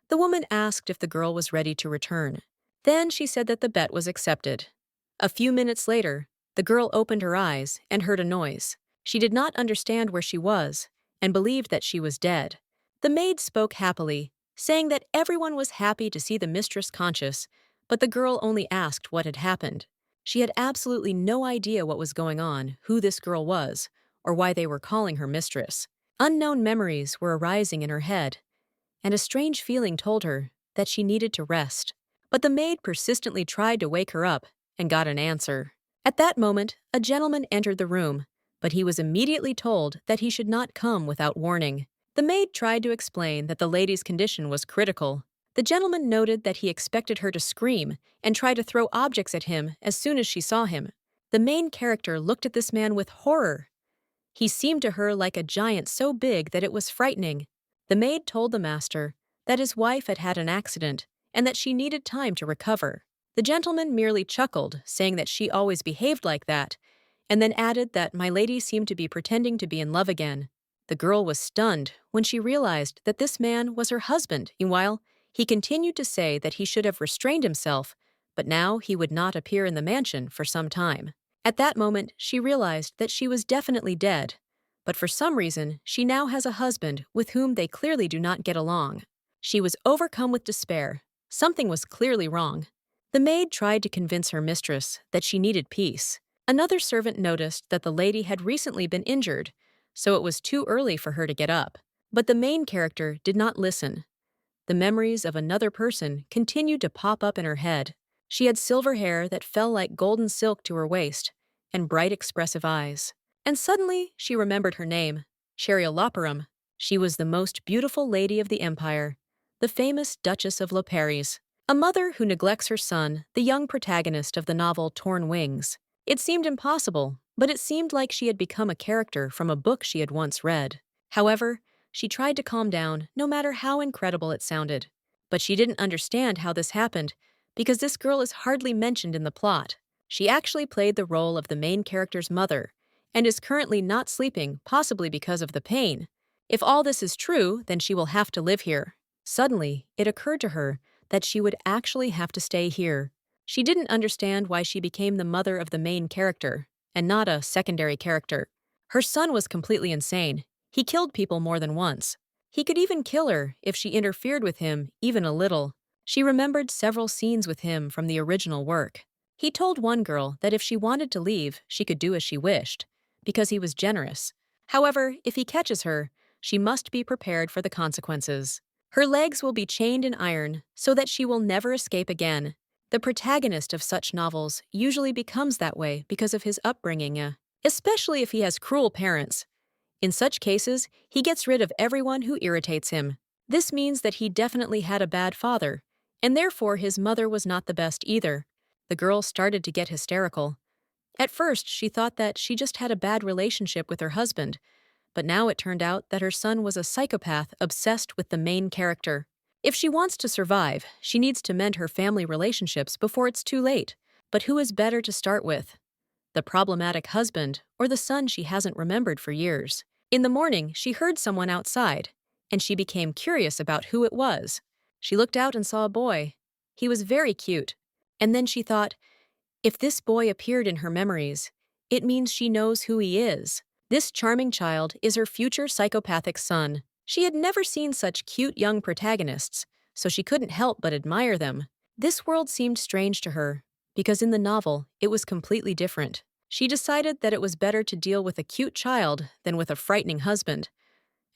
The woman asked if the girl was ready to return. Then she said that the bet was accepted. A few minutes later, the girl opened her eyes and heard a noise. She did not understand where she was and believed that she was dead. The maid spoke happily, saying that everyone was happy to see the mistress conscious, but the girl only asked what had happened. She had absolutely no idea what was going on, who this girl was, or why they were calling her mistress. Unknown memories were arising in her head, and a strange feeling told her that she needed to rest. But the maid persistently tried to wake her up and got an answer. At that moment, a gentleman entered the room, but he was immediately told that he should not come without warning. The maid tried to explain that the lady's condition was critical. The gentleman noted that he expected her to scream and try to throw objects at him as soon as she saw him. The main character looked at this man with horror. He seemed to her like a giant so big that it was frightening. The maid told the master that his wife had had an accident and that she needed time to recover. The gentleman merely chuckled, saying that she always behaved like that, and then added that my lady seemed to be pretending to be in love again. The girl was stunned when she realized that this man was her husband. Meanwhile, he continued to say that he should have restrained himself, but now he would not appear in the mansion for some time. At that moment, she realized that she was definitely dead, but for some reason, she now has a husband with whom they clearly do not get along. She was overcome with despair. Something was clearly wrong. The maid tried to convince her mistress that she needed peace. Another servant noticed that the lady had recently been injured, so it was too early for her to get up. But the main character did not listen. The memories of another person continued to pop up in her head. She had silver hair that fell like golden silk to her waist, and bright expressive eyes. And suddenly she remembered her name, Chariolaparum. She was the most beautiful lady of the empire, the famous Duchess of Lopares, a mother who neglects her son, the young protagonist of the novel Torn Wings. It seemed impossible, but it seemed like she had become a character from a book she had once read. However, she tried to calm down, no matter how incredible it sounded. But she didn't understand how this happened, because this girl is hardly mentioned in the plot. She actually played the role of the main character's mother, and is currently not sleeping, possibly because of the pain. If all this is true, then she will have to live here. Suddenly, it occurred to her that she would actually have to stay here. She didn't understand why she became the mother of the main character, and not a secondary character. Her son was completely insane. He killed people more than once. He could even kill her if she interfered with him even a little. She remembered several scenes with him from the original work. He told one girl that if she wanted to leave, she could do as she wished, because he was generous. However, if he catches her, she must be prepared for the consequences. Her legs will be chained in iron so that she will never escape again. The protagonist of such novels usually becomes that way because of his upbringing, especially if he has cruel parents. In such cases, he gets rid of everyone who irritates him. This means that he definitely had a bad father, and therefore his mother was not the best either. The girl started to get hysterical. At first, she thought that she just had a bad relationship with her husband, but now it turned out that her son was a psychopath obsessed with the main character. If she wants to survive, she needs to mend her family relationships before it's too late. But who is better to start with? The problematic husband or the son she hasn't remembered for years? In the morning, she heard someone outside, and she became curious about who it was. She looked out and saw a boy. He was very cute. And then she thought, if this boy appeared in her memories, it means she knows who he is. This charming child is her future psychopathic son. She had never seen such cute young protagonists, so she couldn't help but admire them. This world seemed strange to her, because in the novel, it was completely different. She decided that it was better to deal with a cute child than with a frightening husband.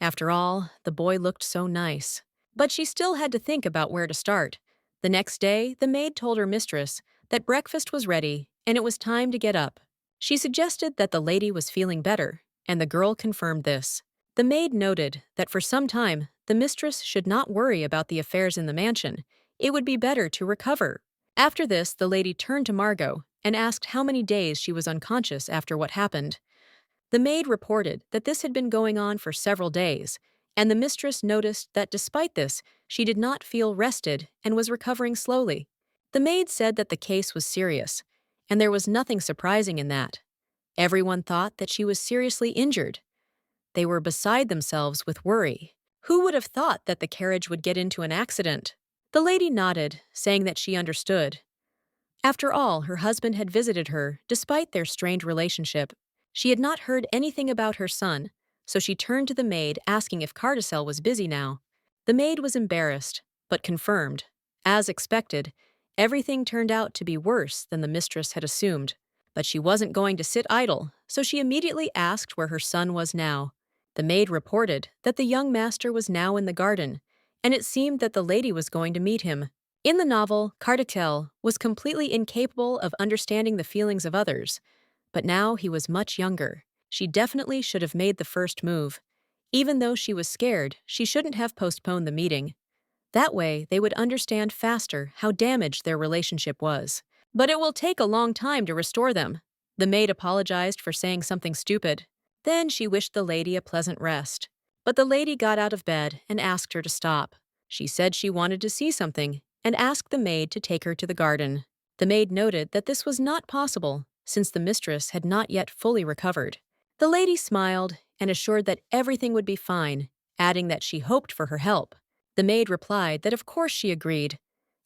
After all, the boy looked so nice. But she still had to think about where to start. The next day, the maid told her mistress that breakfast was ready and it was time to get up. She suggested that the lady was feeling better, and the girl confirmed this. The maid noted that for some time, the mistress should not worry about the affairs in the mansion. It would be better to recover. After this, the lady turned to Margot and asked how many days she was unconscious after what happened. The maid reported that this had been going on for several days, and the mistress noticed that despite this, she did not feel rested and was recovering slowly. The maid said that the case was serious, and there was nothing surprising in that. Everyone thought that she was seriously injured. They were beside themselves with worry. Who would have thought that the carriage would get into an accident? The lady nodded, saying that she understood. After all, her husband had visited her, despite their strained relationship. She had not heard anything about her son, so she turned to the maid asking if Cardell was busy now. The maid was embarrassed, but confirmed. As expected, everything turned out to be worse than the mistress had assumed. But she wasn't going to sit idle, so she immediately asked where her son was now. The maid reported that the young master was now in the garden, and it seemed that the lady was going to meet him. In the novel, Cardell was completely incapable of understanding the feelings of others, but now he was much younger. She definitely should have made the first move. Even though she was scared, she shouldn't have postponed the meeting. That way, they would understand faster how damaged their relationship was. But it will take a long time to restore them. The maid apologized for saying something stupid. Then she wished the lady a pleasant rest. But the lady got out of bed and asked her to stop. She said she wanted to see something and asked the maid to take her to the garden. The maid noted that this was not possible, since the mistress had not yet fully recovered. The lady smiled and assured that everything would be fine, adding that she hoped for her help. The maid replied that of course she agreed,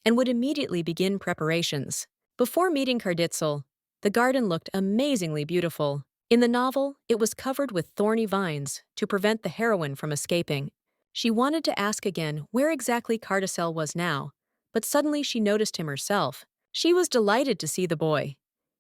and would immediately begin preparations. Before meeting Cardell, the garden looked amazingly beautiful. In the novel, it was covered with thorny vines to prevent the heroine from escaping. She wanted to ask again where exactly Cardell was now, but suddenly she noticed him herself. She was delighted to see the boy.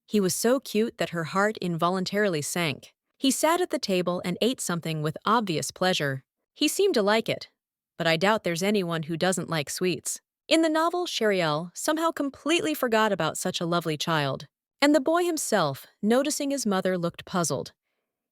He was so cute that her heart involuntarily sank. He sat at the table and ate something with obvious pleasure. He seemed to like it, but I doubt there's anyone who doesn't like sweets. In the novel, Cardell somehow completely forgot about such a lovely child. And the boy himself, noticing his mother, looked puzzled.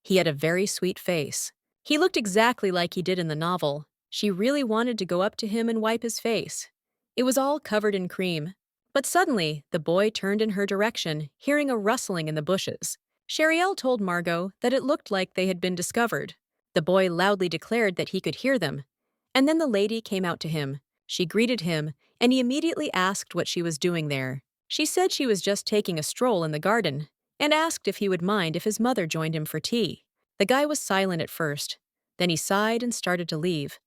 He had a very sweet face. He looked exactly like he did in the novel. She really wanted to go up to him and wipe his face. It was all covered in cream. But suddenly, the boy turned in her direction, hearing a rustling in the bushes. Cardell told Margot that it looked like they had been discovered. The boy loudly declared that he could hear them. And then the lady came out to him. She greeted him, and he immediately asked what she was doing there. She said she was just taking a stroll in the garden, and asked if he would mind if his mother joined him for tea. The guy was silent at first. Then he sighed and started to leave.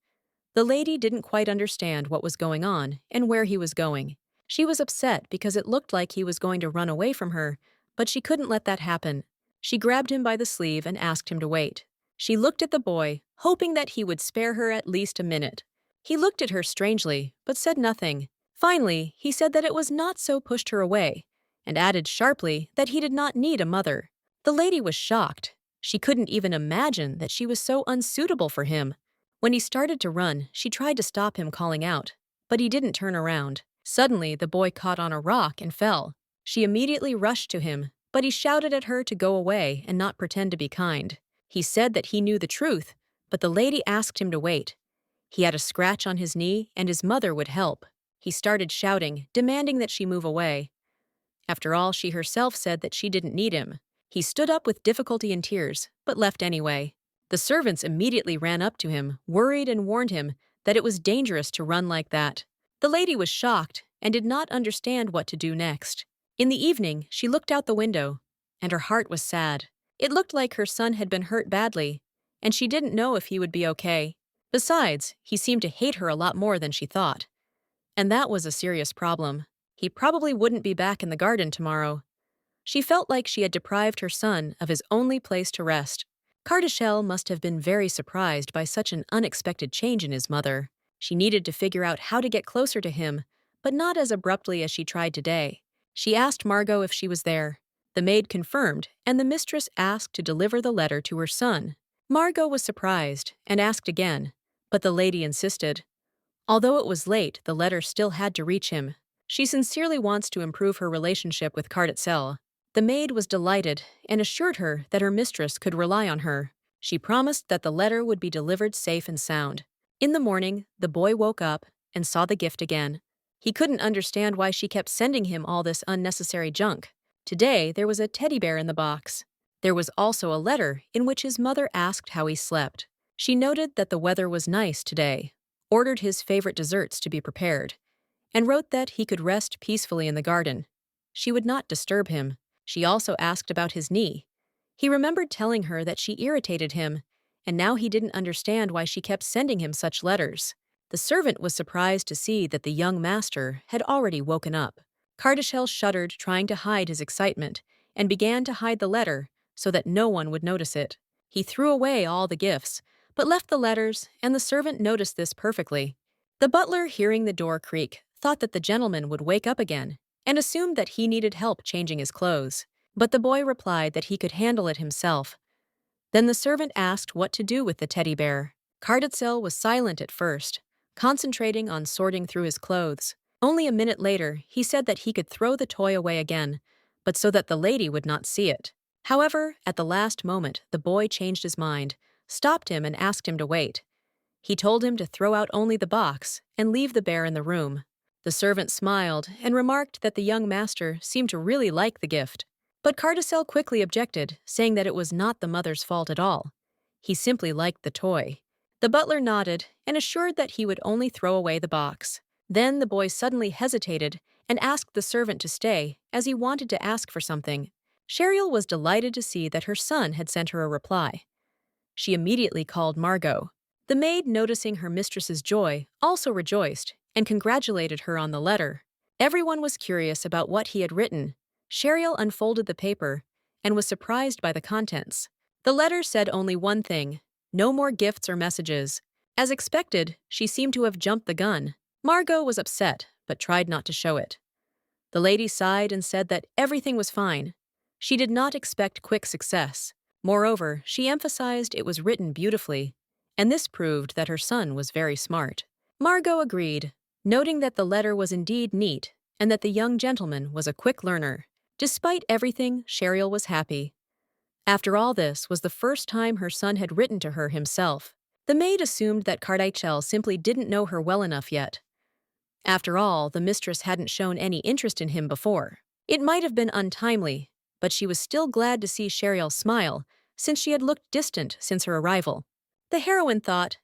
The lady didn't quite understand what was going on and where he was going. She was upset because it looked like he was going to run away from her, but she couldn't let that happen. She grabbed him by the sleeve and asked him to wait. She looked at the boy, hoping that he would spare her at least a minute. He looked at her strangely, but said nothing. Finally, he said that it was not so, pushed her away, and added sharply that he did not need a mother. The lady was shocked. She couldn't even imagine that she was so unsuitable for him. When he started to run, she tried to stop him, calling out, but he didn't turn around. Suddenly, the boy caught on a rock and fell. She immediately rushed to him, but he shouted at her to go away and not pretend to be kind. He said that he knew the truth, but the lady asked him to wait. He had a scratch on his knee, and his mother would help. He started shouting, demanding that she move away. After all, she herself said that she didn't need him. He stood up with difficulty and tears, but left anyway. The servants immediately ran up to him, worried, and warned him that it was dangerous to run like that. The lady was shocked and did not understand what to do next. In the evening, she looked out the window, and her heart was sad. It looked like her son had been hurt badly, and she didn't know if he would be okay. Besides, he seemed to hate her a lot more than she thought. And that was a serious problem. He probably wouldn't be back in the garden tomorrow. She felt like she had deprived her son of his only place to rest. Cardell must have been very surprised by such an unexpected change in his mother. She needed to figure out how to get closer to him, but not as abruptly as she tried today. She asked Margot if she was there. The maid confirmed, and the mistress asked to deliver the letter to her son. Margot was surprised and asked again, but the lady insisted. Although it was late, the letter still had to reach him. She sincerely wants to improve her relationship with Cardell. The maid was delighted and assured her that her mistress could rely on her. She promised that the letter would be delivered safe and sound. In the morning, the boy woke up and saw the gift again. He couldn't understand why she kept sending him all this unnecessary junk. Today, there was a teddy bear in the box. There was also a letter in which his mother asked how he slept. She noted that the weather was nice today, ordered his favorite desserts to be prepared, and wrote that he could rest peacefully in the garden. She would not disturb him. She also asked about his knee. He remembered telling her that she irritated him, and now he didn't understand why she kept sending him such letters. The servant was surprised to see that the young master had already woken up. Cardell shuddered, trying to hide his excitement, and began to hide the letter so that no one would notice it. He threw away all the gifts, but left the letters, and the servant noticed this perfectly. The butler, hearing the door creak, thought that the gentleman would wake up again, and assumed that he needed help changing his clothes. But the boy replied that he could handle it himself. Then the servant asked what to do with the teddy bear. Cardell was silent at first, concentrating on sorting through his clothes. Only a minute later, he said that he could throw the toy away again, but so that the lady would not see it. However, at the last moment, the boy changed his mind, stopped him, and asked him to wait. He told him to throw out only the box and leave the bear in the room. The servant smiled and remarked that the young master seemed to really like the gift. But Cardell quickly objected, saying that it was not the mother's fault at all. He simply liked the toy. The butler nodded and assured that he would only throw away the box. Then the boy suddenly hesitated and asked the servant to stay, as he wanted to ask for something. Cheryl was delighted to see that her son had sent her a reply. She immediately called Margot. The maid, noticing her mistress's joy, also rejoiced and congratulated her on the letter. Everyone was curious about what he had written. Cheryl unfolded the paper and was surprised by the contents. The letter said only one thing: no more gifts or messages. As expected, she seemed to have jumped the gun. Margot was upset, but tried not to show it. The lady sighed and said that everything was fine. She did not expect quick success. Moreover, she emphasized it was written beautifully, and this proved that her son was very smart. Margot agreed, noting that the letter was indeed neat and that the young gentleman was a quick learner. Despite everything, Cheryl was happy. After all, this was the first time her son had written to her himself. The maid assumed that Cardell simply didn't know her well enough yet. After all, the mistress hadn't shown any interest in him before. It might have been untimely, but she was still glad to see Cheryl smile, since she had looked distant since her arrival. The heroine thought,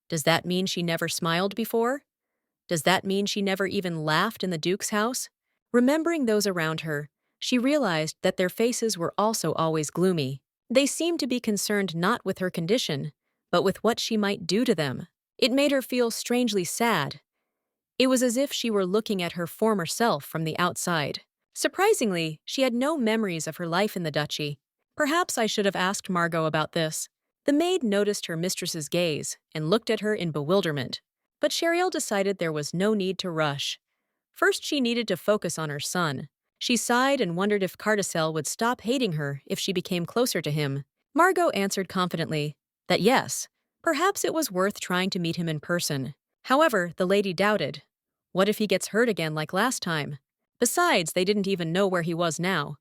does that mean she never smiled before? Does that mean she never even laughed in the Duke's house? Remembering those around her, she realized that their faces were also always gloomy. They seemed to be concerned not with her condition, but with what she might do to them. It made her feel strangely sad. It was as if she were looking at her former self from the outside. Surprisingly, she had no memories of her life in the duchy. Perhaps I should have asked Margot about this. The maid noticed her mistress's gaze and looked at her in bewilderment. But Cheryl decided there was no need to rush. First, she needed to focus on her son. She sighed and wondered if Cardell would stop hating her if she became closer to him. Margot answered confidently that yes, perhaps it was worth trying to meet him in person. However, the lady doubted. What if he gets hurt again like last time? Besides, they didn't even know where he was now.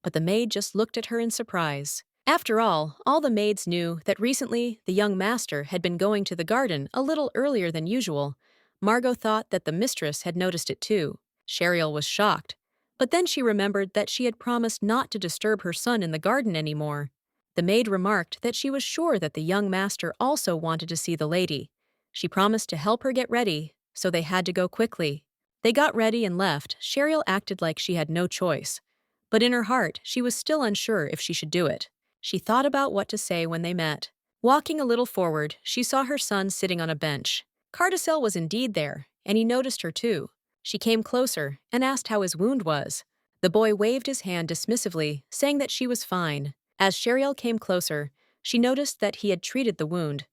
But the maid just looked at her in surprise. After all the maids knew that recently the young master had been going to the garden a little earlier than usual. Margot thought that the mistress had noticed it too. Cheryl was shocked, but then she remembered that she had promised not to disturb her son in the garden anymore. The maid remarked that she was sure that the young master also wanted to see the lady. She promised to help her get ready, so they had to go quickly. They got ready and left. Cheryl acted like she had no choice, but in her heart she was still unsure if she should do it. She thought about what to say when they met. Walking a little forward, she saw her son sitting on a bench. Cardell was indeed there, and he noticed her too. She came closer and asked how his wound was. The boy waved his hand dismissively, saying that she was fine. As Cheryl came closer, she noticed that he had treated the wound.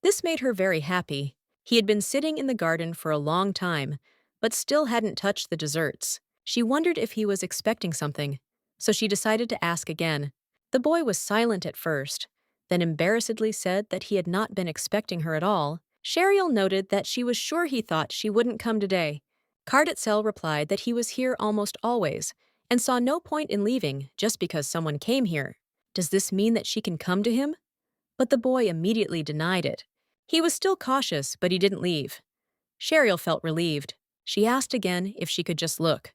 This made her very happy. He had been sitting in the garden for a long time, but still hadn't touched the desserts. She wondered if he was expecting something, so she decided to ask again. The boy was silent at first, then embarrassedly said that he had not been expecting her at all. Cheryl noted that she was sure he thought she wouldn't come today. Cardell replied that he was here almost always, and saw no point in leaving just because someone came here. Does this mean that she can come to him? But the boy immediately denied it. He was still cautious, but he didn't leave. Cheryl felt relieved. She asked again if she could just look.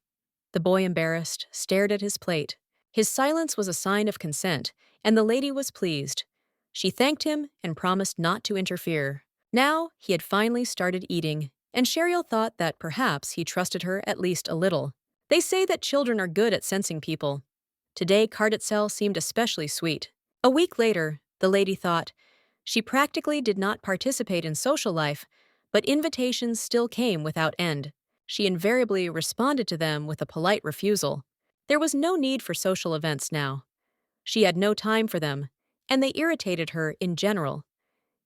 The boy, embarrassed, stared at his plate. His silence was a sign of consent, and the lady was pleased. She thanked him and promised not to interfere. Now, he had finally started eating, and Cheryl thought that perhaps he trusted her at least a little. They say that children are good at sensing people. Today, Cardell seemed especially sweet. A week later, the lady thought, She practically did not participate in social life, but invitations still came without end. She invariably responded to them with a polite refusal. There was no need for social events now. She had no time for them, and they irritated her in general.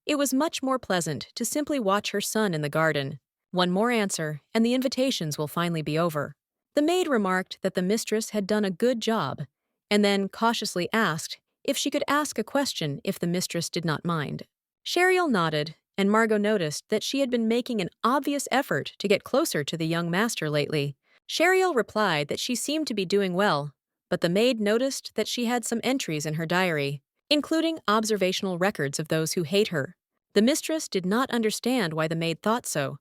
It was much more pleasant to simply watch her son in the garden. One more answer, and the invitations will finally be over. The maid remarked that the mistress had done a good job, and then cautiously asked if she could ask a question if the mistress did not mind. Cheryl nodded, and Margot noticed that she had been making an obvious effort to get closer to the young master lately. Cheryl replied that she seemed to be doing well, but the maid noticed that she had some entries in her diary, including observational records of those who hate her. The mistress did not understand why the maid thought so.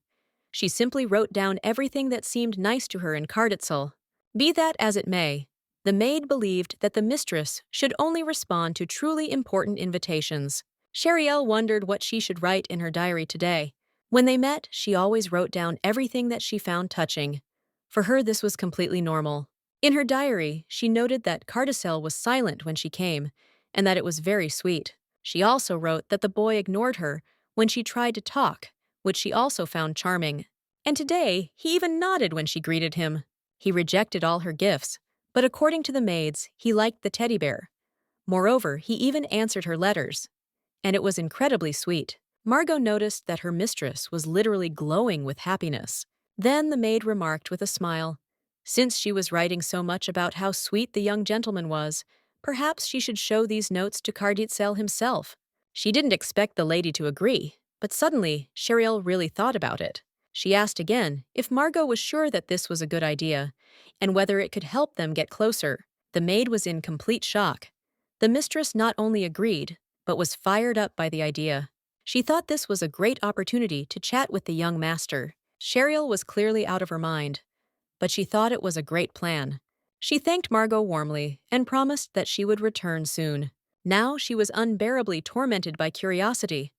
She simply wrote down everything that seemed nice to her in Cardell. Be that as it may, the maid believed that the mistress should only respond to truly important invitations. Cheryl wondered what she should write in her diary today. When they met, she always wrote down everything that she found touching. For her, this was completely normal. In her diary, she noted that Cardell was silent when she came, and that it was very sweet. She also wrote that the boy ignored her when she tried to talk, which she also found charming. And today, he even nodded when she greeted him. He rejected all her gifts, but according to the maids, he liked the teddy bear. Moreover, he even answered her letters. And it was incredibly sweet. Margot noticed that her mistress was literally glowing with happiness. Then the maid remarked with a smile, since she was writing so much about how sweet the young gentleman was, perhaps she should show these notes to Cardell himself. She didn't expect the lady to agree, but suddenly Cheryl really thought about it. She asked again if Margot was sure that this was a good idea, and whether it could help them get closer. The maid was in complete shock. The mistress not only agreed, but was fired up by the idea. She thought this was a great opportunity to chat with the young master. Cheryl was clearly out of her mind, but she thought it was a great plan. She thanked Margot warmly and promised that she would return soon. Now she was unbearably tormented by curiosity.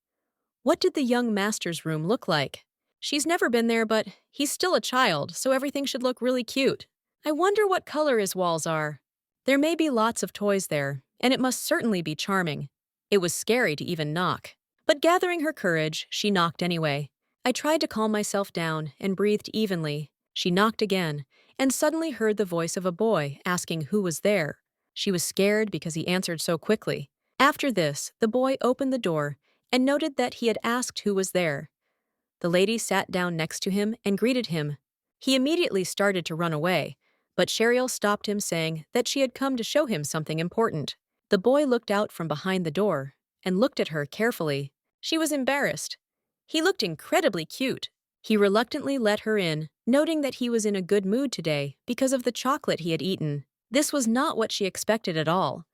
What did the young master's room look like? She's never been there, but he's still a child, so everything should look really cute. I wonder what color his walls are. There may be lots of toys there, and it must certainly be charming. It was scary to even knock. But gathering her courage, she knocked anyway. I tried to calm myself down and breathed evenly. She knocked again, and suddenly heard the voice of a boy asking who was there. She was scared because he answered so quickly. After this, the boy opened the door and noted that he had asked who was there. The lady sat down next to him and greeted him. He immediately started to run away, but Cheryl stopped him, saying that she had come to show him something important. The boy looked out from behind the door and looked at her carefully. She was embarrassed. He looked incredibly cute. He reluctantly let her in, noting that he was in a good mood today because of the chocolate he had eaten. This was not what she expected at all.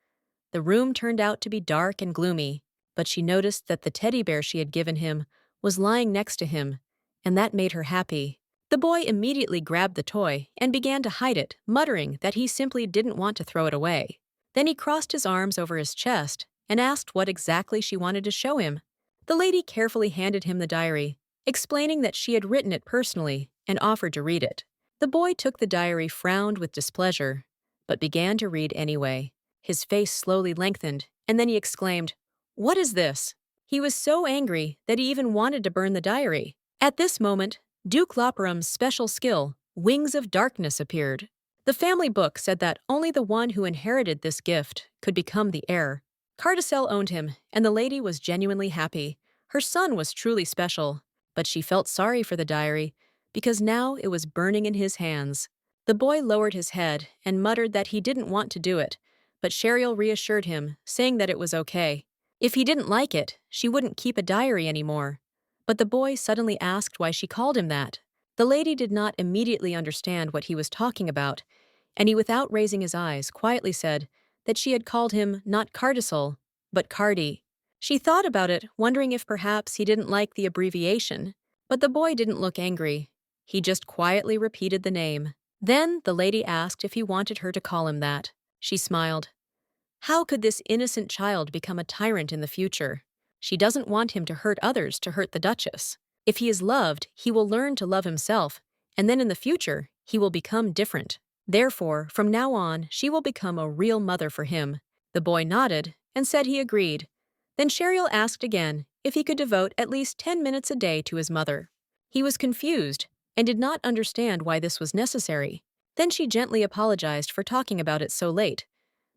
The room turned out to be dark and gloomy, but she noticed that the teddy bear she had given him was lying next to him, and that made her happy. The boy immediately grabbed the toy and began to hide it, muttering that he simply didn't want to throw it away. Then he crossed his arms over his chest and asked what exactly she wanted to show him. The lady carefully handed him the diary, explaining that she had written it personally, and offered to read it. The boy took the diary, frowned with displeasure, but began to read anyway. His face slowly lengthened, and then he exclaimed, "What is this?" He was so angry that he even wanted to burn the diary. At this moment, Duke Loperum's special skill, Wings of Darkness, appeared. The family book said that only the one who inherited this gift could become the heir. Cardell owned him, and the lady was genuinely happy. Her son was truly special, but she felt sorry for the diary because now it was burning in his hands. The boy lowered his head and muttered that he didn't want to do it, but Cheryl reassured him, saying that it was okay. If he didn't like it, she wouldn't keep a diary anymore. But the boy suddenly asked why she called him that. The lady did not immediately understand what he was talking about, and he, without raising his eyes, quietly said that she had called him not Cardell, but Cardi. She thought about it, wondering if perhaps he didn't like the abbreviation, but the boy didn't look angry. He just quietly repeated the name. Then the lady asked if he wanted her to call him that. She smiled. How could this innocent child become a tyrant in the future? She doesn't want him to hurt others to hurt the Duchess. If he is loved, he will learn to love himself, and then in the future, he will become different. Therefore, from now on, she will become a real mother for him. The boy nodded and said he agreed. Then Sheriel asked again if he could devote at least 10 minutes a day to his mother. He was confused and did not understand why this was necessary. Then she gently apologized for talking about it so late,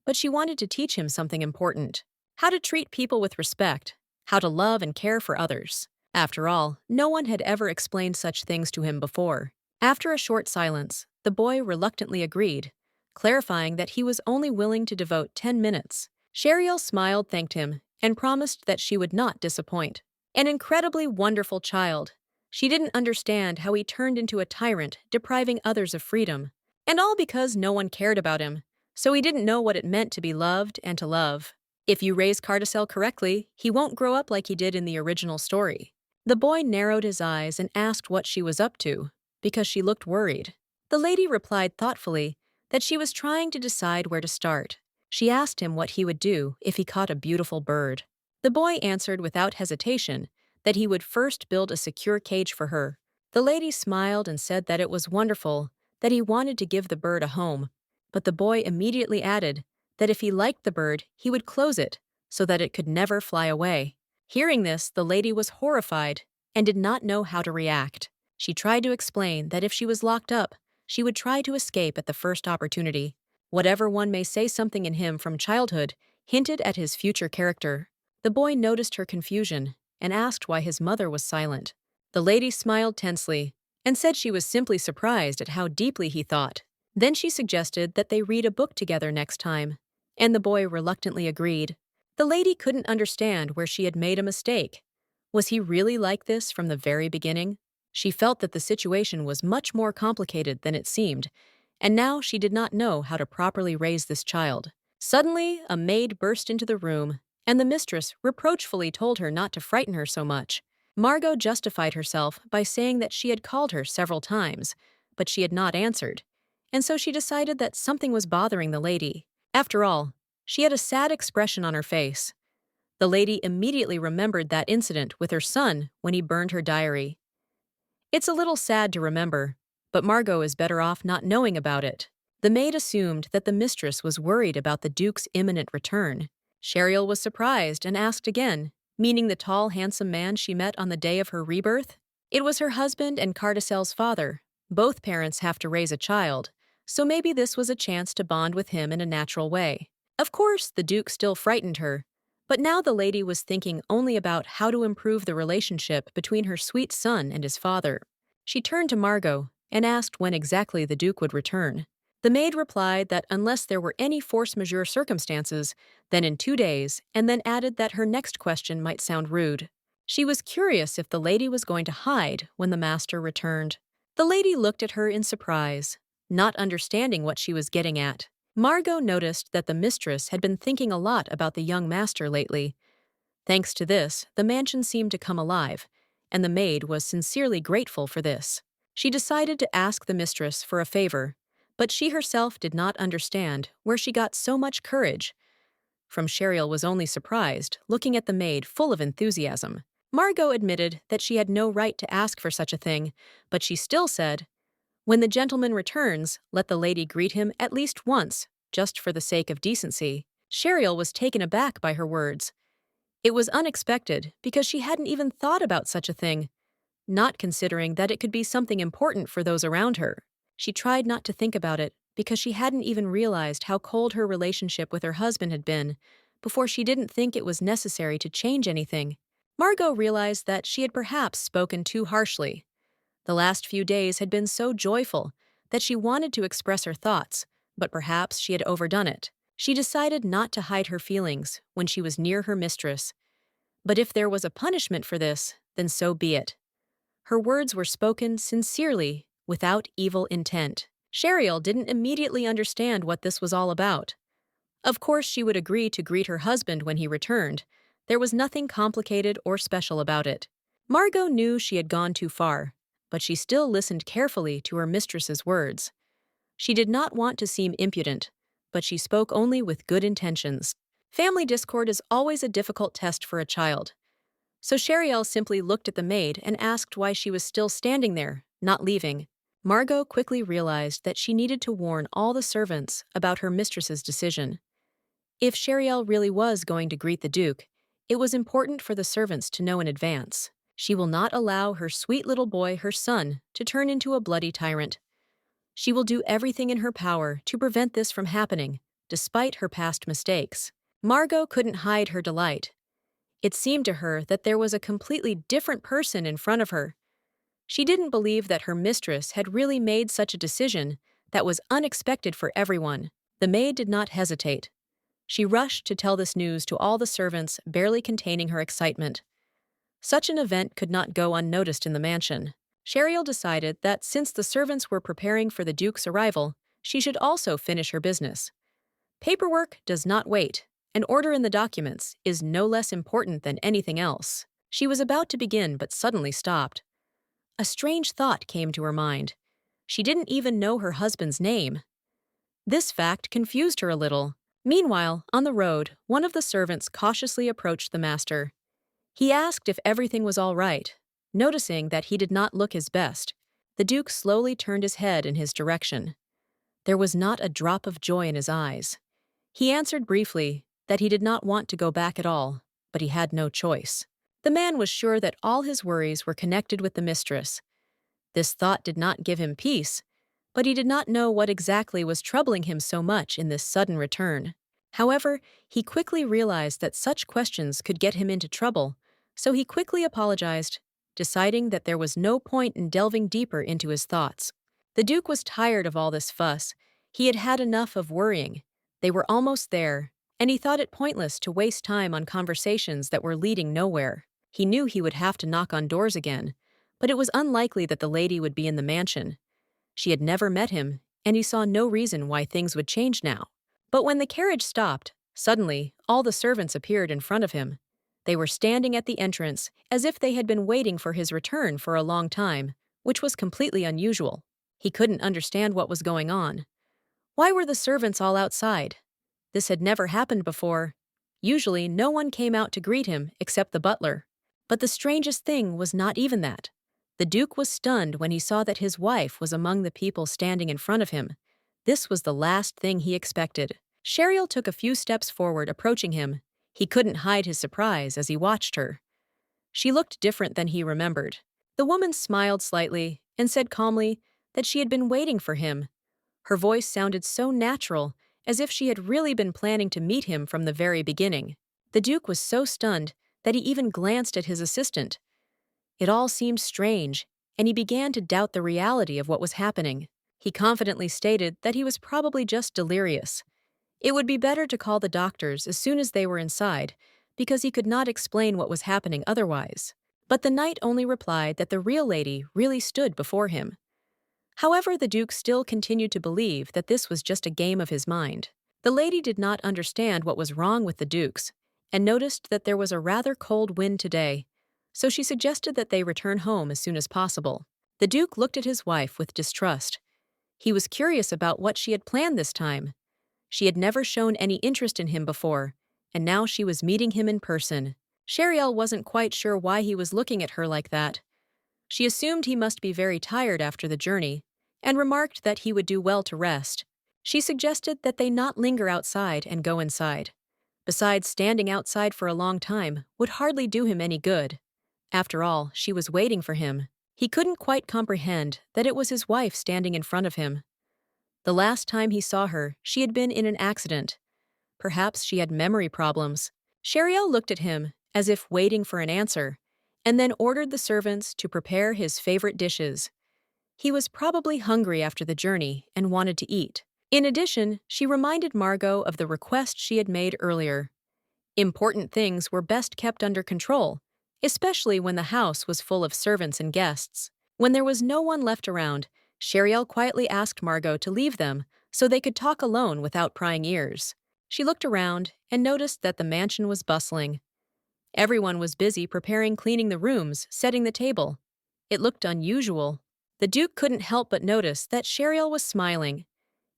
but she wanted to teach him something important: how to treat people with respect, how to love and care for others. After all, no one had ever explained such things to him before. After a short silence, the boy reluctantly agreed, clarifying that he was only willing to devote 10 minutes. Sheriel smiled, thanked him, and promised that she would not disappoint. An incredibly wonderful child. She didn't understand how he turned into a tyrant, depriving others of freedom. And all because no one cared about him, so he didn't know what it meant to be loved and to love. If you raise Cardell correctly, he won't grow up like he did in the original story. The boy narrowed his eyes and asked what she was up to, because she looked worried. The lady replied thoughtfully that she was trying to decide where to start. She asked him what he would do if he caught a beautiful bird. The boy answered without hesitation that he would first build a secure cage for her. The lady smiled and said that it was wonderful, that he wanted to give the bird a home. But the boy immediately added that if he liked the bird, he would close it so that it could never fly away. Hearing this, the lady was horrified and did not know how to react. She tried to explain that if she was locked up, she would try to escape at the first opportunity. Whatever one may say, something in him from childhood hinted at his future character. The boy noticed her confusion and asked why his mother was silent. The lady smiled tensely and said she was simply surprised at how deeply he thought. Then she suggested that they read a book together next time, and the boy reluctantly agreed. The lady couldn't understand where she had made a mistake. Was he really like this from the very beginning? She felt that the situation was much more complicated than it seemed, and now she did not know how to properly raise this child. Suddenly, a maid burst into the room, and the mistress reproachfully told her not to frighten her so much. Margot justified herself by saying that she had called her several times, but she had not answered, and so she decided that something was bothering the lady. After all, she had a sad expression on her face. The lady immediately remembered that incident with her son when he burned her diary. It's a little sad to remember, but Margot is better off not knowing about it. The maid assumed that the mistress was worried about the Duke's imminent return. Sheriel was surprised and asked again, meaning the tall, handsome man she met on the day of her rebirth? It was her husband and Cardell's father. Both parents have to raise a child, so maybe this was a chance to bond with him in a natural way. Of course, the Duke still frightened her, but now the lady was thinking only about how to improve the relationship between her sweet son and his father. She turned to Margot and asked when exactly the Duke would return. The maid replied that unless there were any force majeure circumstances, then in 2 days, and then added that her next question might sound rude. She was curious if the lady was going to hide when the master returned. The lady looked at her in surprise, not understanding what she was getting at. Margot noticed that the mistress had been thinking a lot about the young master lately. Thanks to this, the mansion seemed to come alive, and the maid was sincerely grateful for this. She decided to ask the mistress for a favor, but she herself did not understand where she got so much courage. From Sheriel was only surprised, looking at the maid full of enthusiasm. Margot admitted that she had no right to ask for such a thing, but she still said, "When the gentleman returns, let the lady greet him at least once, just for the sake of decency." Sheriel was taken aback by her words. It was unexpected because she hadn't even thought about such a thing, not considering that it could be something important for those around her. She tried not to think about it because she hadn't even realized how cold her relationship with her husband had been before she didn't think it was necessary to change anything. Margot realized that she had perhaps spoken too harshly. The last few days had been so joyful that she wanted to express her thoughts, but perhaps she had overdone it. She decided not to hide her feelings when she was near her mistress. But if there was a punishment for this, then so be it. Her words were spoken sincerely, without evil intent. Sheriel didn't immediately understand what this was all about. Of course, she would agree to greet her husband when he returned. There was nothing complicated or special about it. Margot knew she had gone too far, but she still listened carefully to her mistress's words. She did not want to seem impudent, but she spoke only with good intentions. Family discord is always a difficult test for a child. So Sheriel simply looked at the maid and asked why she was still standing there, not leaving. Margot quickly realized that she needed to warn all the servants about her mistress's decision. If Sheriel really was going to greet the Duke, It was important for the servants to know in advance. She will not allow her sweet little boy, her son, to turn into a bloody tyrant. She will do everything in her power to prevent this from happening, despite her past mistakes. Margot couldn't hide her delight. It seemed to her that there was a completely different person in front of her. She didn't believe that her mistress had really made such a decision that was unexpected for everyone. The maid did not hesitate. She rushed to tell this news to all the servants, barely containing her excitement. Such an event could not go unnoticed in the mansion. Cheryl decided that since the servants were preparing for the Duke's arrival, she should also finish her business. Paperwork does not wait. An order in the documents is no less important than anything else. She was about to begin but suddenly stopped. A strange thought came to her mind. She didn't even know her husband's name. This fact confused her a little. Meanwhile, on the road, one of the servants cautiously approached the master. He asked if everything was all right. Noticing that he did not look his best, the Duke slowly turned his head in his direction. There was not a drop of joy in his eyes. He answered briefly that he did not want to go back at all, but he had no choice. The man was sure that all his worries were connected with the mistress. This thought did not give him peace, but he did not know what exactly was troubling him so much in this sudden return. However, he quickly realized that such questions could get him into trouble, so he quickly apologized, deciding that there was no point in delving deeper into his thoughts. The Duke was tired of all this fuss. He had had enough of worrying. They were almost there, and he thought it pointless to waste time on conversations that were leading nowhere. He knew he would have to knock on doors again, but it was unlikely that the lady would be in the mansion. She had never met him, and he saw no reason why things would change now. But when the carriage stopped, suddenly, all the servants appeared in front of him. They were standing at the entrance, as if they had been waiting for his return for a long time, which was completely unusual. He couldn't understand what was going on. Why were the servants all outside? This had never happened before. Usually, no one came out to greet him except the butler. But the strangest thing was not even that. The Duke was stunned when he saw that his wife was among the people standing in front of him. This was the last thing he expected. Cheryl took a few steps forward, approaching him. He couldn't hide his surprise as he watched her. She looked different than he remembered. The woman smiled slightly and said calmly that she had been waiting for him. Her voice sounded so natural, as if she had really been planning to meet him from the very beginning. The Duke was so stunned that he even glanced at his assistant. It all seemed strange, and he began to doubt the reality of what was happening. He confidently stated that he was probably just delirious. It would be better to call the doctors as soon as they were inside, because he could not explain what was happening otherwise. But the knight only replied that the real lady really stood before him. However, the Duke still continued to believe that this was just a game of his mind. The lady did not understand what was wrong with the Dukes, and noticed that there was a rather cold wind today, so she suggested that they return home as soon as possible. The Duke looked at his wife with distrust. He was curious about what she had planned this time. She had never shown any interest in him before, and now she was meeting him in person. Cheryl wasn't quite sure why he was looking at her like that. She assumed he must be very tired after the journey, and remarked that he would do well to rest. She suggested that they not linger outside and go inside. Besides, standing outside for a long time would hardly do him any good. After all, she was waiting for him. He couldn't quite comprehend that it was his wife standing in front of him. The last time he saw her, she had been in an accident. Perhaps she had memory problems. Cheryl looked at him, as if waiting for an answer, and then ordered the servants to prepare his favorite dishes. He was probably hungry after the journey and wanted to eat. In addition, she reminded Margot of the request she had made earlier. Important things were best kept under control, especially when the house was full of servants and guests. When there was no one left around, Cheryl quietly asked Margot to leave them so they could talk alone without prying ears. She looked around and noticed that the mansion was bustling. Everyone was busy preparing, cleaning the rooms, setting the table. It looked unusual. The Duke couldn't help but notice that Cheryl was smiling.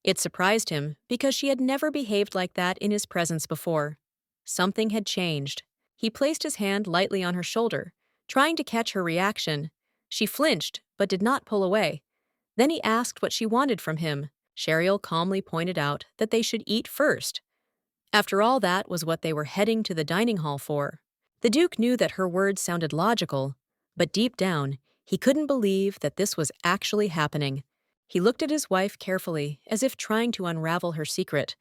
It surprised him because she had never behaved like that in his presence before. Something had changed. He placed his hand lightly on her shoulder, trying to catch her reaction. She flinched, but did not pull away. Then he asked what she wanted from him. Cheryl calmly pointed out that they should eat first. After all, that was what they were heading to the dining hall for. The Duke knew that her words sounded logical, but deep down, he couldn't believe that this was actually happening. He looked at his wife carefully, as if trying to unravel her secret.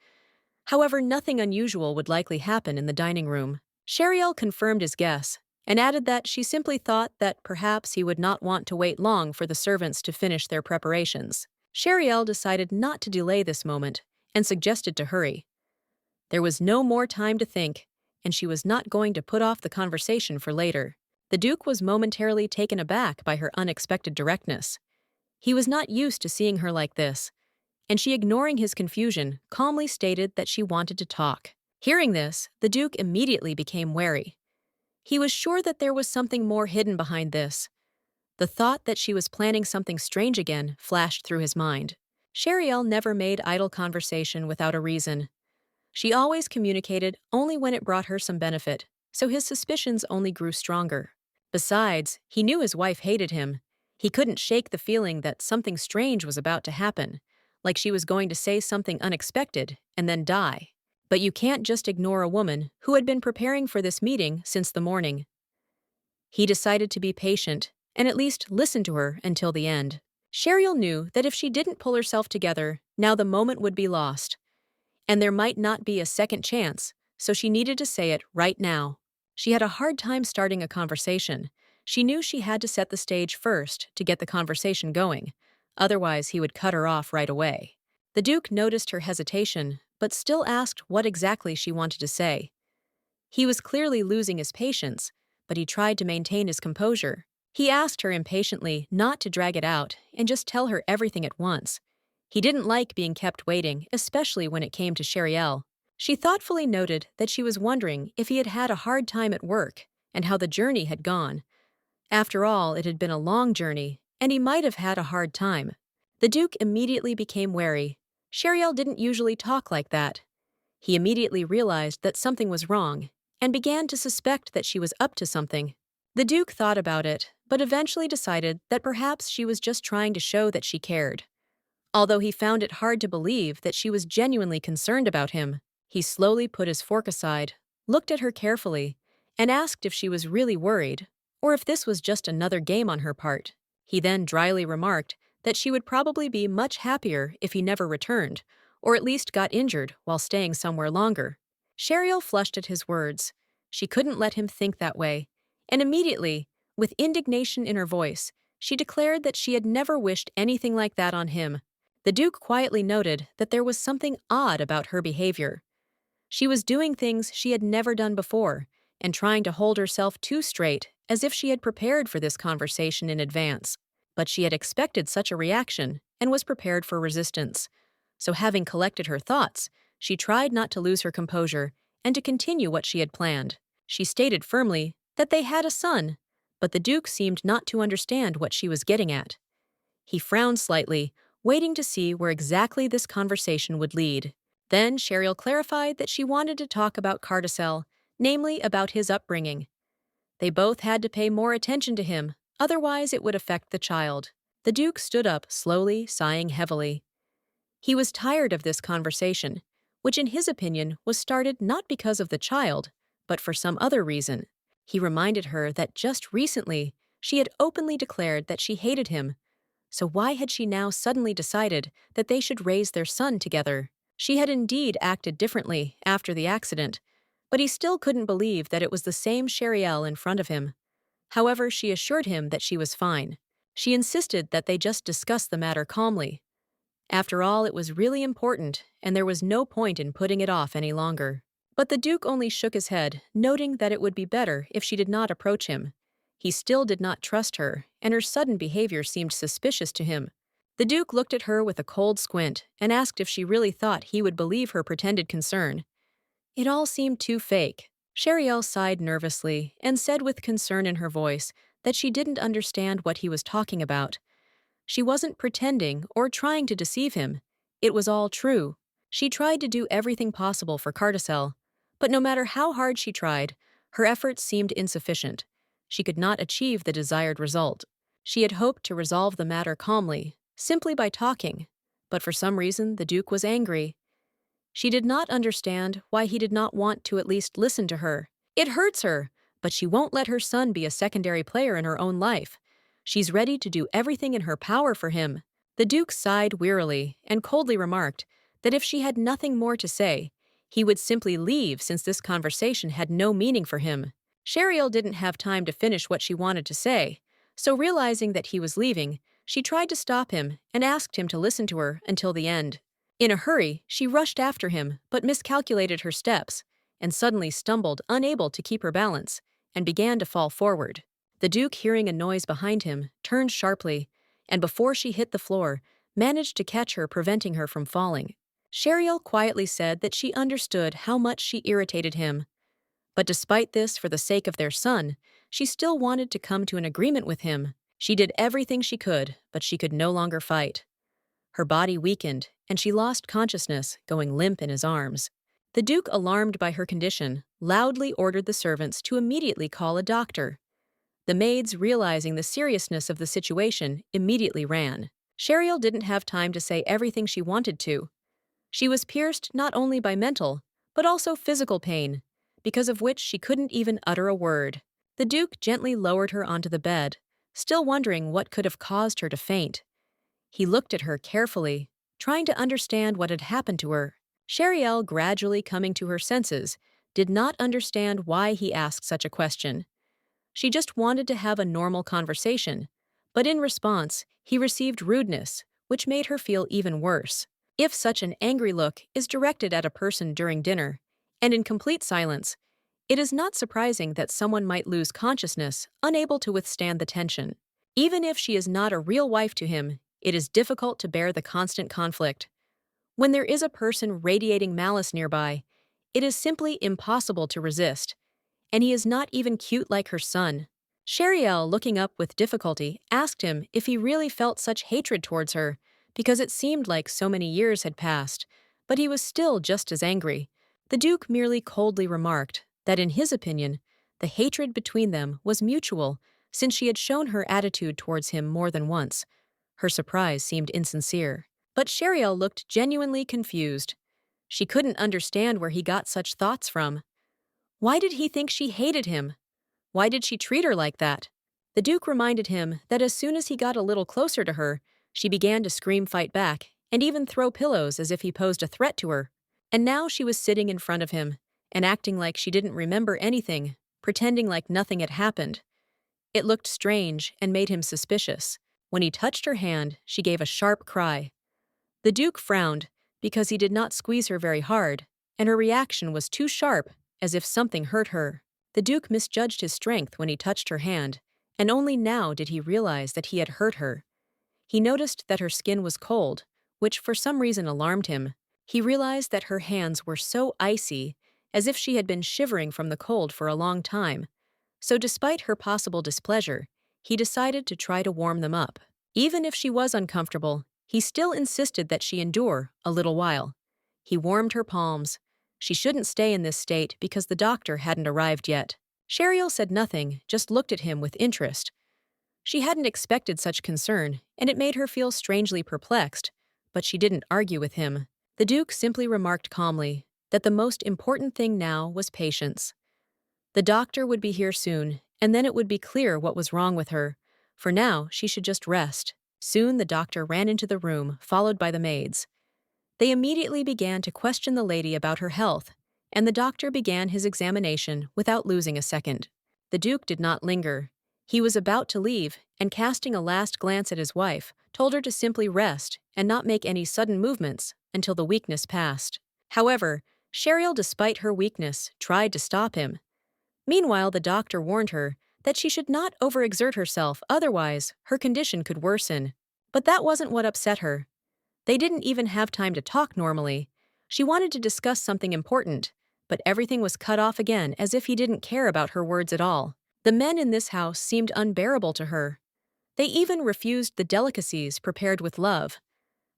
However, nothing unusual would likely happen in the dining room. Sheriel confirmed his guess, and added that she simply thought that perhaps he would not want to wait long for the servants to finish their preparations. Sheriel decided not to delay this moment, and suggested to hurry. There was no more time to think, and she was not going to put off the conversation for later. The Duke was momentarily taken aback by her unexpected directness. He was not used to seeing her like this, and she, ignoring his confusion, calmly stated that she wanted to talk. Hearing this, the Duke immediately became wary. He was sure that there was something more hidden behind this. The thought that she was planning something strange again flashed through his mind. Sheriel never made idle conversation without a reason. She always communicated only when it brought her some benefit, so his suspicions only grew stronger. Besides, he knew his wife hated him. He couldn't shake the feeling that something strange was about to happen, like she was going to say something unexpected and then die. But you can't just ignore a woman who had been preparing for this meeting since the morning. He decided to be patient and at least listen to her until the end. Sheriel knew that if she didn't pull herself together, now the moment would be lost, and there might not be a second chance, so she needed to say it right now. She had a hard time starting a conversation. She knew she had to set the stage first to get the conversation going, otherwise he would cut her off right away. The Duke noticed her hesitation, but still asked what exactly she wanted to say. He was clearly losing his patience, but he tried to maintain his composure. He asked her impatiently not to drag it out and just tell her everything at once. He didn't like being kept waiting, especially when it came to Sheriel. She thoughtfully noted that she was wondering if he had had a hard time at work and how the journey had gone. After all, it had been a long journey, and he might have had a hard time. The Duke immediately became wary. Sheriel didn't usually talk like that. He immediately realized that something was wrong and began to suspect that she was up to something. The Duke thought about it, but eventually decided that perhaps she was just trying to show that she cared. Although he found it hard to believe that she was genuinely concerned about him, he slowly put his fork aside, looked at her carefully, and asked if she was really worried, or if this was just another game on her part. He then dryly remarked that she would probably be much happier if he never returned, or at least got injured while staying somewhere longer. Sheriel flushed at his words. She couldn't let him think that way, and immediately, with indignation in her voice, she declared that she had never wished anything like that on him. The Duke quietly noted that there was something odd about her behavior. She was doing things she had never done before, and trying to hold herself too straight, as if she had prepared for this conversation in advance. But she had expected such a reaction and was prepared for resistance. So having collected her thoughts, she tried not to lose her composure and to continue what she had planned. She stated firmly that they had a son, but the Duke seemed not to understand what she was getting at. He frowned slightly, waiting to see where exactly this conversation would lead. Then Sheriel clarified that she wanted to talk about Cardell, namely about his upbringing. They both had to pay more attention to him, otherwise it would affect the child. The Duke stood up slowly, sighing heavily. He was tired of this conversation, which in his opinion was started not because of the child, but for some other reason. He reminded her that just recently she had openly declared that she hated him. So why had she now suddenly decided that they should raise their son together? She had indeed acted differently after the accident, but he still couldn't believe that it was the same Sheriel in front of him. However, she assured him that she was fine. She insisted that they just discuss the matter calmly. After all, it was really important, and there was no point in putting it off any longer. But the Duke only shook his head, noting that it would be better if she did not approach him. He still did not trust her, and her sudden behavior seemed suspicious to him. The Duke looked at her with a cold squint and asked if she really thought he would believe her pretended concern. It all seemed too fake. Sheriel sighed nervously and said with concern in her voice that she didn't understand what he was talking about. She wasn't pretending or trying to deceive him. It was all true. She tried to do everything possible for Cardell, but no matter how hard she tried, her efforts seemed insufficient. She could not achieve the desired result. She had hoped to resolve the matter calmly, simply by talking, but for some reason the Duke was angry. She did not understand why he did not want to at least listen to her. It hurts her, but she won't let her son be a secondary player in her own life. She's ready to do everything in her power for him. The Duke sighed wearily and coldly remarked that if she had nothing more to say, he would simply leave since this conversation had no meaning for him. Cheryl didn't have time to finish what she wanted to say, so realizing that he was leaving, she tried to stop him and asked him to listen to her until the end. In a hurry, she rushed after him but miscalculated her steps and suddenly stumbled, unable to keep her balance, and began to fall forward. The Duke, hearing a noise behind him, turned sharply, and before she hit the floor, managed to catch her, preventing her from falling. Cheryl quietly said that she understood how much she irritated him, but despite this, for the sake of their son, she still wanted to come to an agreement with him. She did everything she could, but she could no longer fight. Her body weakened, and she lost consciousness, going limp in his arms. The Duke, alarmed by her condition, loudly ordered the servants to immediately call a doctor. The maids, realizing the seriousness of the situation, immediately ran. Cheryl didn't have time to say everything she wanted to. She was pierced not only by mental, but also physical pain, because of which she couldn't even utter a word. The Duke gently lowered her onto the bed, still wondering what could have caused her to faint. He looked at her carefully, trying to understand what had happened to her. Cheryl, gradually coming to her senses, did not understand why he asked such a question. She just wanted to have a normal conversation, but in response, he received rudeness, which made her feel even worse. If such an angry look is directed at a person during dinner, and in complete silence, it is not surprising that someone might lose consciousness, unable to withstand the tension. Even if she is not a real wife to him, it is difficult to bear the constant conflict. When there is a person radiating malice nearby, it is simply impossible to resist, and he is not even cute like her son. Cheryl, looking up with difficulty, asked him if he really felt such hatred towards her, because it seemed like so many years had passed, but he was still just as angry. The Duke merely coldly remarked that in his opinion, the hatred between them was mutual, since she had shown her attitude towards him more than once. Her surprise seemed insincere, but Cheryl looked genuinely confused. She couldn't understand where he got such thoughts from. Why did he think she hated him? Why did she treat her like that? The Duke reminded him that as soon as he got a little closer to her, she began to scream, fight back, and even throw pillows as if he posed a threat to her. And now she was sitting in front of him and acting like she didn't remember anything, pretending like nothing had happened. It looked strange and made him suspicious. When he touched her hand, she gave a sharp cry. The Duke frowned because he did not squeeze her very hard, and her reaction was too sharp, as if something hurt her. The Duke misjudged his strength when he touched her hand, and only now did he realize that he had hurt her. He noticed that her skin was cold, which for some reason alarmed him. He realized that her hands were so icy, as if she had been shivering from the cold for a long time. So despite her possible displeasure, he decided to try to warm them up. Even if she was uncomfortable, he still insisted that she endure a little while. He warmed her palms. She shouldn't stay in this state because the doctor hadn't arrived yet. Cheryl said nothing, just looked at him with interest. She hadn't expected such concern, and it made her feel strangely perplexed, but she didn't argue with him. The Duke simply remarked calmly that the most important thing now was patience. The doctor would be here soon, and then it would be clear what was wrong with her. For now, she should just rest. Soon the doctor ran into the room, followed by the maids. They immediately began to question the lady about her health, and the doctor began his examination without losing a second. The Duke did not linger. He was about to leave, and casting a last glance at his wife, told her to simply rest and not make any sudden movements until the weakness passed. However, Cheryl, despite her weakness, tried to stop him. Meanwhile, the doctor warned her that she should not overexert herself, otherwise her condition could worsen. But that wasn't what upset her. They didn't even have time to talk normally. She wanted to discuss something important, but everything was cut off again as if he didn't care about her words at all. The men in this house seemed unbearable to her. They even refused the delicacies prepared with love.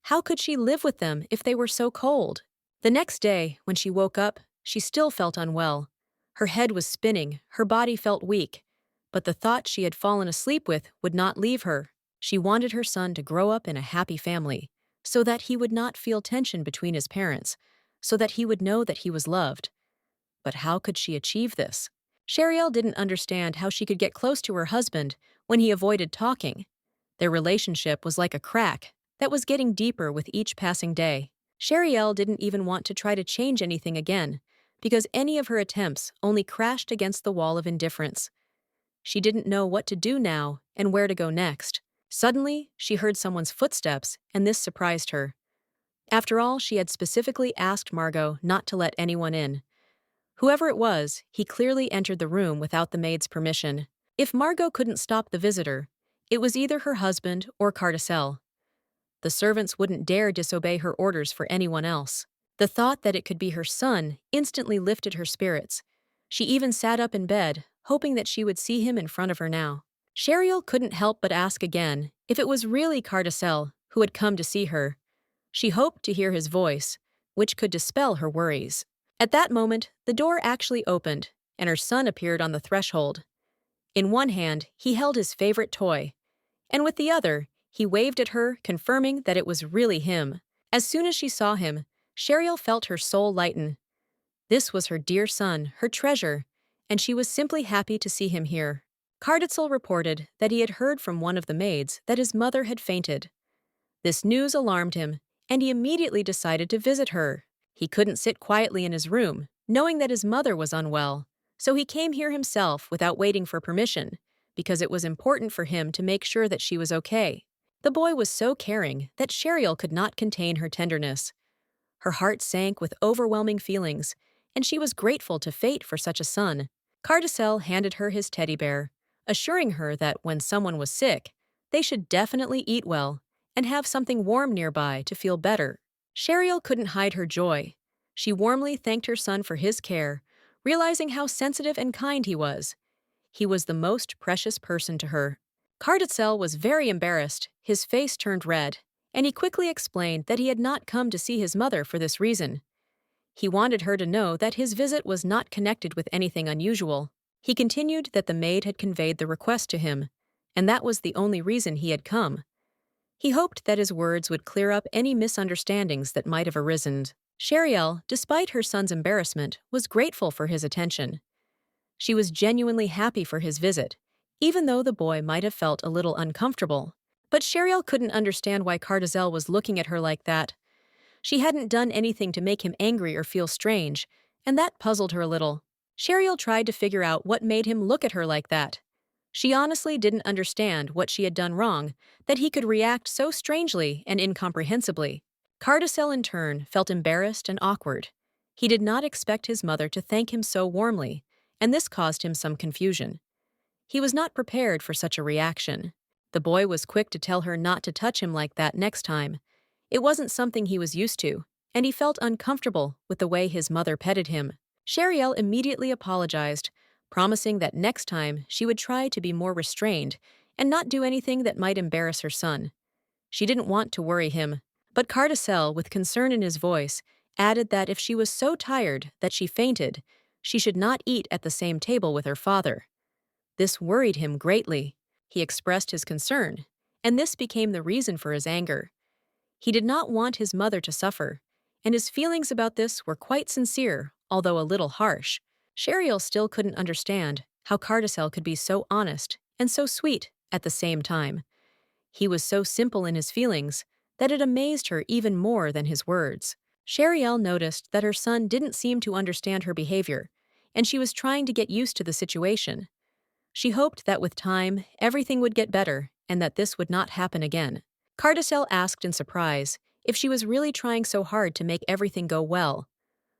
How could she live with them if they were so cold? The next day, when she woke up, she still felt unwell. Her head was spinning, her body felt weak, but the thought she had fallen asleep with would not leave her. She wanted her son to grow up in a happy family, so that he would not feel tension between his parents, so that he would know that he was loved. But how could she achieve this? Sheriel didn't understand how she could get close to her husband when he avoided talking. Their relationship was like a crack that was getting deeper with each passing day. Sheriel didn't even want to try to change anything again, because any of her attempts only crashed against the wall of indifference. She didn't know what to do now and where to go next. Suddenly, she heard someone's footsteps, and this surprised her. After all, she had specifically asked Margot not to let anyone in. Whoever it was, he clearly entered the room without the maid's permission. If Margot couldn't stop the visitor, it was either her husband or Cardell. The servants wouldn't dare disobey her orders for anyone else. The thought that it could be her son instantly lifted her spirits. She even sat up in bed, hoping that she would see him in front of her now. Sheriel couldn't help but ask again if it was really Cardell who had come to see her. She hoped to hear his voice, which could dispel her worries. At that moment, the door actually opened, and her son appeared on the threshold. In one hand, he held his favorite toy, and with the other, he waved at her, confirming that it was really him. As soon as she saw him, Sheriel felt her soul lighten. This was her dear son, her treasure, and she was simply happy to see him here. Cardell reported that he had heard from one of the maids that his mother had fainted. This news alarmed him, and he immediately decided to visit her. He couldn't sit quietly in his room, knowing that his mother was unwell, so he came here himself without waiting for permission, because it was important for him to make sure that she was okay. The boy was so caring that Sheriel could not contain her tenderness. Her heart sank with overwhelming feelings, and she was grateful to fate for such a son. Cardell handed her his teddy bear, assuring her that when someone was sick, they should definitely eat well and have something warm nearby to feel better. Sheriel couldn't hide her joy. She warmly thanked her son for his care, realizing how sensitive and kind he was. He was the most precious person to her. Cardell was very embarrassed, his face turned red, and he quickly explained that he had not come to see his mother for this reason. He wanted her to know that his visit was not connected with anything unusual. He continued that the maid had conveyed the request to him, and that was the only reason he had come. He hoped that his words would clear up any misunderstandings that might have arisen. Sheriel, despite her son's embarrassment, was grateful for his attention. She was genuinely happy for his visit, even though the boy might have felt a little uncomfortable. But Sheriel couldn't understand why Cardell was looking at her like that. She hadn't done anything to make him angry or feel strange, and that puzzled her a little. Sheriel tried to figure out what made him look at her like that. She honestly didn't understand what she had done wrong, that he could react so strangely and incomprehensibly. Cardell, in turn, felt embarrassed and awkward. He did not expect his mother to thank him so warmly, and this caused him some confusion. He was not prepared for such a reaction. The boy was quick to tell her not to touch him like that next time. It wasn't something he was used to, and he felt uncomfortable with the way his mother petted him. Sheriel immediately apologized, promising that next time she would try to be more restrained and not do anything that might embarrass her son. She didn't want to worry him, but Cardell, with concern in his voice, added that if she was so tired that she fainted, she should not eat at the same table with her father. This worried him greatly. He expressed his concern, and this became the reason for his anger. He did not want his mother to suffer, and his feelings about this were quite sincere, although a little harsh. Sheriel still couldn't understand how Cardell could be so honest and so sweet at the same time. He was so simple in his feelings that it amazed her even more than his words. Sheriel noticed that her son didn't seem to understand her behavior, and she was trying to get used to the situation. She hoped that with time, everything would get better and that this would not happen again. Cardell asked in surprise if she was really trying so hard to make everything go well.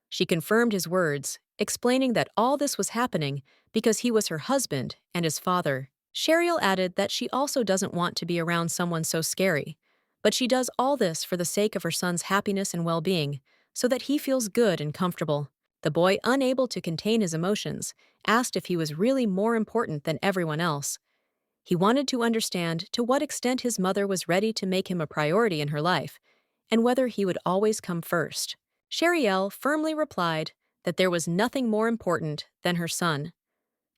She confirmed his words, explaining that all this was happening because he was her husband and his father. Sheriel added that she also doesn't want to be around someone so scary, but she does all this for the sake of her son's happiness and well-being, so that he feels good and comfortable. The boy, unable to contain his emotions, asked if he was really more important than everyone else. He wanted to understand to what extent his mother was ready to make him a priority in her life, and whether he would always come first. Sheriel firmly replied that there was nothing more important than her son.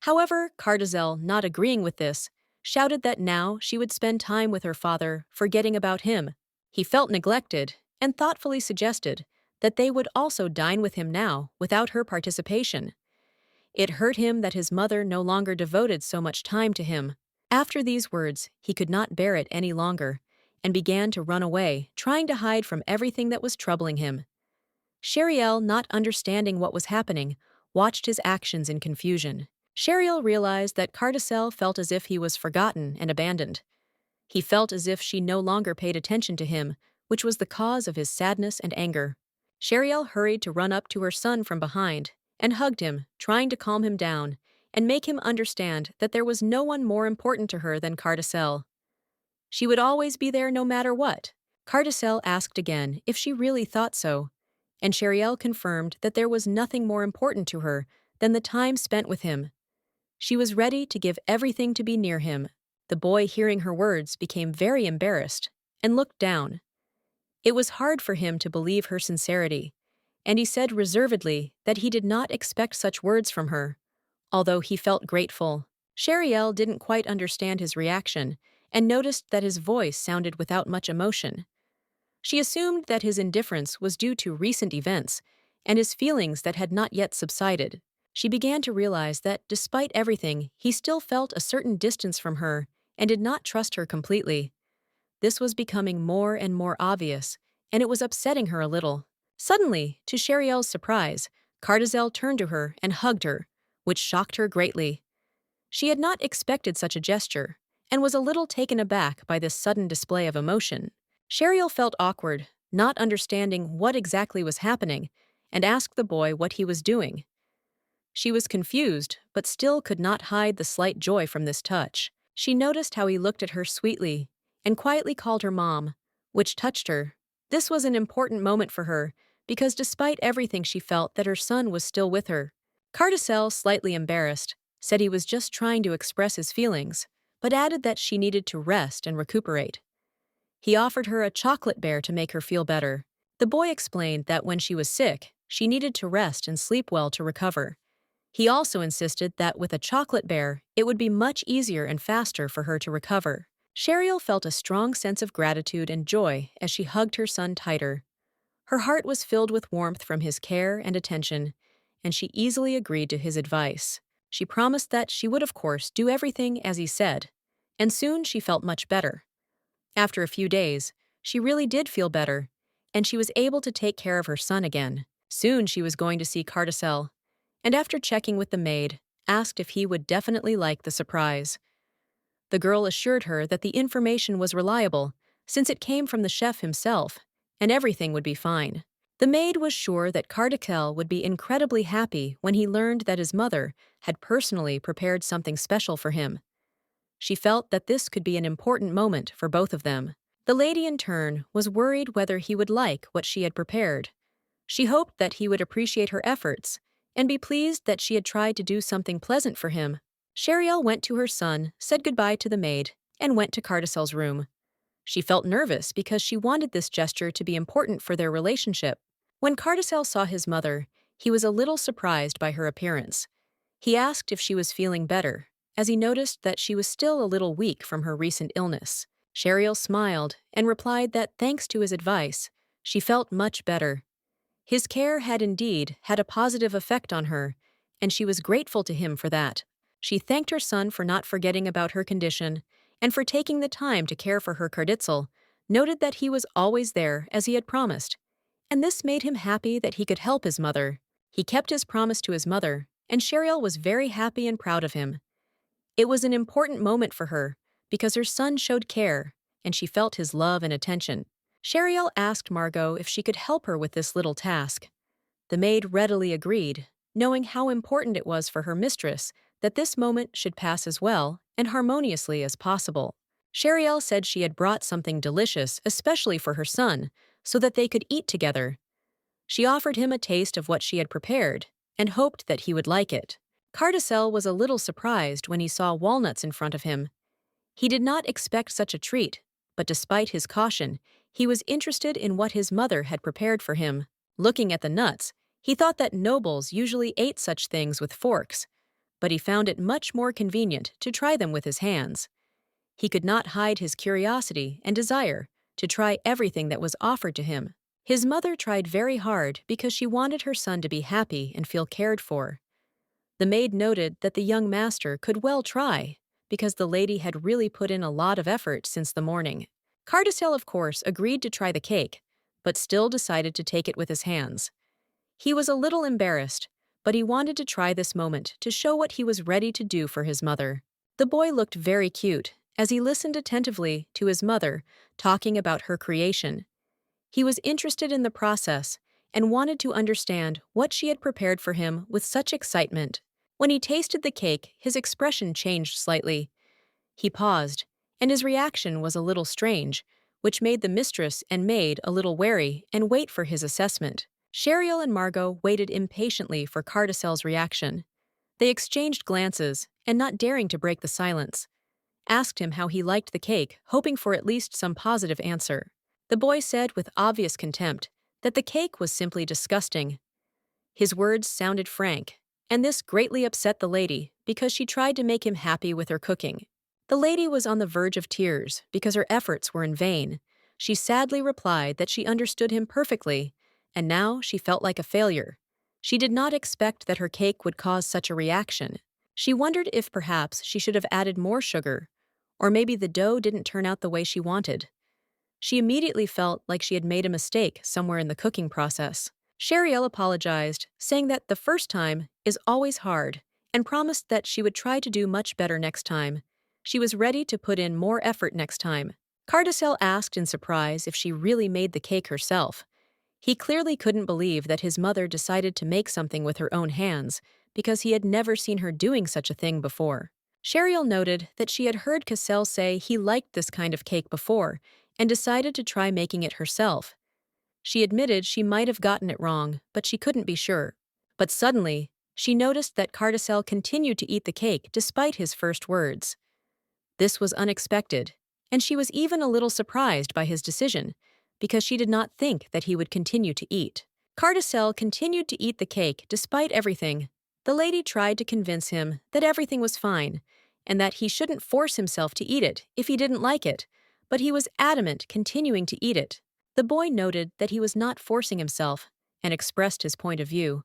However, Cardell, not agreeing with this, shouted that now she would spend time with her father, forgetting about him. He felt neglected and thoughtfully suggested that they would also dine with him now without her participation. It hurt him that his mother no longer devoted so much time to him. After these words, he could not bear it any longer, and began to run away, trying to hide from everything that was troubling him. Sheriel, not understanding what was happening, watched his actions in confusion. Sheriel realized that Cardell felt as if he was forgotten and abandoned. He felt as if she no longer paid attention to him, which was the cause of his sadness and anger. Sheriel hurried to run up to her son from behind and hugged him, trying to calm him down and make him understand that there was no one more important to her than Cardell. She would always be there no matter what. Cardell asked again if she really thought so, and Sheriel confirmed that there was nothing more important to her than the time spent with him. She was ready to give everything to be near him. The boy, hearing her words, became very embarrassed and looked down. It was hard for him to believe her sincerity, and he said reservedly that he did not expect such words from her, although he felt grateful. Sheriel didn't quite understand his reaction and noticed that his voice sounded without much emotion. She assumed that his indifference was due to recent events and his feelings that had not yet subsided. She began to realize that, despite everything, he still felt a certain distance from her and did not trust her completely. This was becoming more and more obvious, and it was upsetting her a little. Suddenly, to Sheriel's surprise, Cardell turned to her and hugged her, which shocked her greatly. She had not expected such a gesture, and was a little taken aback by this sudden display of emotion. Sheriel felt awkward, not understanding what exactly was happening, and asked the boy what he was doing. She was confused, but still could not hide the slight joy from this touch. She noticed how he looked at her sweetly and quietly called her mom, which touched her. This was an important moment for her, because despite everything she felt that her son was still with her. Cardell, slightly embarrassed, said he was just trying to express his feelings, but added that she needed to rest and recuperate. He offered her a chocolate bear to make her feel better. The boy explained that when she was sick, she needed to rest and sleep well to recover. He also insisted that with a chocolate bear, it would be much easier and faster for her to recover. Sheriel felt a strong sense of gratitude and joy as she hugged her son tighter. Her heart was filled with warmth from his care and attention, and she easily agreed to his advice. She promised that she would, of course, do everything as he said, and soon she felt much better. After a few days, she really did feel better, and she was able to take care of her son again. Soon she was going to see Cardell, and after checking with the maid, asked if he would definitely like the surprise. The girl assured her that the information was reliable, since it came from the chef himself, and everything would be fine. The maid was sure that Cardell would be incredibly happy when he learned that his mother had personally prepared something special for him. She felt that this could be an important moment for both of them. The lady, in turn, was worried whether he would like what she had prepared. She hoped that he would appreciate her efforts and be pleased that she had tried to do something pleasant for him. Sheriel went to her son, said goodbye to the maid, and went to Cardell's room. She felt nervous because she wanted this gesture to be important for their relationship. When Cardell saw his mother, he was a little surprised by her appearance. He asked if she was feeling better, as he noticed that she was still a little weak from her recent illness. Sheriel smiled and replied that thanks to his advice, she felt much better. His care had indeed had a positive effect on her, and she was grateful to him for that. She thanked her son for not forgetting about her condition and for taking the time to care for her. Cardell noted that he was always there as he had promised, and this made him happy that he could help his mother. He kept his promise to his mother, and Sheriel was very happy and proud of him. It was an important moment for her because her son showed care, and she felt his love and attention. Sheriel asked Margot if she could help her with this little task. The maid readily agreed, knowing how important it was for her mistress that this moment should pass as well and harmoniously as possible. Sheriel said she had brought something delicious especially for her son, so that they could eat together. She offered him a taste of what she had prepared, and hoped that he would like it. Cardell was a little surprised when he saw walnuts in front of him. He did not expect such a treat, but despite his caution, he was interested in what his mother had prepared for him. Looking at the nuts, he thought that nobles usually ate such things with forks, but he found it much more convenient to try them with his hands. He could not hide his curiosity and desire to try everything that was offered to him. His mother tried very hard because she wanted her son to be happy and feel cared for. The maid noted that the young master could well try, because the lady had really put in a lot of effort since the morning. Cardell, of course, agreed to try the cake, but still decided to take it with his hands. He was a little embarrassed, but he wanted to try this moment to show what he was ready to do for his mother. The boy looked very cute as he listened attentively to his mother talking about her creation. He was interested in the process and wanted to understand what she had prepared for him with such excitement. When he tasted the cake, his expression changed slightly. He paused, and his reaction was a little strange, which made the mistress and maid a little wary and wait for his assessment. Cheryl and Margot waited impatiently for Cardell's reaction. They exchanged glances, and not daring to break the silence, asked him how he liked the cake, hoping for at least some positive answer. The boy said with obvious contempt that the cake was simply disgusting. His words sounded frank, and this greatly upset the lady because she tried to make him happy with her cooking. The lady was on the verge of tears because her efforts were in vain. She sadly replied that she understood him perfectly, and now she felt like a failure. She did not expect that her cake would cause such a reaction. She wondered if perhaps she should have added more sugar, or maybe the dough didn't turn out the way she wanted. She immediately felt like she had made a mistake somewhere in the cooking process. Cheryl apologized, saying that the first time is always hard, and promised that she would try to do much better next time. She was ready to put in more effort next time. Cardell asked in surprise if she really made the cake herself. He clearly couldn't believe that his mother decided to make something with her own hands, because he had never seen her doing such a thing before. Cheryl noted that she had heard Cassell say he liked this kind of cake before, and decided to try making it herself. She admitted she might have gotten it wrong, but she couldn't be sure. But suddenly, she noticed that Cardell continued to eat the cake despite his first words. This was unexpected, and she was even a little surprised by his decision, because she did not think that he would continue to eat. Cardell continued to eat the cake despite everything. The lady tried to convince him that everything was fine, and that he shouldn't force himself to eat it if he didn't like it, but he was adamant, continuing to eat it. The boy noted that he was not forcing himself, and expressed his point of view.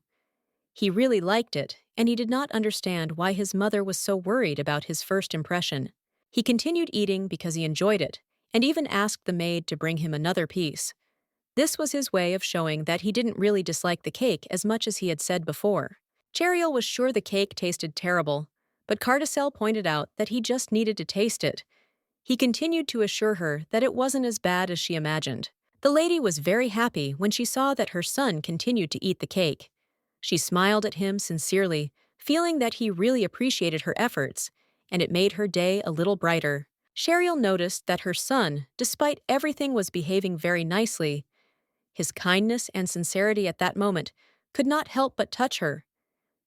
He really liked it, and he did not understand why his mother was so worried about his first impression. He continued eating because he enjoyed it, and even asked the maid to bring him another piece. This was his way of showing that he didn't really dislike the cake as much as he had said before. Cheryl was sure the cake tasted terrible, but Cardell pointed out that he just needed to taste it. He continued to assure her that it wasn't as bad as she imagined. The lady was very happy when she saw that her son continued to eat the cake. She smiled at him sincerely, feeling that he really appreciated her efforts, and it made her day a little brighter. Cheryl noticed that her son, despite everything, was behaving very nicely. His kindness and sincerity at that moment could not help but touch her.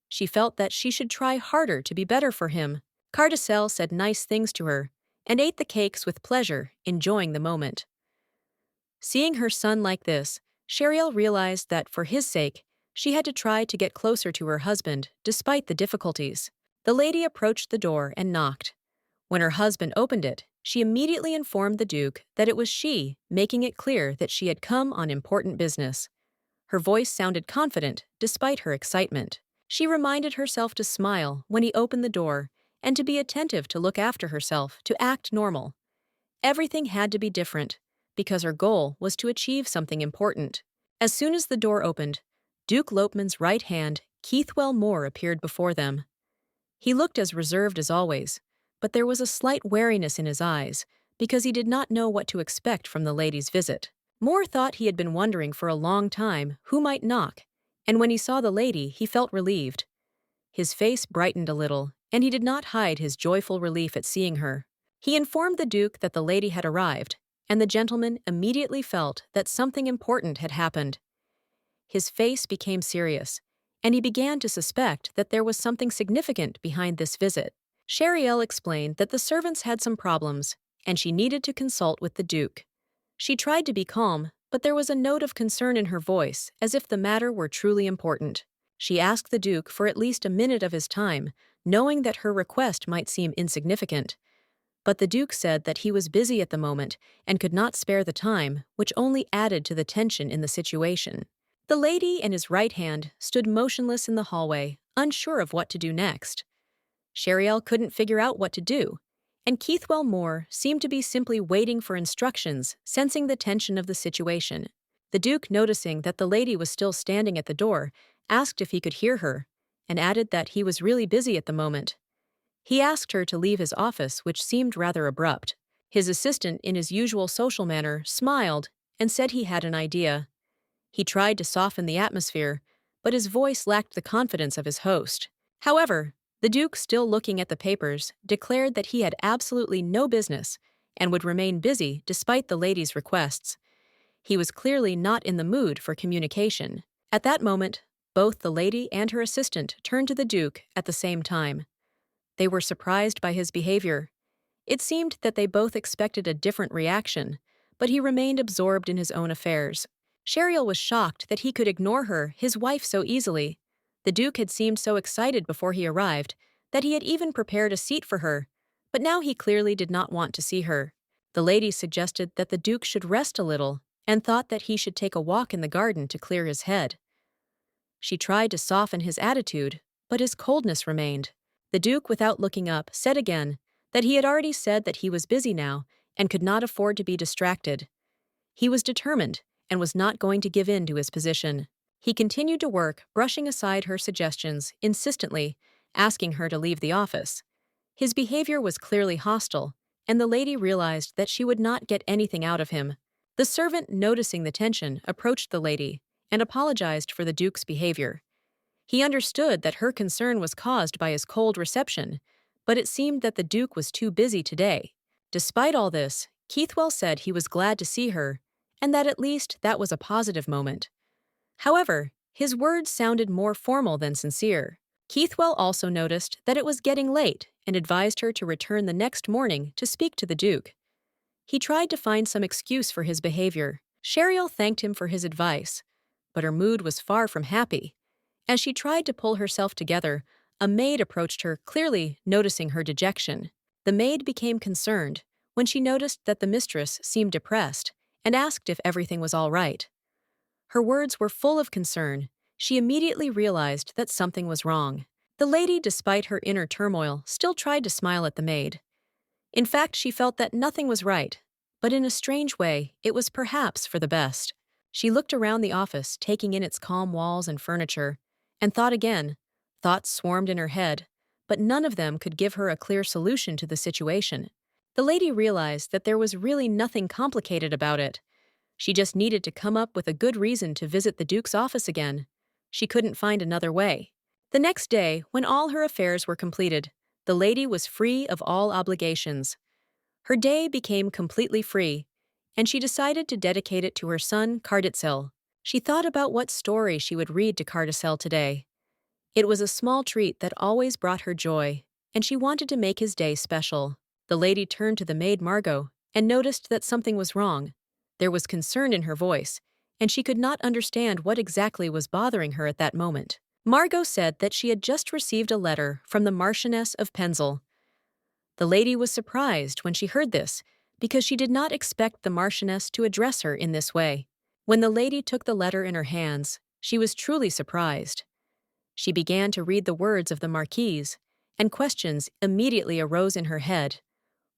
She felt that she should try harder to be better for him. Cardell said nice things to her, and ate the cakes with pleasure, enjoying the moment. Seeing her son like this, Cheryl realized that for his sake, she had to try to get closer to her husband, despite the difficulties. The lady approached the door and knocked. When her husband opened it, she immediately informed the Duke that it was she, making it clear that she had come on important business. Her voice sounded confident, despite her excitement. She reminded herself to smile when he opened the door, and to be attentive to look after herself, to act normal. Everything had to be different, because her goal was to achieve something important. As soon as the door opened, Duke Lopman's right hand, Keithwell Moore, appeared before them. He looked as reserved as always, but there was a slight wariness in his eyes, because he did not know what to expect from the lady's visit. Moore thought he had been wondering for a long time who might knock, and when he saw the lady, he felt relieved. His face brightened a little, and he did not hide his joyful relief at seeing her. He informed the Duke that the lady had arrived, and the gentleman immediately felt that something important had happened. His face became serious, and he began to suspect that there was something significant behind this visit. Cheryl explained that the servants had some problems, and she needed to consult with the Duke. She tried to be calm, but there was a note of concern in her voice, as if the matter were truly important. She asked the Duke for at least a minute of his time, knowing that her request might seem insignificant. But the Duke said that he was busy at the moment and could not spare the time, which only added to the tension in the situation. The lady and his right hand stood motionless in the hallway, unsure of what to do next. Sheriel couldn't figure out what to do, and Keithwell Moore seemed to be simply waiting for instructions, sensing the tension of the situation. The Duke, noticing that the lady was still standing at the door, asked if he could hear her, and added that he was really busy at the moment. He asked her to leave his office, which seemed rather abrupt. His assistant, in his usual social manner, smiled and said he had an idea. He tried to soften the atmosphere, but his voice lacked the confidence of his host. However, the Duke, still looking at the papers, declared that he had absolutely no business and would remain busy despite the lady's requests. He was clearly not in the mood for communication. At that moment, both the lady and her assistant turned to the Duke at the same time. They were surprised by his behavior. It seemed that they both expected a different reaction, but he remained absorbed in his own affairs. Sheriel was shocked that he could ignore her, his wife, so easily. The Duke had seemed so excited before he arrived that he had even prepared a seat for her, but now he clearly did not want to see her. The lady suggested that the Duke should rest a little and thought that he should take a walk in the garden to clear his head. She tried to soften his attitude, but his coldness remained. The Duke, without looking up, said again that he had already said that he was busy now and could not afford to be distracted. He was determined and was not going to give in to his position. He continued to work, brushing aside her suggestions, insistently, asking her to leave the office. His behavior was clearly hostile, and the lady realized that she would not get anything out of him. The servant, noticing the tension, approached the lady and apologized for the Duke's behavior. He understood that her concern was caused by his cold reception, but it seemed that the Duke was too busy today. Despite all this, Keithwell said he was glad to see her, and that at least that was a positive moment. However, his words sounded more formal than sincere. Keithwell also noticed that it was getting late and advised her to return the next morning to speak to the Duke. He tried to find some excuse for his behavior. Sheriel thanked him for his advice, but her mood was far from happy. As she tried to pull herself together, a maid approached her, clearly noticing her dejection. The maid became concerned when she noticed that the mistress seemed depressed and asked if everything was all right. Her words were full of concern. She immediately realized that something was wrong. The lady, despite her inner turmoil, still tried to smile at the maid. In fact, she felt that nothing was right, but in a strange way, it was perhaps for the best. She looked around the office, taking in its calm walls and furniture, and thought again. Thoughts swarmed in her head, but none of them could give her a clear solution to the situation. The lady realized that there was really nothing complicated about it. She just needed to come up with a good reason to visit the Duke's office again. She couldn't find another way. The next day, when all her affairs were completed, the lady was free of all obligations. Her day became completely free, and she decided to dedicate it to her son, Cardell. She thought about what story she would read to Cardell today. It was a small treat that always brought her joy, and she wanted to make his day special. The lady turned to the maid Margot and noticed that something was wrong. There was concern in her voice, and she could not understand what exactly was bothering her at that moment. Margot said that she had just received a letter from the Marchioness of Penzl. The lady was surprised when she heard this, because she did not expect the Marchioness to address her in this way. When the lady took the letter in her hands, she was truly surprised. She began to read the words of the Marquise, and questions immediately arose in her head.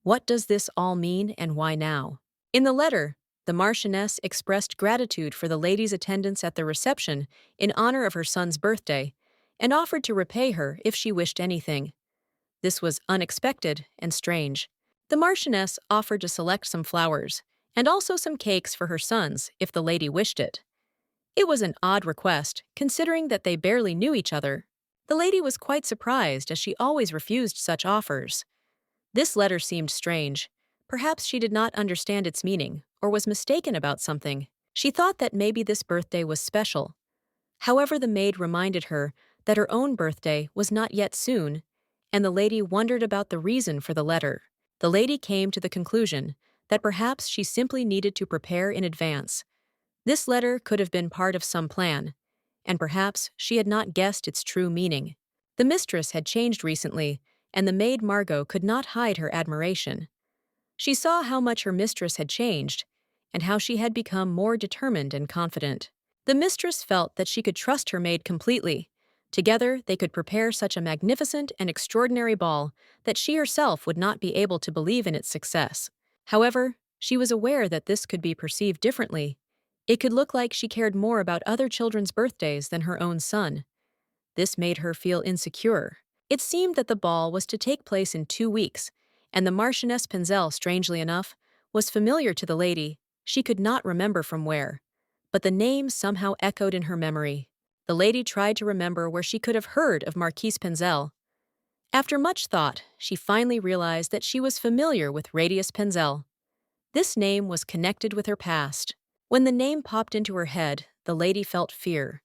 What does this all mean, and why now? In the letter, the Marchioness expressed gratitude for the lady's attendance at the reception in honor of her son's birthday, and offered to repay her if she wished anything. This was unexpected and strange. The Marchioness offered to select some flowers, and also some cakes for her sons if the lady wished it. It was an odd request, considering that they barely knew each other. The lady was quite surprised, as she always refused such offers. This letter seemed strange. Perhaps she did not understand its meaning, or was mistaken about something. She thought that maybe this birthday was special. However, the maid reminded her that her own birthday was not yet soon, and the lady wondered about the reason for the letter. The lady came to the conclusion that perhaps she simply needed to prepare in advance. This letter could have been part of some plan, and perhaps she had not guessed its true meaning. The mistress had changed recently, and the maid Margot could not hide her admiration. She saw how much her mistress had changed, and how she had become more determined and confident. The mistress felt that she could trust her maid completely. Together, they could prepare such a magnificent and extraordinary ball that she herself would not be able to believe in its success. However, she was aware that this could be perceived differently. It could look like she cared more about other children's birthdays than her own son. This made her feel insecure. It seemed that the ball was to take place in 2 weeks, and the Marchioness Penzel, strangely enough, was familiar to the lady. She could not remember from where, but the name somehow echoed in her memory. The lady tried to remember where she could have heard of Marquise Penzel. After much thought, she finally realized that she was familiar with Radius Penzel. This name was connected with her past. When the name popped into her head, the lady felt fear.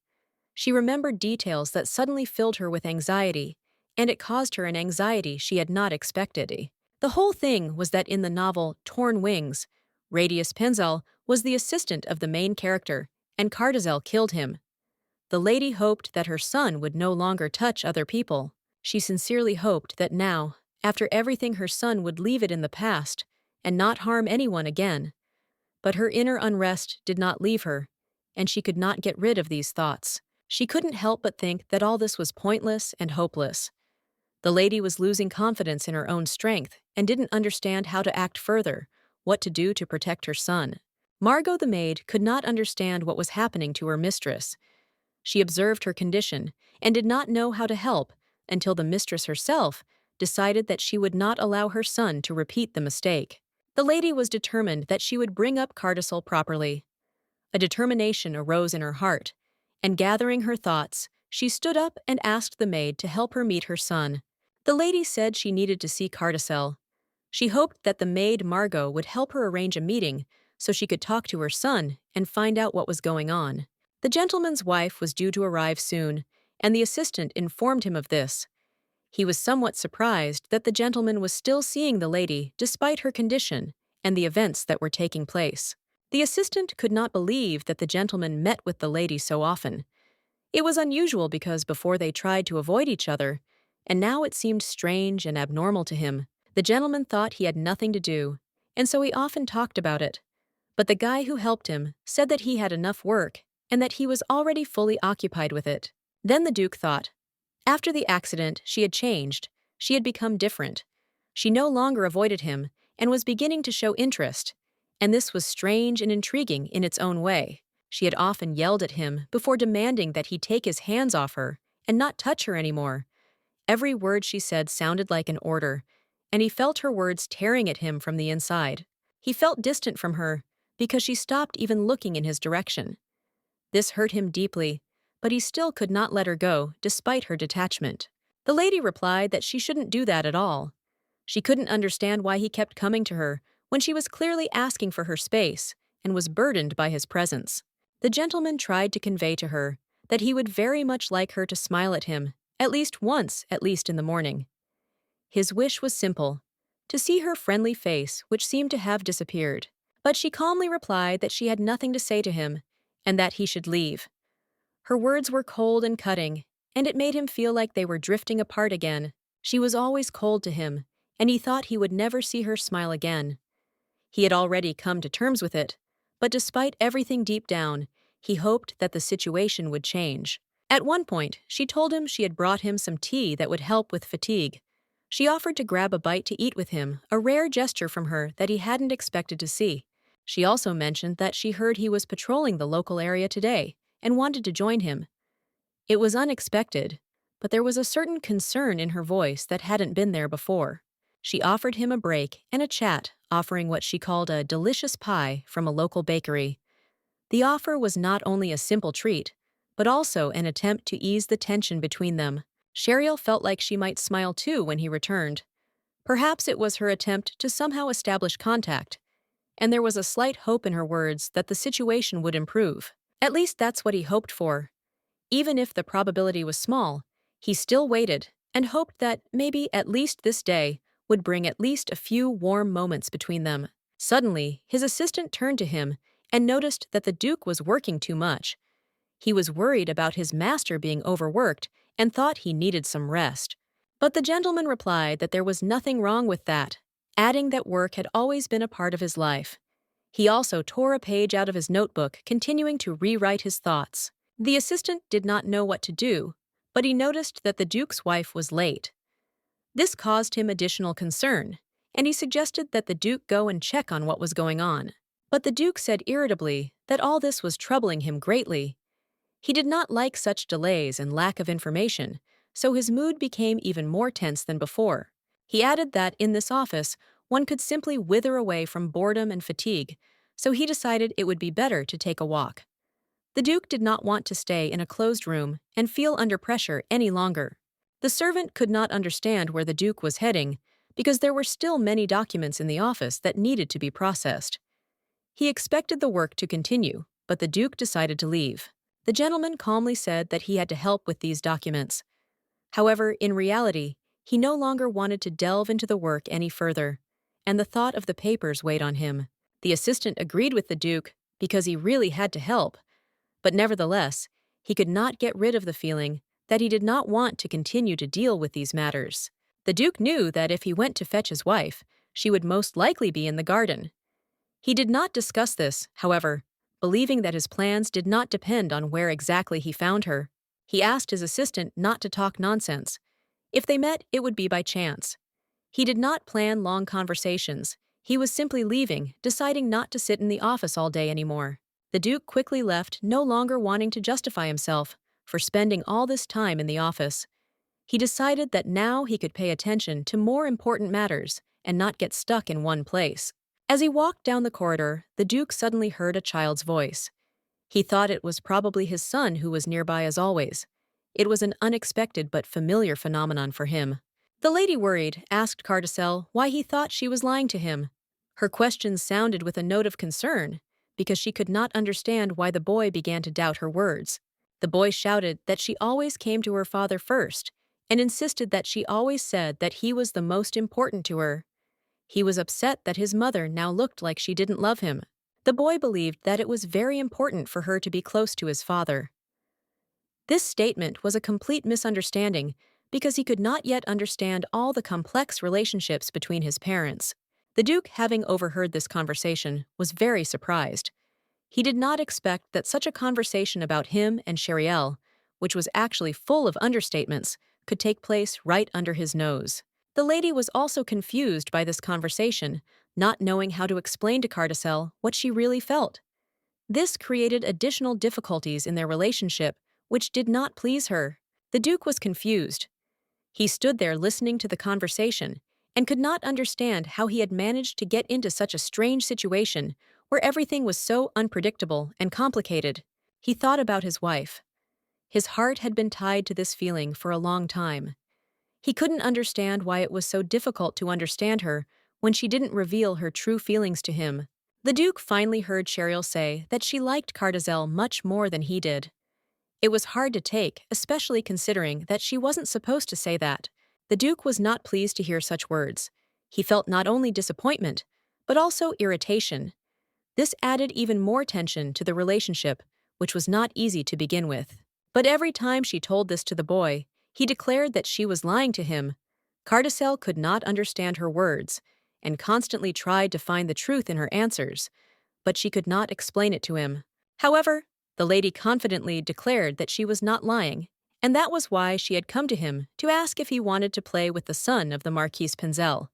She remembered details that suddenly filled her with anxiety, and it caused her an anxiety she had not expected. The whole thing was that in the novel Torn Wings, Radius Penzel was the assistant of the main character, and Cardell killed him. The lady hoped that her son would no longer touch other people. She sincerely hoped that now, after everything, her son would leave it in the past and not harm anyone again. But her inner unrest did not leave her, and she could not get rid of these thoughts. She couldn't help but think that all this was pointless and hopeless. The lady was losing confidence in her own strength and didn't understand how to act further, what to do to protect her son. Margot the maid could not understand what was happening to her mistress. She observed her condition and did not know how to help until the mistress herself decided that she would not allow her son to repeat the mistake. The lady was determined that she would bring up Cardell properly. A determination arose in her heart, and gathering her thoughts, she stood up and asked the maid to help her meet her son. The lady said she needed to see Cardell. She hoped that the maid Margot would help her arrange a meeting so she could talk to her son and find out what was going on. The gentleman's wife was due to arrive soon, and the assistant informed him of this. He was somewhat surprised that the gentleman was still seeing the lady despite her condition and the events that were taking place. The assistant could not believe that the gentleman met with the lady so often. It was unusual because before they tried to avoid each other, and now it seemed strange and abnormal to him. The gentleman thought he had nothing to do, and so he often talked about it. But the guy who helped him said that he had enough work and that he was already fully occupied with it. Then the Duke thought. After the accident, she had changed. She had become different. She no longer avoided him and was beginning to show interest. And this was strange and intriguing in its own way. She had often yelled at him before demanding that he take his hands off her and not touch her anymore. Every word she said sounded like an order, and he felt her words tearing at him from the inside. He felt distant from her because she stopped even looking in his direction. This hurt him deeply, but he still could not let her go despite her detachment. The lady replied that she shouldn't do that at all. She couldn't understand why he kept coming to her when she was clearly asking for her space and was burdened by his presence. The gentleman tried to convey to her that he would very much like her to smile at him, at least once, at least in the morning. His wish was simple, to see her friendly face, which seemed to have disappeared. But she calmly replied that she had nothing to say to him, and that he should leave. Her words were cold and cutting, and it made him feel like they were drifting apart again. She was always cold to him, and he thought he would never see her smile again. He had already come to terms with it, but despite everything deep down, he hoped that the situation would change. At one point, she told him she had brought him some tea that would help with fatigue. She offered to grab a bite to eat with him, a rare gesture from her that he hadn't expected to see. She also mentioned that she heard he was patrolling the local area today and wanted to join him. It was unexpected, but there was a certain concern in her voice that hadn't been there before. She offered him a break and a chat, offering what she called a delicious pie from a local bakery. The offer was not only a simple treat, but also an attempt to ease the tension between them. Cheryl felt like she might smile too when he returned. Perhaps it was her attempt to somehow establish contact, and there was a slight hope in her words that the situation would improve. At least that's what he hoped for. Even if the probability was small, he still waited and hoped that maybe at least this day would bring at least a few warm moments between them. Suddenly, his assistant turned to him and noticed that the Duke was working too much. He was worried about his master being overworked and thought he needed some rest. But the gentleman replied that there was nothing wrong with that, adding that work had always been a part of his life. He also tore a page out of his notebook, continuing to rewrite his thoughts. The assistant did not know what to do, but he noticed that the Duke's wife was late. This caused him additional concern, and he suggested that the Duke go and check on what was going on. But the Duke said irritably that all this was troubling him greatly. He did not like such delays and lack of information, so his mood became even more tense than before. He added that in this office, one could simply wither away from boredom and fatigue, so he decided it would be better to take a walk. The Duke did not want to stay in a closed room and feel under pressure any longer. The servant could not understand where the Duke was heading because there were still many documents in the office that needed to be processed. He expected the work to continue, but the Duke decided to leave. The gentleman calmly said that he had to help with these documents. However, in reality, he no longer wanted to delve into the work any further, and the thought of the papers weighed on him. The assistant agreed with the Duke because he really had to help, but nevertheless, he could not get rid of the feeling that he did not want to continue to deal with these matters. The Duke knew that if he went to fetch his wife, she would most likely be in the garden. He did not discuss this, however, believing that his plans did not depend on where exactly he found her. He asked his assistant not to talk nonsense. If they met, it would be by chance. He did not plan long conversations. He was simply leaving, deciding not to sit in the office all day anymore. The Duke quickly left, no longer wanting to justify himself for spending all this time in the office. He decided that now he could pay attention to more important matters and not get stuck in one place. As he walked down the corridor, the Duke suddenly heard a child's voice. He thought it was probably his son who was nearby as always. It was an unexpected but familiar phenomenon for him. The lady, worried, asked Cardell why he thought she was lying to him. Her questions sounded with a note of concern, because she could not understand why the boy began to doubt her words. The boy shouted that she always came to her father first, and insisted that she always said that he was the most important to her. He was upset that his mother now looked like she didn't love him. The boy believed that it was very important for her to be close to his father. This statement was a complete misunderstanding because he could not yet understand all the complex relationships between his parents. The Duke, having overheard this conversation, was very surprised. He did not expect that such a conversation about him and Cardell, which was actually full of understatements, could take place right under his nose. The lady was also confused by this conversation, not knowing how to explain to Cardell what she really felt. This created additional difficulties in their relationship, which did not please her. The Duke was confused. He stood there listening to the conversation and could not understand how he had managed to get into such a strange situation where everything was so unpredictable and complicated. He thought about his wife. His heart had been tied to this feeling for a long time. He couldn't understand why it was so difficult to understand her when she didn't reveal her true feelings to him. The Duke finally heard Cardell say that she liked Cardell much more than he did. It was hard to take, especially considering that she wasn't supposed to say that. The Duke was not pleased to hear such words. He felt not only disappointment, but also irritation. This added even more tension to the relationship, which was not easy to begin with. But every time she told this to the boy, he declared that she was lying to him. Cardell could not understand her words, and constantly tried to find the truth in her answers, but she could not explain it to him. However, the lady confidently declared that she was not lying, and that was why she had come to him to ask if he wanted to play with the son of the Marquis Cardell.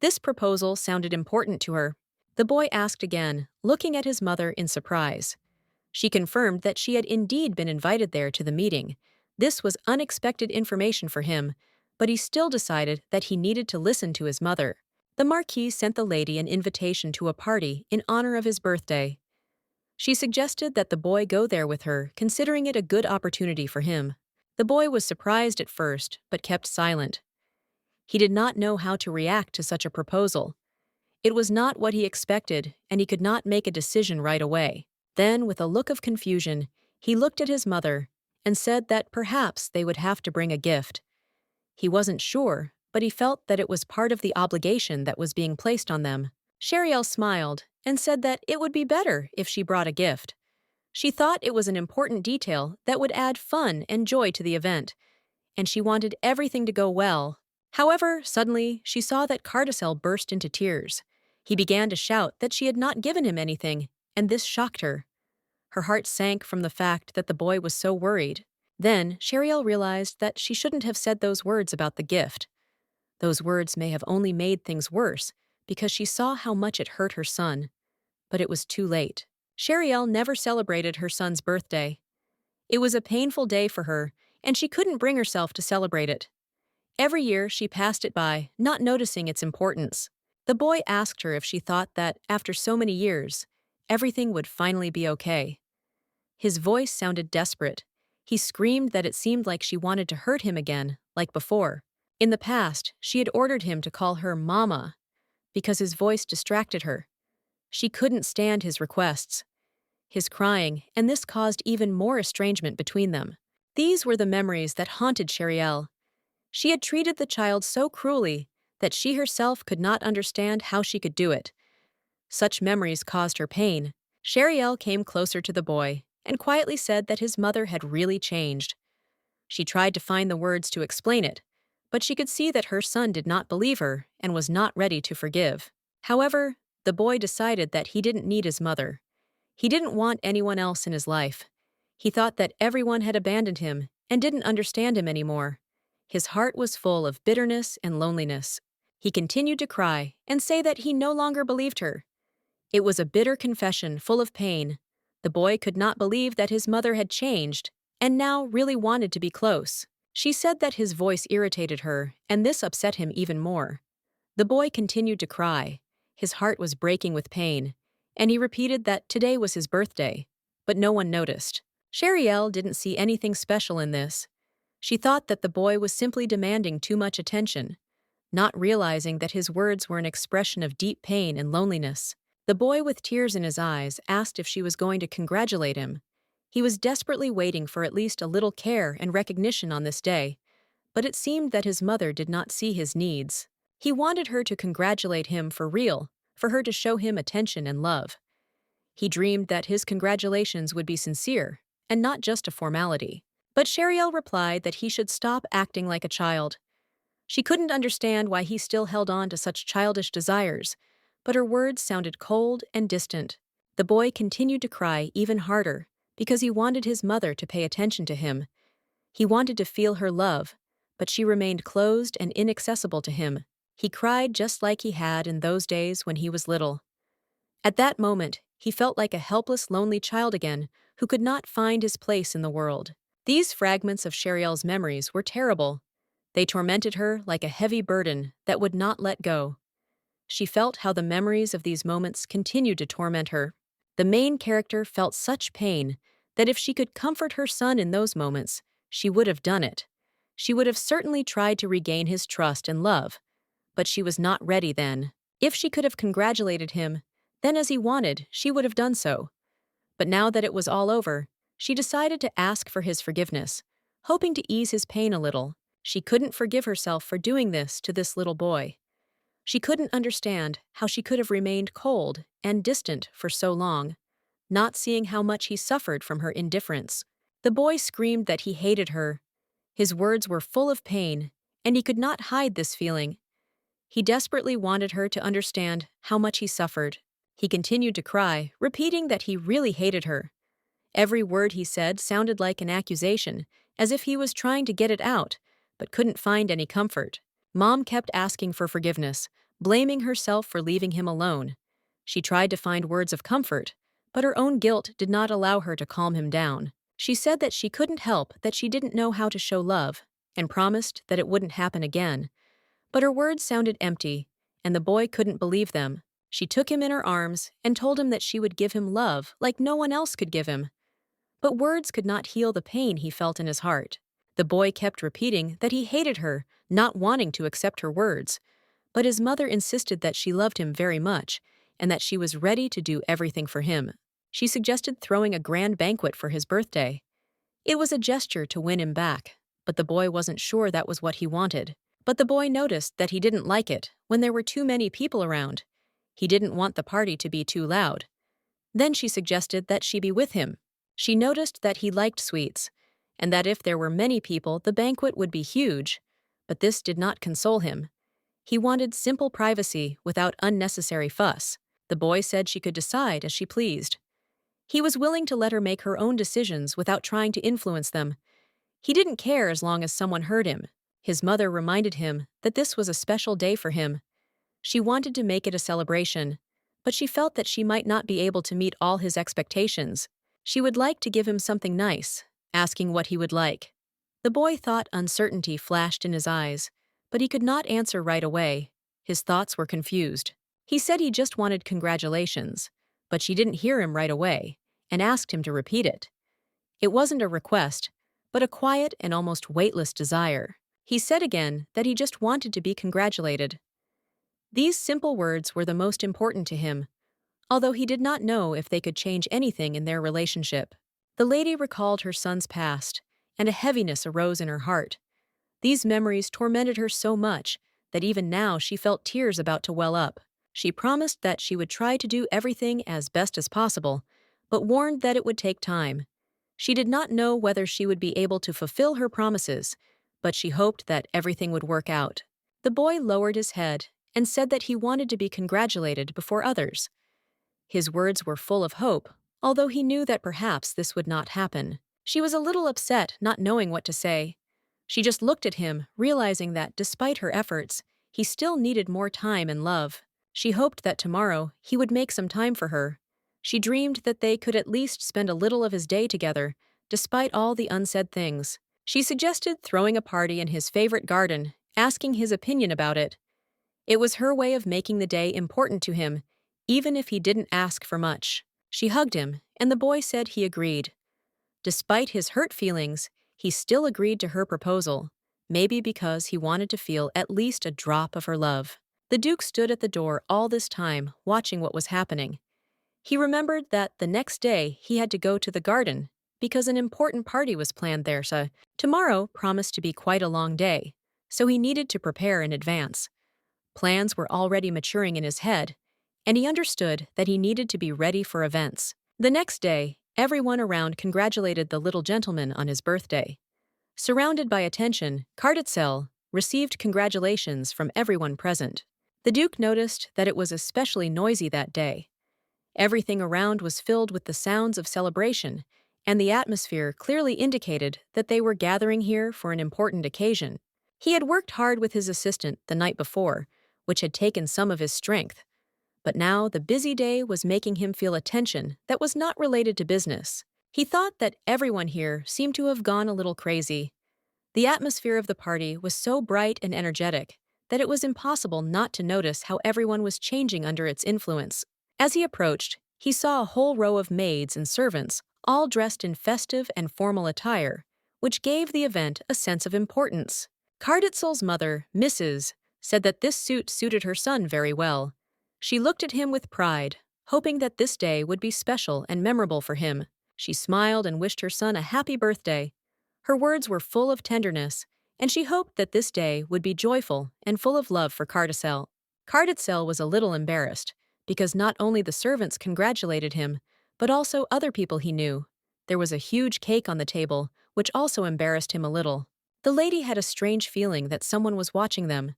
This proposal sounded important to her. The boy asked again, looking at his mother in surprise. She confirmed that she had indeed been invited there to the meeting. This was unexpected information for him, but he still decided that he needed to listen to his mother. The Marquis sent the lady an invitation to a party in honor of his birthday. She suggested that the boy go there with her, considering it a good opportunity for him. The boy was surprised at first, but kept silent. He did not know how to react to such a proposal. It was not what he expected, and he could not make a decision right away. Then, with a look of confusion, he looked at his mother and said that perhaps they would have to bring a gift. He wasn't sure, but he felt that it was part of the obligation that was being placed on them. Cardell smiled and said that it would be better if she brought a gift. She thought it was an important detail that would add fun and joy to the event, and she wanted everything to go well. However, suddenly, she saw that Cardell burst into tears. He began to shout that she had not given him anything, and this shocked her. Her heart sank from the fact that the boy was so worried. Then, Sheriel realized that she shouldn't have said those words about the gift. Those words may have only made things worse, because she saw how much it hurt her son. But it was too late. Sheriel never celebrated her son's birthday. It was a painful day for her, and she couldn't bring herself to celebrate it. Every year she passed it by, not noticing its importance. The boy asked her if she thought that, after so many years, everything would finally be okay. His voice sounded desperate. He screamed that it seemed like she wanted to hurt him again, like before. In the past, she had ordered him to call her Mama, because his voice distracted her. She couldn't stand his requests, his crying, and this caused even more estrangement between them. These were the memories that haunted Sheriel. She had treated the child so cruelly that she herself could not understand how she could do it. Such memories caused her pain. Sheriel came closer to the boy and quietly said that his mother had really changed. She tried to find the words to explain it, but she could see that her son did not believe her and was not ready to forgive. However, the boy decided that he didn't need his mother. He didn't want anyone else in his life. He thought that everyone had abandoned him and didn't understand him anymore. His heart was full of bitterness and loneliness. He continued to cry and say that he no longer believed her. It was a bitter confession full of pain. The boy could not believe that his mother had changed and now really wanted to be close. She said that his voice irritated her, and this upset him even more. The boy continued to cry. His heart was breaking with pain, and he repeated that today was his birthday, but no one noticed. Sheriel didn't see anything special in this. She thought that the boy was simply demanding too much attention, not realizing that his words were an expression of deep pain and loneliness. The boy with tears in his eyes asked if she was going to congratulate him. He was desperately waiting for at least a little care and recognition on this day, but it seemed that his mother did not see his needs. He wanted her to congratulate him for real, for her to show him attention and love. He dreamed that his congratulations would be sincere and not just a formality. But Sheriel replied that he should stop acting like a child. She couldn't understand why he still held on to such childish desires, but her words sounded cold and distant. The boy continued to cry even harder because he wanted his mother to pay attention to him. He wanted to feel her love, but she remained closed and inaccessible to him. He cried just like he had in those days when he was little. At that moment, he felt like a helpless, lonely child again who could not find his place in the world. These fragments of Sheriel's memories were terrible. They tormented her like a heavy burden that would not let go. She felt how the memories of these moments continued to torment her. The main character felt such pain that if she could comfort her son in those moments, she would have done it. She would have certainly tried to regain his trust and love, but she was not ready then. If she could have congratulated him, then as he wanted, she would have done so. But now that it was all over, she decided to ask for his forgiveness, hoping to ease his pain a little. She couldn't forgive herself for doing this to this little boy. She couldn't understand how she could have remained cold and distant for so long, not seeing how much he suffered from her indifference. The boy screamed that he hated her. His words were full of pain, and he could not hide this feeling. He desperately wanted her to understand how much he suffered. He continued to cry, repeating that he really hated her. Every word he said sounded like an accusation, as if he was trying to get it out, but couldn't find any comfort. Mom kept asking for forgiveness, blaming herself for leaving him alone. She tried to find words of comfort, but her own guilt did not allow her to calm him down. She said that she couldn't help that she didn't know how to show love, and promised that it wouldn't happen again. But her words sounded empty, and the boy couldn't believe them. She took him in her arms and told him that she would give him love like no one else could give him. But words could not heal the pain he felt in his heart. The boy kept repeating that he hated her, not wanting to accept her words. But his mother insisted that she loved him very much and that she was ready to do everything for him. She suggested throwing a grand banquet for his birthday. It was a gesture to win him back, but the boy wasn't sure that was what he wanted. But the boy noticed that he didn't like it when there were too many people around. He didn't want the party to be too loud. Then she suggested that she be with him. She noticed that he liked sweets, and that if there were many people, the banquet would be huge. But this did not console him. He wanted simple privacy without unnecessary fuss. The boy said she could decide as she pleased. He was willing to let her make her own decisions without trying to influence them. He didn't care as long as someone heard him. His mother reminded him that this was a special day for him. She wanted to make it a celebration, but she felt that she might not be able to meet all his expectations. She would like to give him something nice, asking what he would like. The boy thought uncertainty flashed in his eyes, but he could not answer right away. His thoughts were confused. He said he just wanted congratulations, but she didn't hear him right away and asked him to repeat it. It wasn't a request, but a quiet and almost weightless desire. He said again that he just wanted to be congratulated. These simple words were the most important to him, although he did not know if they could change anything in their relationship. The lady recalled her son's past, and a heaviness arose in her heart. These memories tormented her so much that even now she felt tears about to well up. She promised that she would try to do everything as best as possible, but warned that it would take time. She did not know whether she would be able to fulfill her promises, but she hoped that everything would work out. The boy lowered his head and said that he wanted to be congratulated before others. His words were full of hope, although he knew that perhaps this would not happen. She was a little upset, not knowing what to say. She just looked at him, realizing that despite her efforts, he still needed more time and love. She hoped that tomorrow he would make some time for her. She dreamed that they could at least spend a little of his day together, despite all the unsaid things. She suggested throwing a party in his favorite garden, asking his opinion about it. It was her way of making the day important to him, even if he didn't ask for much. She hugged him, and the boy said he agreed. Despite his hurt feelings, he still agreed to her proposal, maybe because he wanted to feel at least a drop of her love. The Duke stood at the door all this time, watching what was happening. He remembered that the next day he had to go to the garden because an important party was planned there, so tomorrow promised to be quite a long day, so he needed to prepare in advance. Plans were already maturing in his head, and he understood that he needed to be ready for events. The next day, everyone around congratulated the little gentleman on his birthday. Surrounded by attention, Cardell received congratulations from everyone present. The Duke noticed that it was especially noisy that day. Everything around was filled with the sounds of celebration, and the atmosphere clearly indicated that they were gathering here for an important occasion. He had worked hard with his assistant the night before, which had taken some of his strength. But now the busy day was making him feel a tension that was not related to business. He thought that everyone here seemed to have gone a little crazy. The atmosphere of the party was so bright and energetic that it was impossible not to notice how everyone was changing under its influence. As he approached, he saw a whole row of maids and servants, all dressed in festive and formal attire, which gave the event a sense of importance. Cardell's mother, Mrs., said that this suit suited her son very well. She looked at him with pride, hoping that this day would be special and memorable for him. She smiled and wished her son a happy birthday. Her words were full of tenderness, and she hoped that this day would be joyful and full of love for Cardell. Cardell was a little embarrassed, because not only the servants congratulated him, but also other people he knew. There was a huge cake on the table, which also embarrassed him a little. The lady had a strange feeling that someone was watching them.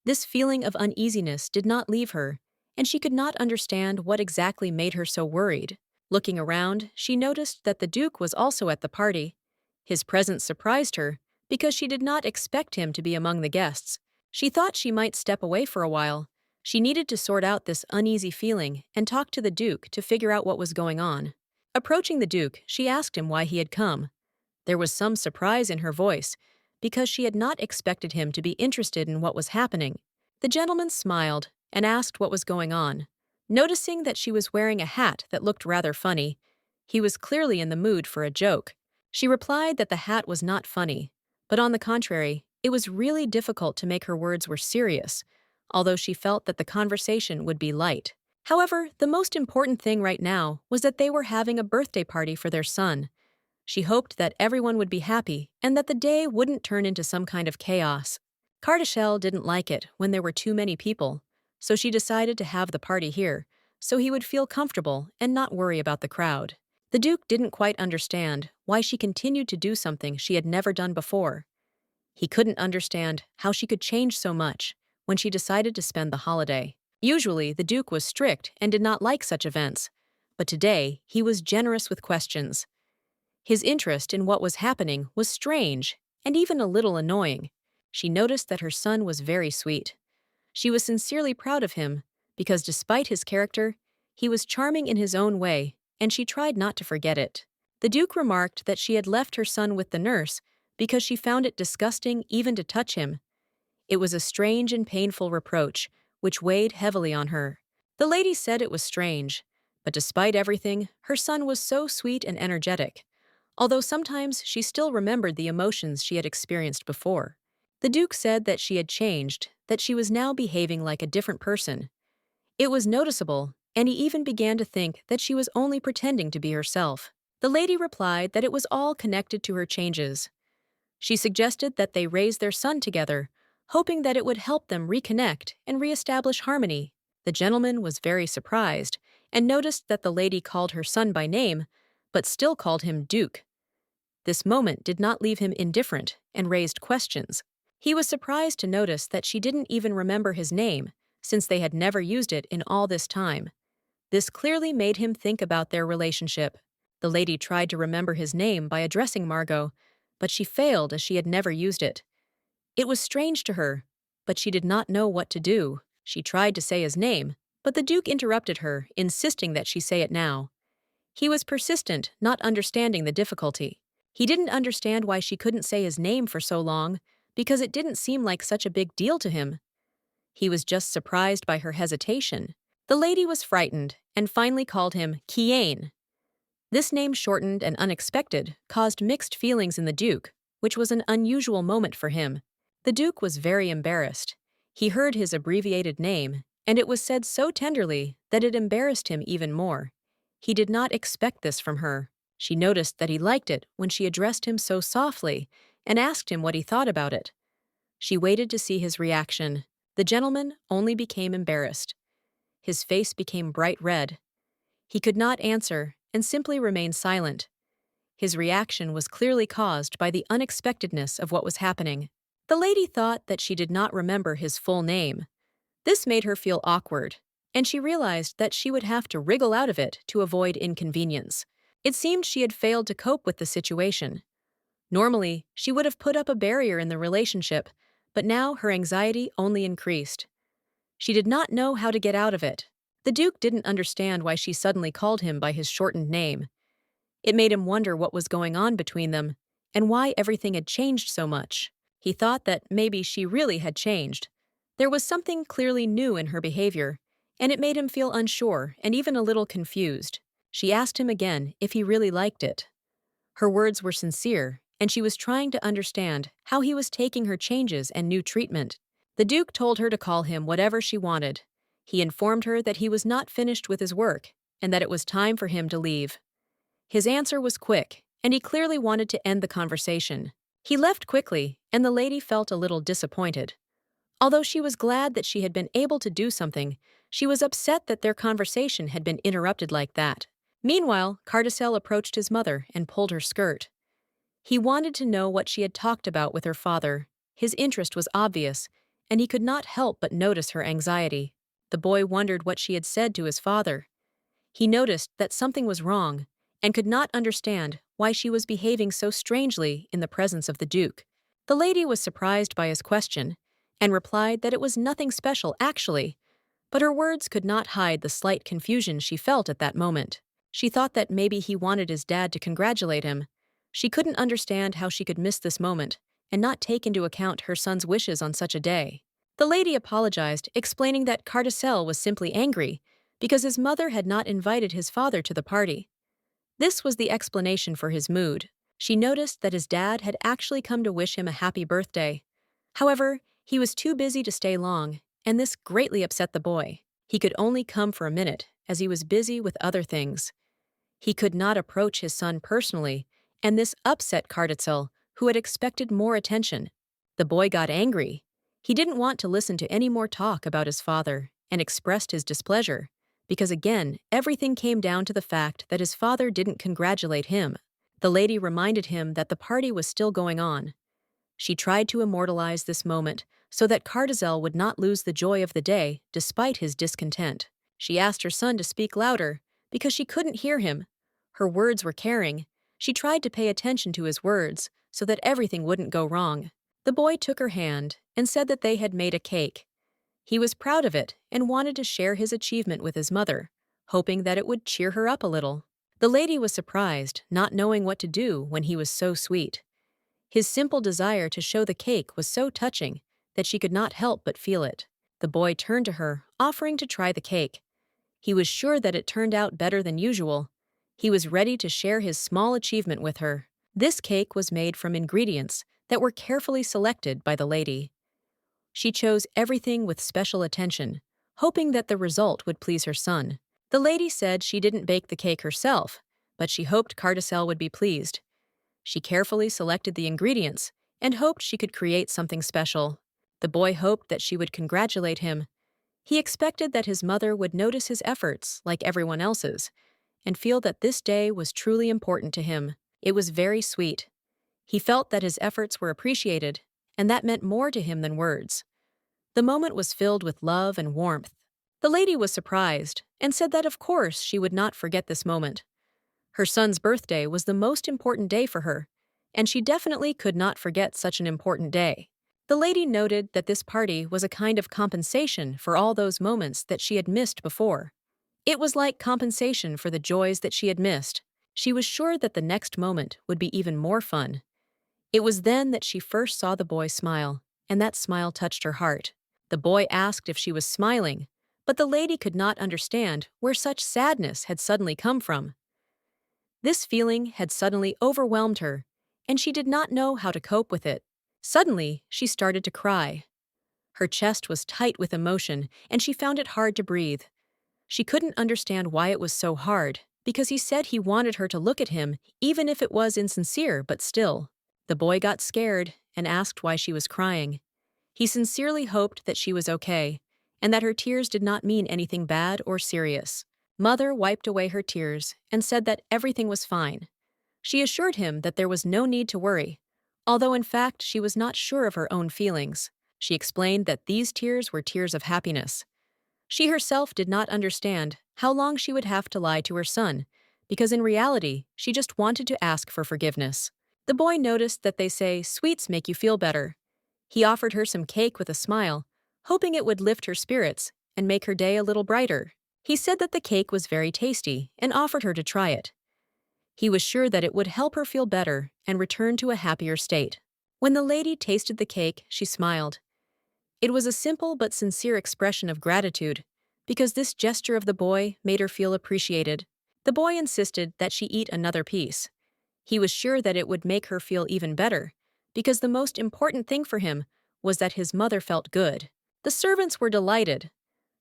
This feeling of uneasiness did not leave her, and she could not understand what exactly made her so worried. Looking around, she noticed that the Duke was also at the party. His presence surprised her, because she did not expect him to be among the guests. She thought she might step away for a while. She needed to sort out this uneasy feeling and talk to the Duke to figure out what was going on. Approaching the Duke, she asked him why he had come. There was some surprise in her voice, because she had not expected him to be interested in what was happening. The gentleman smiled and asked what was going on. Noticing that she was wearing a hat that looked rather funny, he was clearly in the mood for a joke. She replied that the hat was not funny, but on the contrary, it was really difficult to make her words were serious, although she felt that the conversation would be light. However, the most important thing right now was that they were having a birthday party for their son. She hoped that everyone would be happy and that the day wouldn't turn into some kind of chaos. Cardell didn't like it when there were too many people, so she decided to have the party here, so he would feel comfortable and not worry about the crowd. The Duke didn't quite understand why she continued to do something she had never done before. He couldn't understand how she could change so much when she decided to spend the holiday. Usually, the Duke was strict and did not like such events, but today he was generous with questions. His interest in what was happening was strange and even a little annoying. She noticed that her son was very sweet. She was sincerely proud of him because despite his character, he was charming in his own way, and she tried not to forget it. The Duke remarked that she had left her son with the nurse because she found it disgusting even to touch him. It was a strange and painful reproach, which weighed heavily on her. The lady said it was strange, but despite everything, her son was so sweet and energetic, although sometimes she still remembered the emotions she had experienced before. The Duke said that she had changed, that she was now behaving like a different person. It was noticeable, and he even began to think that she was only pretending to be herself. The lady replied that it was all connected to her changes. She suggested that they raise their son together, hoping that it would help them reconnect and reestablish harmony. The gentleman was very surprised and noticed that the lady called her son by name, but still called him Duke. This moment did not leave him indifferent and raised questions. He was surprised to notice that she didn't even remember his name, since they had never used it in all this time. This clearly made him think about their relationship. The lady tried to remember his name by addressing Margot, but she failed as she had never used it. It was strange to her, but she did not know what to do. She tried to say his name, but the Duke interrupted her, insisting that she say it now. He was persistent, not understanding the difficulty. He didn't understand why she couldn't say his name for so long, because it didn't seem like such a big deal to him. He was just surprised by her hesitation. The lady was frightened and finally called him Kiane. This name, shortened and unexpected, caused mixed feelings in the Duke, which was an unusual moment for him. The Duke was very embarrassed. He heard his abbreviated name, and it was said so tenderly that it embarrassed him even more. He did not expect this from her. She noticed that he liked it when she addressed him so softly and asked him what he thought about it. She waited to see his reaction. The gentleman only became embarrassed. His face became bright red. He could not answer and simply remained silent. His reaction was clearly caused by the unexpectedness of what was happening. The lady thought that she did not remember his full name. This made her feel awkward, and she realized that she would have to wriggle out of it to avoid inconvenience. It seemed she had failed to cope with the situation. Normally, she would have put up a barrier in the relationship, but now her anxiety only increased. She did not know how to get out of it. The Duke didn't understand why she suddenly called him by his shortened name. It made him wonder what was going on between them and why everything had changed so much. He thought that maybe she really had changed. There was something clearly new in her behavior, and it made him feel unsure and even a little confused. She asked him again if he really liked it. Her words were sincere, and she was trying to understand how he was taking her changes and new treatment. The Duke told her to call him whatever she wanted. He informed her that he was not finished with his work and that it was time for him to leave. His answer was quick, and he clearly wanted to end the conversation. He left quickly, and the lady felt a little disappointed. Although she was glad that she had been able to do something, she was upset that their conversation had been interrupted like that. Meanwhile, Cardell approached his mother and pulled her skirt. He wanted to know what she had talked about with her father. His interest was obvious, and he could not help but notice her anxiety. The boy wondered what she had said to his father. He noticed that something was wrong and could not understand why she was behaving so strangely in the presence of the Duke. The lady was surprised by his question and replied that it was nothing special actually, but her words could not hide the slight confusion she felt at that moment. She thought that maybe he wanted his dad to congratulate him. She couldn't understand how she could miss this moment and not take into account her son's wishes on such a day. The lady apologized, explaining that Cardell was simply angry because his mother had not invited his father to the party. This was the explanation for his mood. She noticed that his dad had actually come to wish him a happy birthday. However, he was too busy to stay long, and this greatly upset the boy. He could only come for a minute, as he was busy with other things. He could not approach his son personally, and this upset Cardell, who had expected more attention. The boy got angry. He didn't want to listen to any more talk about his father and expressed his displeasure, because again, everything came down to the fact that his father didn't congratulate him. The lady reminded him that the party was still going on. She tried to immortalize this moment so that Cardell would not lose the joy of the day despite his discontent. She asked her son to speak louder because she couldn't hear him. Her words were caring. She tried to pay attention to his words so that everything wouldn't go wrong. The boy took her hand and said that they had made a cake. He was proud of it and wanted to share his achievement with his mother, hoping that it would cheer her up a little. The lady was surprised, not knowing what to do when he was so sweet. His simple desire to show the cake was so touching that she could not help but feel it. The boy turned to her, offering to try the cake. He was sure that it turned out better than usual. He was ready to share his small achievement with her. This cake was made from ingredients that were carefully selected by the lady. She chose everything with special attention, hoping that the result would please her son. The lady said she didn't bake the cake herself, but she hoped Cardell would be pleased. She carefully selected the ingredients and hoped she could create something special. The boy hoped that she would congratulate him. He expected that his mother would notice his efforts, like everyone else's, and feel that this day was truly important to him. It was very sweet. He felt that his efforts were appreciated, and that meant more to him than words. The moment was filled with love and warmth. The lady was surprised and said that of course she would not forget this moment. Her son's birthday was the most important day for her, and she definitely could not forget such an important day. The lady noted that this party was a kind of compensation for all those moments that she had missed before. It was like compensation for the joys that she had missed. She was sure that the next moment would be even more fun. It was then that she first saw the boy smile, and that smile touched her heart. The boy asked if she was smiling, but the lady could not understand where such sadness had suddenly come from. This feeling had suddenly overwhelmed her, and she did not know how to cope with it. Suddenly, she started to cry. Her chest was tight with emotion, and she found it hard to breathe. She couldn't understand why it was so hard, because he said he wanted her to look at him, even if it was insincere, but still. The boy got scared and asked why she was crying. He sincerely hoped that she was okay, and that her tears did not mean anything bad or serious. Mother wiped away her tears and said that everything was fine. She assured him that there was no need to worry, although in fact she was not sure of her own feelings. She explained that these tears were tears of happiness. She herself did not understand how long she would have to lie to her son, because in reality, she just wanted to ask for forgiveness. The boy noticed that they say sweets make you feel better. He offered her some cake with a smile, hoping it would lift her spirits and make her day a little brighter. He said that the cake was very tasty and offered her to try it. He was sure that it would help her feel better and return to a happier state. When the lady tasted the cake, she smiled. It was a simple but sincere expression of gratitude, because this gesture of the boy made her feel appreciated. The boy insisted that she eat another piece. He was sure that it would make her feel even better, because the most important thing for him was that his mother felt good. The servants were delighted.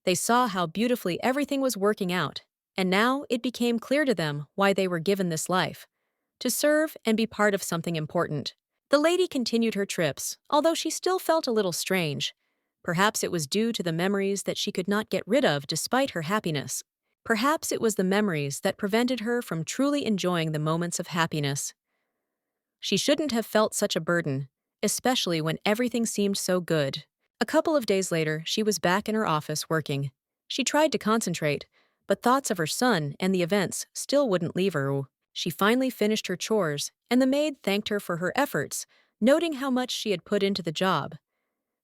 They saw how beautifully everything was working out, and now it became clear to them why they were given this life: to serve and be part of something important. The lady continued her trips, although she still felt a little strange. Perhaps it was due to the memories that she could not get rid of despite her happiness. Perhaps it was the memories that prevented her from truly enjoying the moments of happiness. She shouldn't have felt such a burden, especially when everything seemed so good. A couple of days later, she was back in her office working. She tried to concentrate, but thoughts of her son and the events still wouldn't leave her. She finally finished her chores, and the maid thanked her for her efforts, noting how much she had put into the job.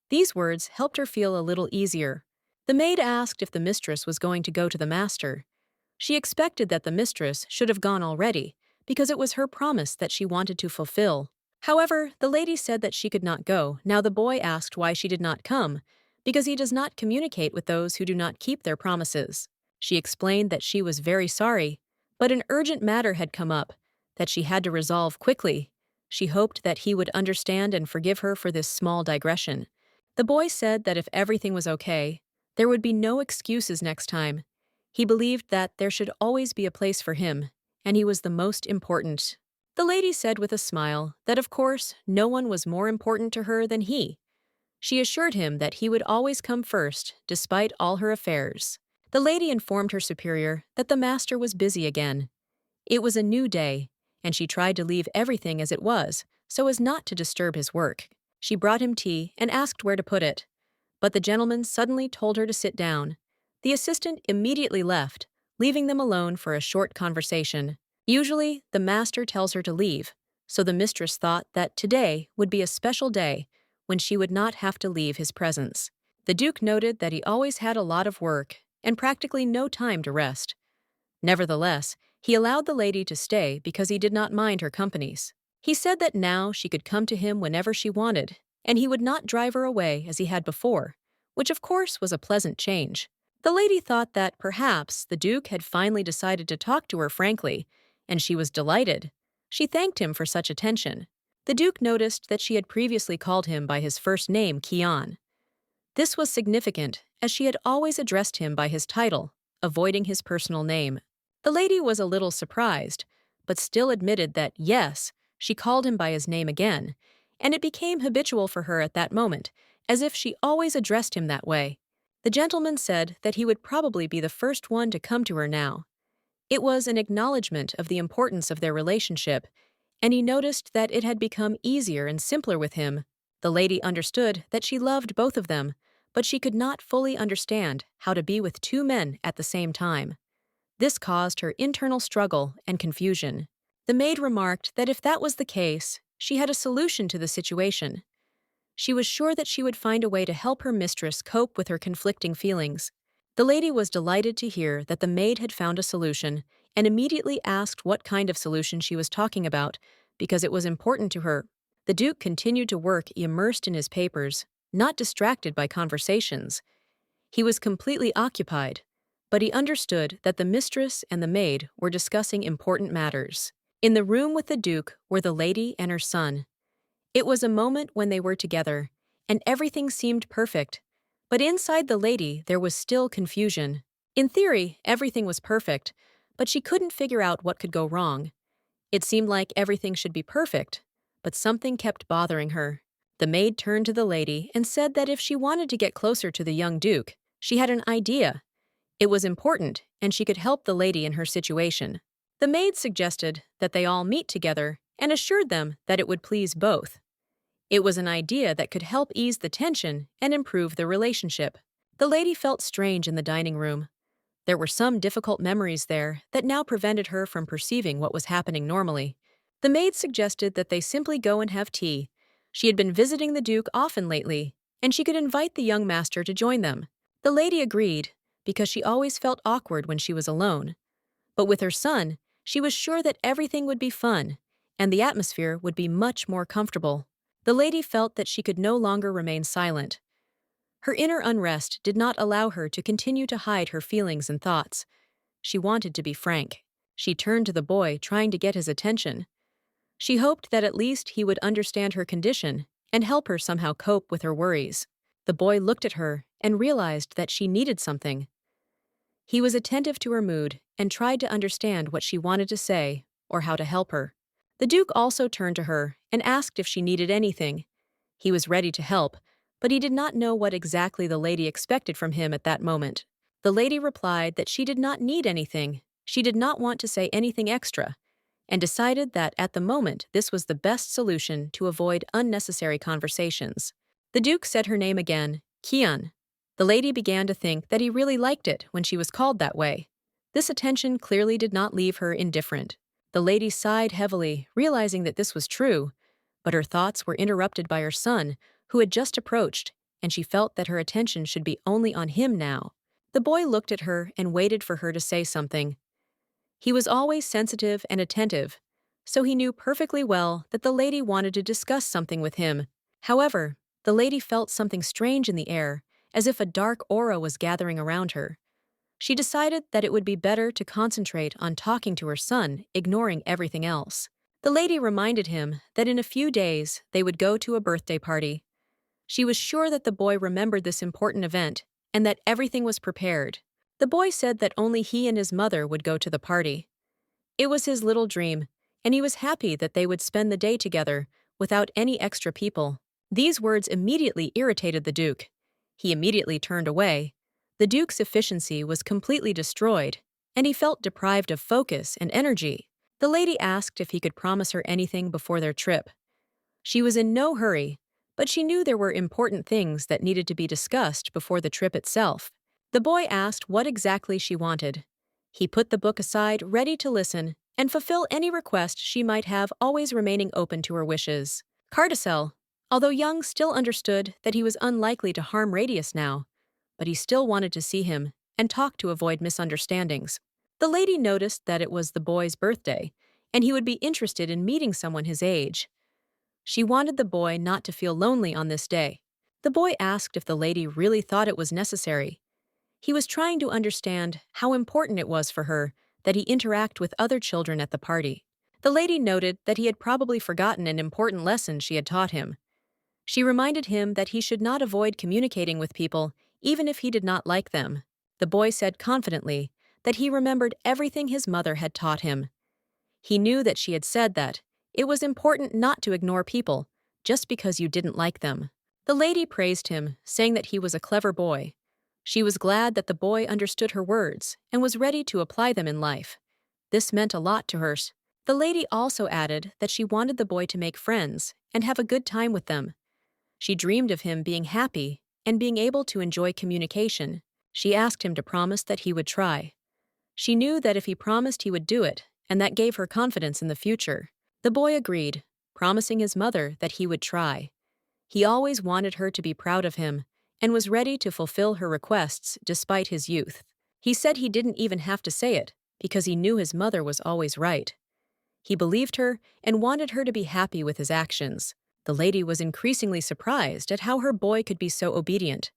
These words helped her feel a little easier. The maid asked if the mistress was going to go to the master. She expected that the mistress should have gone already, because it was her promise that she wanted to fulfill. However, the lady said that she could not go. Now the boy asked why she did not come, because he does not communicate with those who do not keep their promises. She explained that she was very sorry, but an urgent matter had come up that she had to resolve quickly. She hoped that he would understand and forgive her for this small digression. The boy said that if everything was okay, there would be no excuses next time. He believed that there should always be a place for him, and he was the most important. The lady said with a smile that of course no one was more important to her than he. She assured him that he would always come first, despite all her affairs. The lady informed her superior that the master was busy again. It was a new day, and she tried to leave everything as it was, so as not to disturb his work. She brought him tea and asked where to put it. But the gentleman suddenly told her to sit down. The assistant immediately left, leaving them alone for a short conversation. Usually, the master tells her to leave, so the mistress thought that today would be a special day when she would not have to leave his presence. The Duke noted that he always had a lot of work and practically no time to rest. Nevertheless, he allowed the lady to stay because he did not mind her companies. He said that now she could come to him whenever she wanted, and he would not drive her away as he had before, which of course was a pleasant change. The lady thought that perhaps the Duke had finally decided to talk to her frankly, and she was delighted. She thanked him for such attention. The Duke noticed that she had previously called him by his first name, Kian. This was significant, as she had always addressed him by his title, avoiding his personal name. The lady was a little surprised, but still admitted that, yes, she called him by his name again, and it became habitual for her at that moment, as if she always addressed him that way. The gentleman said that he would probably be the first one to come to her now. It was an acknowledgement of the importance of their relationship, and he noticed that it had become easier and simpler with him. The lady understood that she loved both of them, but she could not fully understand how to be with two men at the same time. This caused her internal struggle and confusion. The maid remarked that if that was the case, she had a solution to the situation. She was sure that she would find a way to help her mistress cope with her conflicting feelings. The lady was delighted to hear that the maid had found a solution and immediately asked what kind of solution she was talking about, because it was important to her. The Duke continued to work immersed in his papers, not distracted by conversations. He was completely occupied, but he understood that the mistress and the maid were discussing important matters. In the room with the Duke were the lady and her son. It was a moment when they were together, and everything seemed perfect. But inside the lady there was still confusion. In theory, everything was perfect, but she couldn't figure out what could go wrong. It seemed like everything should be perfect, but something kept bothering her. The maid turned to the lady and said that if she wanted to get closer to the young Duke, she had an idea. It was important, and she could help the lady in her situation. The maid suggested that they all meet together and assured them that it would please both. It was an idea that could help ease the tension and improve the relationship. The lady felt strange in the dining room. There were some difficult memories there that now prevented her from perceiving what was happening normally. The maid suggested that they simply go and have tea. She had been visiting the Duke often lately, and she could invite the young master to join them. The lady agreed, because she always felt awkward when she was alone. But with her son, she was sure that everything would be fun, and the atmosphere would be much more comfortable. The lady felt that she could no longer remain silent. Her inner unrest did not allow her to continue to hide her feelings and thoughts. She wanted to be frank. She turned to the boy, trying to get his attention. She hoped that at least he would understand her condition and help her somehow cope with her worries. The boy looked at her and realized that she needed something. He was attentive to her mood and tried to understand what she wanted to say or how to help her. The Duke also turned to her and asked if she needed anything. He was ready to help, but he did not know what exactly the lady expected from him at that moment. The lady replied that she did not need anything, she did not want to say anything extra, and decided that at the moment this was the best solution to avoid unnecessary conversations. The Duke said her name again, Kian. The lady began to think that he really liked it when she was called that way. This attention clearly did not leave her indifferent. The lady sighed heavily, realizing that this was true, but her thoughts were interrupted by her son, who had just approached, and she felt that her attention should be only on him now. The boy looked at her and waited for her to say something. He was always sensitive and attentive, so he knew perfectly well that the lady wanted to discuss something with him. However, the lady felt something strange in the air, as if a dark aura was gathering around her. She decided that it would be better to concentrate on talking to her son, ignoring everything else. The lady reminded him that in a few days they would go to a birthday party. She was sure that the boy remembered this important event and that everything was prepared. The boy said that only he and his mother would go to the party. It was his little dream, and he was happy that they would spend the day together without any extra people. These words immediately irritated the Duke. He immediately turned away. The Duke's efficiency was completely destroyed, and he felt deprived of focus and energy. The lady asked if he could promise her anything before their trip. She was in no hurry, but she knew there were important things that needed to be discussed before the trip itself. The boy asked what exactly she wanted. He put the book aside, ready to listen and fulfill any request she might have, always remaining open to her wishes. Cardell, although young, still understood that he was unlikely to harm Radius now, but he still wanted to see him and talk to avoid misunderstandings. The lady noticed that it was the boy's birthday, and he would be interested in meeting someone his age. She wanted the boy not to feel lonely on this day. The boy asked if the lady really thought it was necessary. He was trying to understand how important it was for her that he interact with other children at the party. The lady noted that he had probably forgotten an important lesson she had taught him. She reminded him that he should not avoid communicating with people even if he did not like them. The boy said confidently that he remembered everything his mother had taught him. He knew that she had said that it was important not to ignore people just because you didn't like them. The lady praised him, saying that he was a clever boy. She was glad that the boy understood her words and was ready to apply them in life. This meant a lot to her. The lady also added that she wanted the boy to make friends and have a good time with them. She dreamed of him being happy and being able to enjoy communication. She asked him to promise that he would try. She knew that if he promised he would do it, and that gave her confidence in the future. The boy agreed, promising his mother that he would try. He always wanted her to be proud of him and was ready to fulfill her requests despite his youth. He said he didn't even have to say it because he knew his mother was always right. He believed her and wanted her to be happy with his actions. The lady was increasingly surprised at how her boy could be so obedient.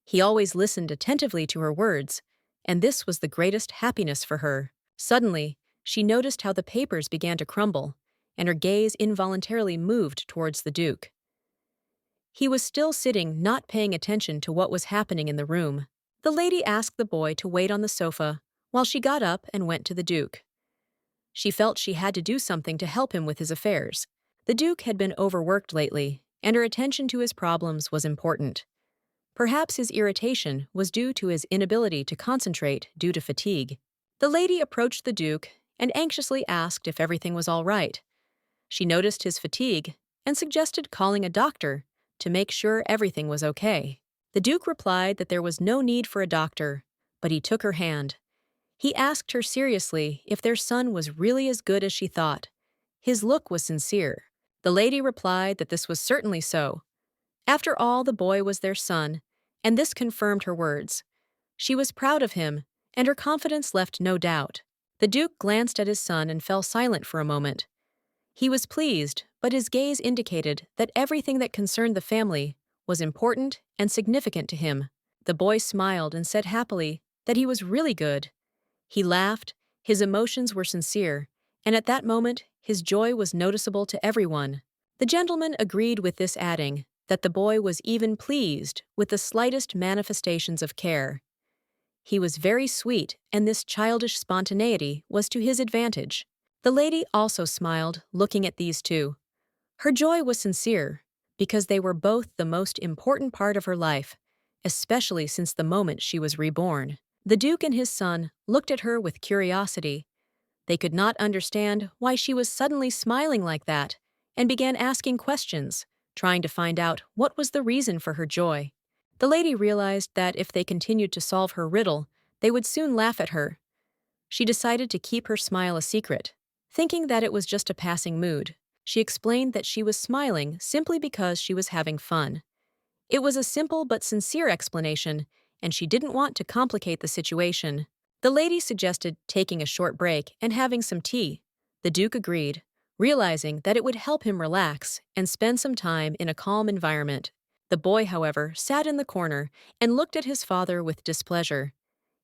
He always listened attentively to her words, and this was the greatest happiness for her. Suddenly, she noticed how the papers began to crumble, and her gaze involuntarily moved towards the Duke. He was still sitting, not paying attention to what was happening in the room. The lady asked the boy to wait on the sofa while she got up and went to the Duke. She felt she had to do something to help him with his affairs. The Duke had been overworked lately, and her attention to his problems was important. Perhaps his irritation was due to his inability to concentrate due to fatigue. The lady approached the Duke and anxiously asked if everything was all right. She noticed his fatigue and suggested calling a doctor to make sure everything was okay. The Duke replied that there was no need for a doctor, but he took her hand. He asked her seriously if their son was really as good as she thought. His look was sincere. The lady replied that this was certainly so. After all, the boy was their son, and this confirmed her words. She was proud of him, and her confidence left no doubt. The Duke glanced at his son and fell silent for a moment. He was pleased, but his gaze indicated that everything that concerned the family was important and significant to him. The boy smiled and said happily that he was really good. He laughed, his emotions were sincere, and at that moment his joy was noticeable to everyone. The gentleman agreed with this, adding that the boy was even pleased with the slightest manifestations of care. He was very sweet, and this childish spontaneity was to his advantage. The lady also smiled, looking at these two. Her joy was sincere, because they were both the most important part of her life, especially since the moment she was reborn. The Duke and his son looked at her with curiosity. They could not understand why she was suddenly smiling like that, and began asking questions, trying to find out what was the reason for her joy. The lady realized that if they continued to solve her riddle, they would soon laugh at her. She decided to keep her smile a secret, thinking that it was just a passing mood. She explained that she was smiling simply because she was having fun. It was a simple but sincere explanation, and she didn't want to complicate the situation. The lady suggested taking a short break and having some tea. The Duke agreed, realizing that it would help him relax and spend some time in a calm environment. The boy, however, sat in the corner and looked at his father with displeasure.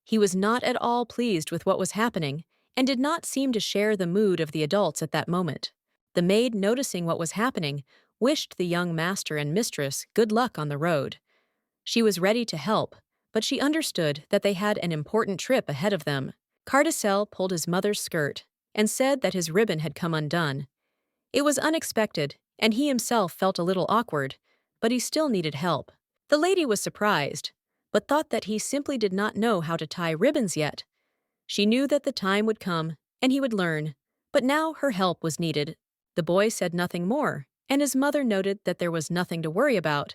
He was not at all pleased with what was happening and did not seem to share the mood of the adults at that moment. The maid, noticing what was happening, wished the young master and mistress good luck on the road. She was ready to help, but she understood that they had an important trip ahead of them. Cardell pulled his mother's skirt and said that his ribbon had come undone. It was unexpected, and he himself felt a little awkward, but he still needed help. The lady was surprised, but thought that he simply did not know how to tie ribbons yet. She knew that the time would come, and he would learn, but now her help was needed. The boy said nothing more, and his mother noted that there was nothing to worry about.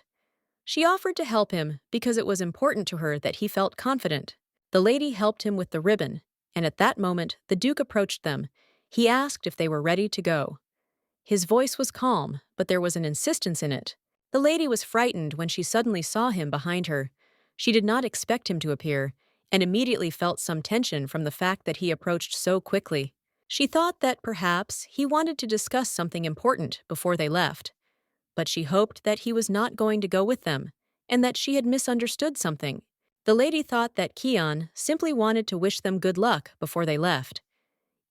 She offered to help him because it was important to her that he felt confident. The lady helped him with the ribbon, and at that moment the Duke approached them. He asked if they were ready to go. His voice was calm, but there was an insistence in it. The lady was frightened when she suddenly saw him behind her. She did not expect him to appear, and immediately felt some tension from the fact that he approached so quickly. She thought that perhaps he wanted to discuss something important before they left, but she hoped that he was not going to go with them, and that she had misunderstood something. The lady thought that Keon simply wanted to wish them good luck before they left.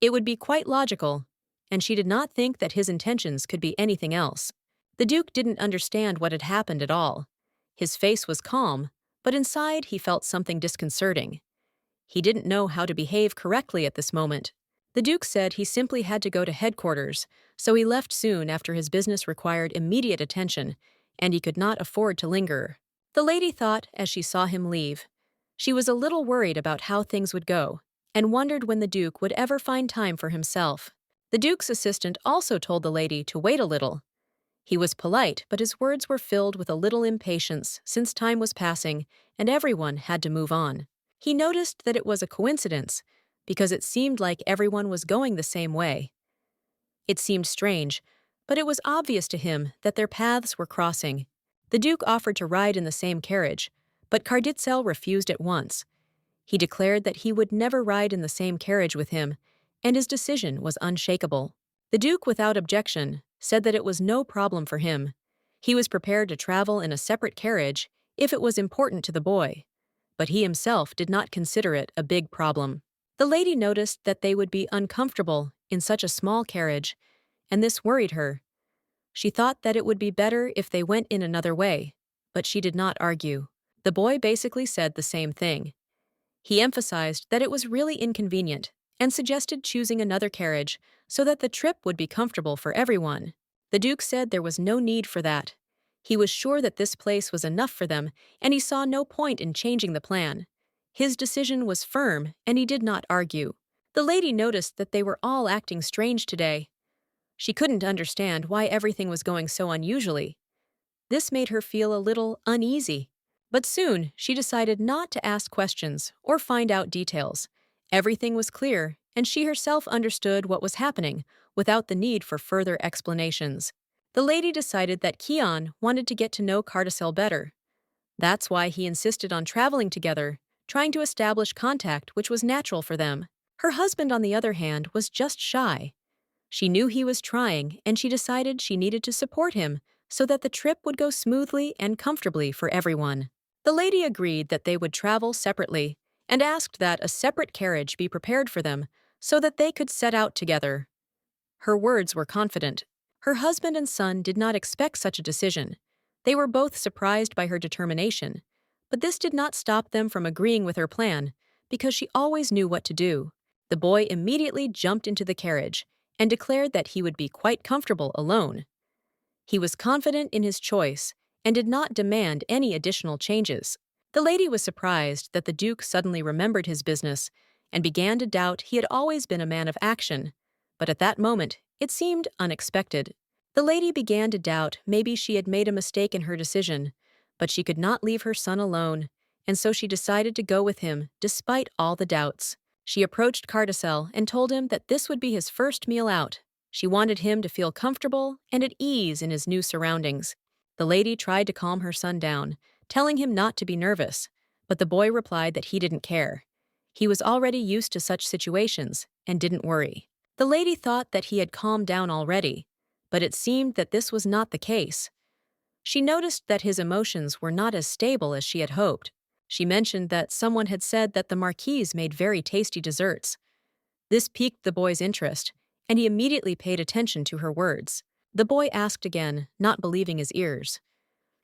It would be quite logical, and she did not think that his intentions could be anything else. The Duke didn't understand what had happened at all. His face was calm, but inside he felt something disconcerting. He didn't know how to behave correctly at this moment. The Duke said he simply had to go to headquarters, so he left soon after his business required immediate attention, and he could not afford to linger. The lady thought as she saw him leave. She was a little worried about how things would go, and wondered when the Duke would ever find time for himself. The Duke's assistant also told the lady to wait a little. He was polite, but his words were filled with a little impatience since time was passing and everyone had to move on. He noticed that it was a coincidence, because it seemed like everyone was going the same way. It seemed strange, but it was obvious to him that their paths were crossing. The Duke offered to ride in the same carriage, but Cardell refused at once. He declared that he would never ride in the same carriage with him, and his decision was unshakable. The Duke, without objection, said that it was no problem for him. He was prepared to travel in a separate carriage if it was important to the boy, but he himself did not consider it a big problem. The lady noticed that they would be uncomfortable in such a small carriage, and this worried her. She thought that it would be better if they went in another way, but she did not argue. The boy basically said the same thing. He emphasized that it was really inconvenient and suggested choosing another carriage so that the trip would be comfortable for everyone. The Duke said there was no need for that. He was sure that this place was enough for them, and he saw no point in changing the plan. His decision was firm, and he did not argue. The lady noticed that they were all acting strange today. She couldn't understand why everything was going so unusually. This made her feel a little uneasy. But soon, she decided not to ask questions or find out details. Everything was clear, and she herself understood what was happening without the need for further explanations. The lady decided that Keon wanted to get to know Cardell better. That's why he insisted on traveling together, trying to establish contact which was natural for them. Her husband, on the other hand, was just shy. She knew he was trying, and she decided she needed to support him so that the trip would go smoothly and comfortably for everyone. The lady agreed that they would travel separately and asked that a separate carriage be prepared for them so that they could set out together. Her words were confident. Her husband and son did not expect such a decision. They were both surprised by her determination, but this did not stop them from agreeing with her plan because she always knew what to do. The boy immediately jumped into the carriage and declared that he would be quite comfortable alone. He was confident in his choice and did not demand any additional changes. The lady was surprised that the Duke suddenly remembered his business and began to doubt he had always been a man of action, but at that moment, it seemed unexpected. The lady began to doubt maybe she had made a mistake in her decision, but she could not leave her son alone, and so she decided to go with him despite all the doubts. She approached Cardell and told him that this would be his first meal out. She wanted him to feel comfortable and at ease in his new surroundings. The lady tried to calm her son down, telling him not to be nervous, but the boy replied that he didn't care. He was already used to such situations and didn't worry. The lady thought that he had calmed down already, but it seemed that this was not the case. She noticed that his emotions were not as stable as she had hoped. She mentioned that someone had said that the Marquise made very tasty desserts. This piqued the boy's interest, and he immediately paid attention to her words. The boy asked again, not believing his ears.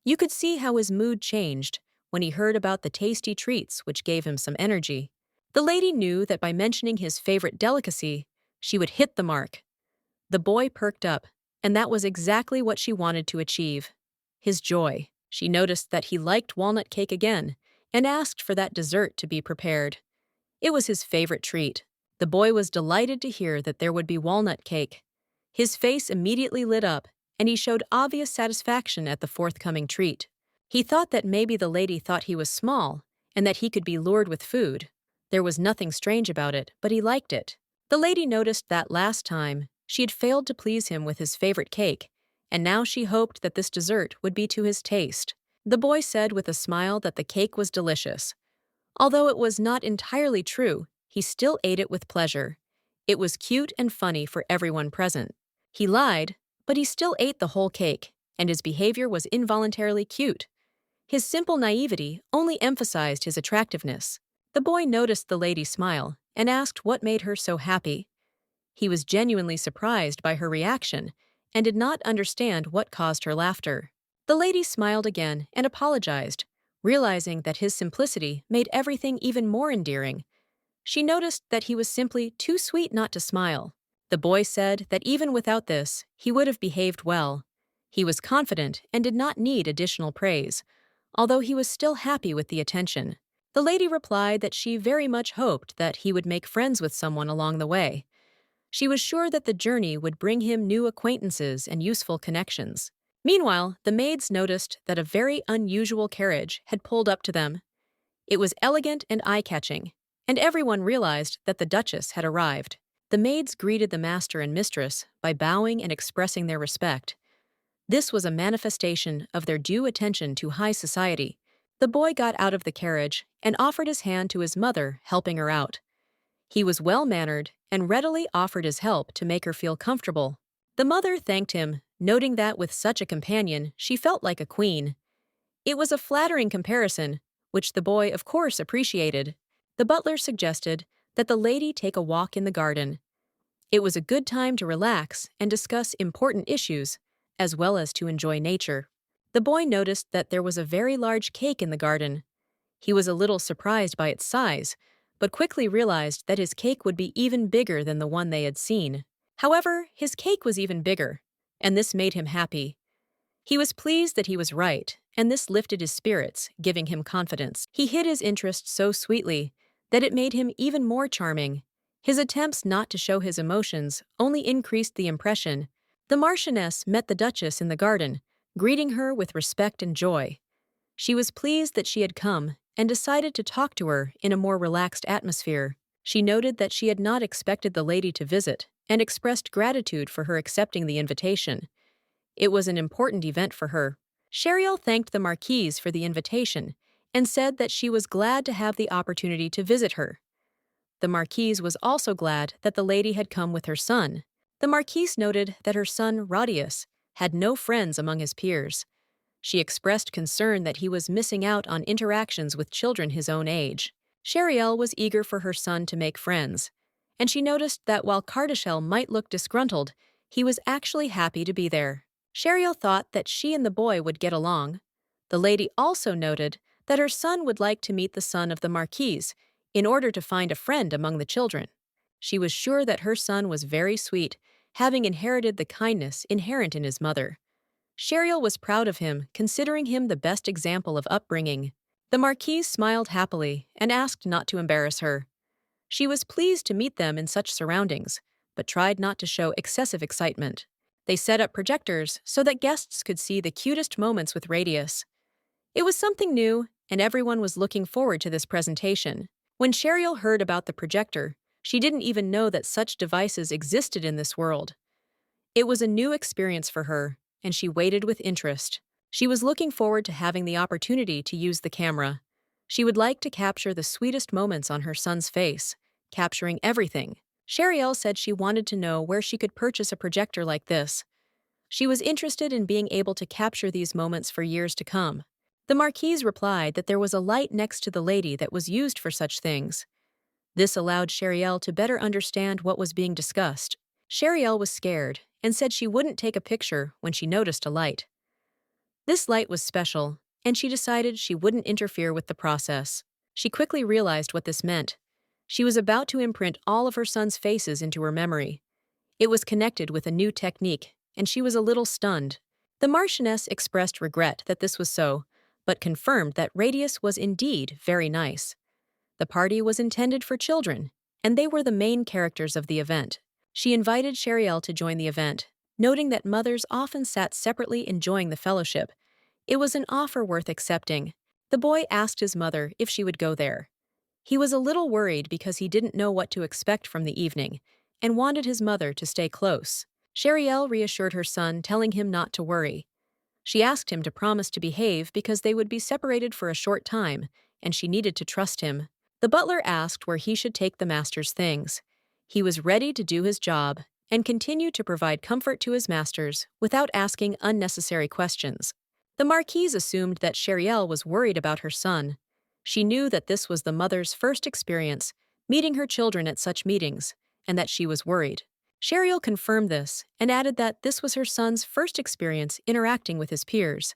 You could see how his mood changed when he heard about the tasty treats which gave him some energy. The lady knew that by mentioning his favorite delicacy, she would hit the mark. The boy perked up, and that was exactly what she wanted to achieve. His joy. She noticed that he liked walnut cake again, and asked for that dessert to be prepared. It was his favorite treat. The boy was delighted to hear that there would be walnut cake. His face immediately lit up, and he showed obvious satisfaction at the forthcoming treat. He thought that maybe the lady thought he was small and that he could be lured with food. There was nothing strange about it, but he liked it. The lady noticed that last time she had failed to please him with his favorite cake, and now she hoped that this dessert would be to his taste. The boy said with a smile that the cake was delicious. Although it was not entirely true, he still ate it with pleasure. It was cute and funny for everyone present. He lied, but he still ate the whole cake, and his behavior was involuntarily cute. His simple naivety only emphasized his attractiveness. The boy noticed the lady smile and asked what made her so happy. He was genuinely surprised by her reaction and did not understand what caused her laughter. The lady smiled again and apologized, realizing that his simplicity made everything even more endearing. She noticed that he was simply too sweet not to smile. The boy said that even without this, he would have behaved well. He was confident and did not need additional praise, although he was still happy with the attention. The lady replied that she very much hoped that he would make friends with someone along the way. She was sure that the journey would bring him new acquaintances and useful connections. Meanwhile, the maids noticed that a very unusual carriage had pulled up to them. It was elegant and eye-catching, and everyone realized that the Duchess had arrived. The maids greeted the master and mistress by bowing and expressing their respect. This was a manifestation of their due attention to high society. The boy got out of the carriage and offered his hand to his mother, helping her out. He was well-mannered and readily offered his help to make her feel comfortable. The mother thanked him, noting that with such a companion, she felt like a queen. It was a flattering comparison, which the boy of course appreciated. The butler suggested that the lady take a walk in the garden. It was a good time to relax and discuss important issues, as well as to enjoy nature. The boy noticed that there was a very large cake in the garden. He was a little surprised by its size, but quickly realized that his cake would be even bigger than the one they had seen. However, his cake was even bigger, and this made him happy. He was pleased that he was right, and this lifted his spirits, giving him confidence. He hid his interest so sweetly that it made him even more charming. His attempts not to show his emotions only increased the impression. The Marchioness met the Duchess in the garden, greeting her with respect and joy. She was pleased that she had come and decided to talk to her in a more relaxed atmosphere. She noted that she had not expected the lady to visit and expressed gratitude for her accepting the invitation. It was an important event for her. Cheriel thanked the Marquise for the invitation and said that she was glad to have the opportunity to visit her. The Marquise was also glad that the lady had come with her son. The Marquise noted that her son, Rodius, had no friends among his peers. She expressed concern that he was missing out on interactions with children his own age. Cheriel was eager for her son to make friends, and she noticed that while Cardell might look disgruntled, he was actually happy to be there. Cheriel thought that she and the boy would get along. The lady also noted that her son would like to meet the son of the Marquise in order to find a friend among the children. She was sure that her son was very sweet, having inherited the kindness inherent in his mother. Cheriel was proud of him, considering him the best example of upbringing. The Marquise smiled happily and asked not to embarrass her. She was pleased to meet them in such surroundings, but tried not to show excessive excitement. They set up projectors so that guests could see the cutest moments with Radius. It was something new, and everyone was looking forward to this presentation. When Cheriel heard about the projector, she didn't even know that such devices existed in this world. It was a new experience for her, and she waited with interest. She was looking forward to having the opportunity to use the camera. She would like to capture the sweetest moments on her son's face, capturing everything. Cheriel said she wanted to know where she could purchase a projector like this. She was interested in being able to capture these moments for years to come. The Marquise replied that there was a light next to the lady that was used for such things. This allowed Cheriel to better understand what was being discussed. Cheriel was scared and said she wouldn't take a picture when she noticed a light. This light was special, and she decided she wouldn't interfere with the process. She quickly realized what this meant. She was about to imprint all of her son's faces into her memory. It was connected with a new technique, and she was a little stunned. The Marchioness expressed regret that this was so, but confirmed that Radius was indeed very nice. The party was intended for children, and they were the main characters of the event. She invited Cheriel to join the event, noting that mothers often sat separately enjoying the fellowship. It was an offer worth accepting. The boy asked his mother if she would go there. He was a little worried because he didn't know what to expect from the evening and wanted his mother to stay close. Sheriel reassured her son, telling him not to worry. She asked him to promise to behave because they would be separated for a short time, and she needed to trust him. The butler asked where he should take the master's things. He was ready to do his job and continue to provide comfort to his masters without asking unnecessary questions. The Marquise assumed that Sheriel was worried about her son. She knew that this was the mother's first experience meeting her children at such meetings, and that she was worried. Sheriel confirmed this and added that this was her son's first experience interacting with his peers.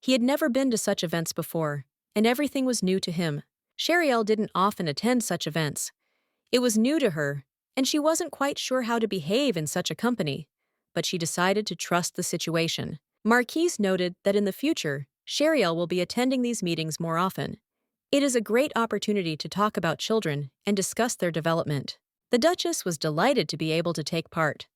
He had never been to such events before, and everything was new to him. Sheriel didn't often attend such events. It was new to her, and she wasn't quite sure how to behave in such a company, but she decided to trust the situation. Marquise noted that in the future, Sheriel will be attending these meetings more often. It is a great opportunity to talk about children and discuss their development. The Duchess was delighted to be able to take part.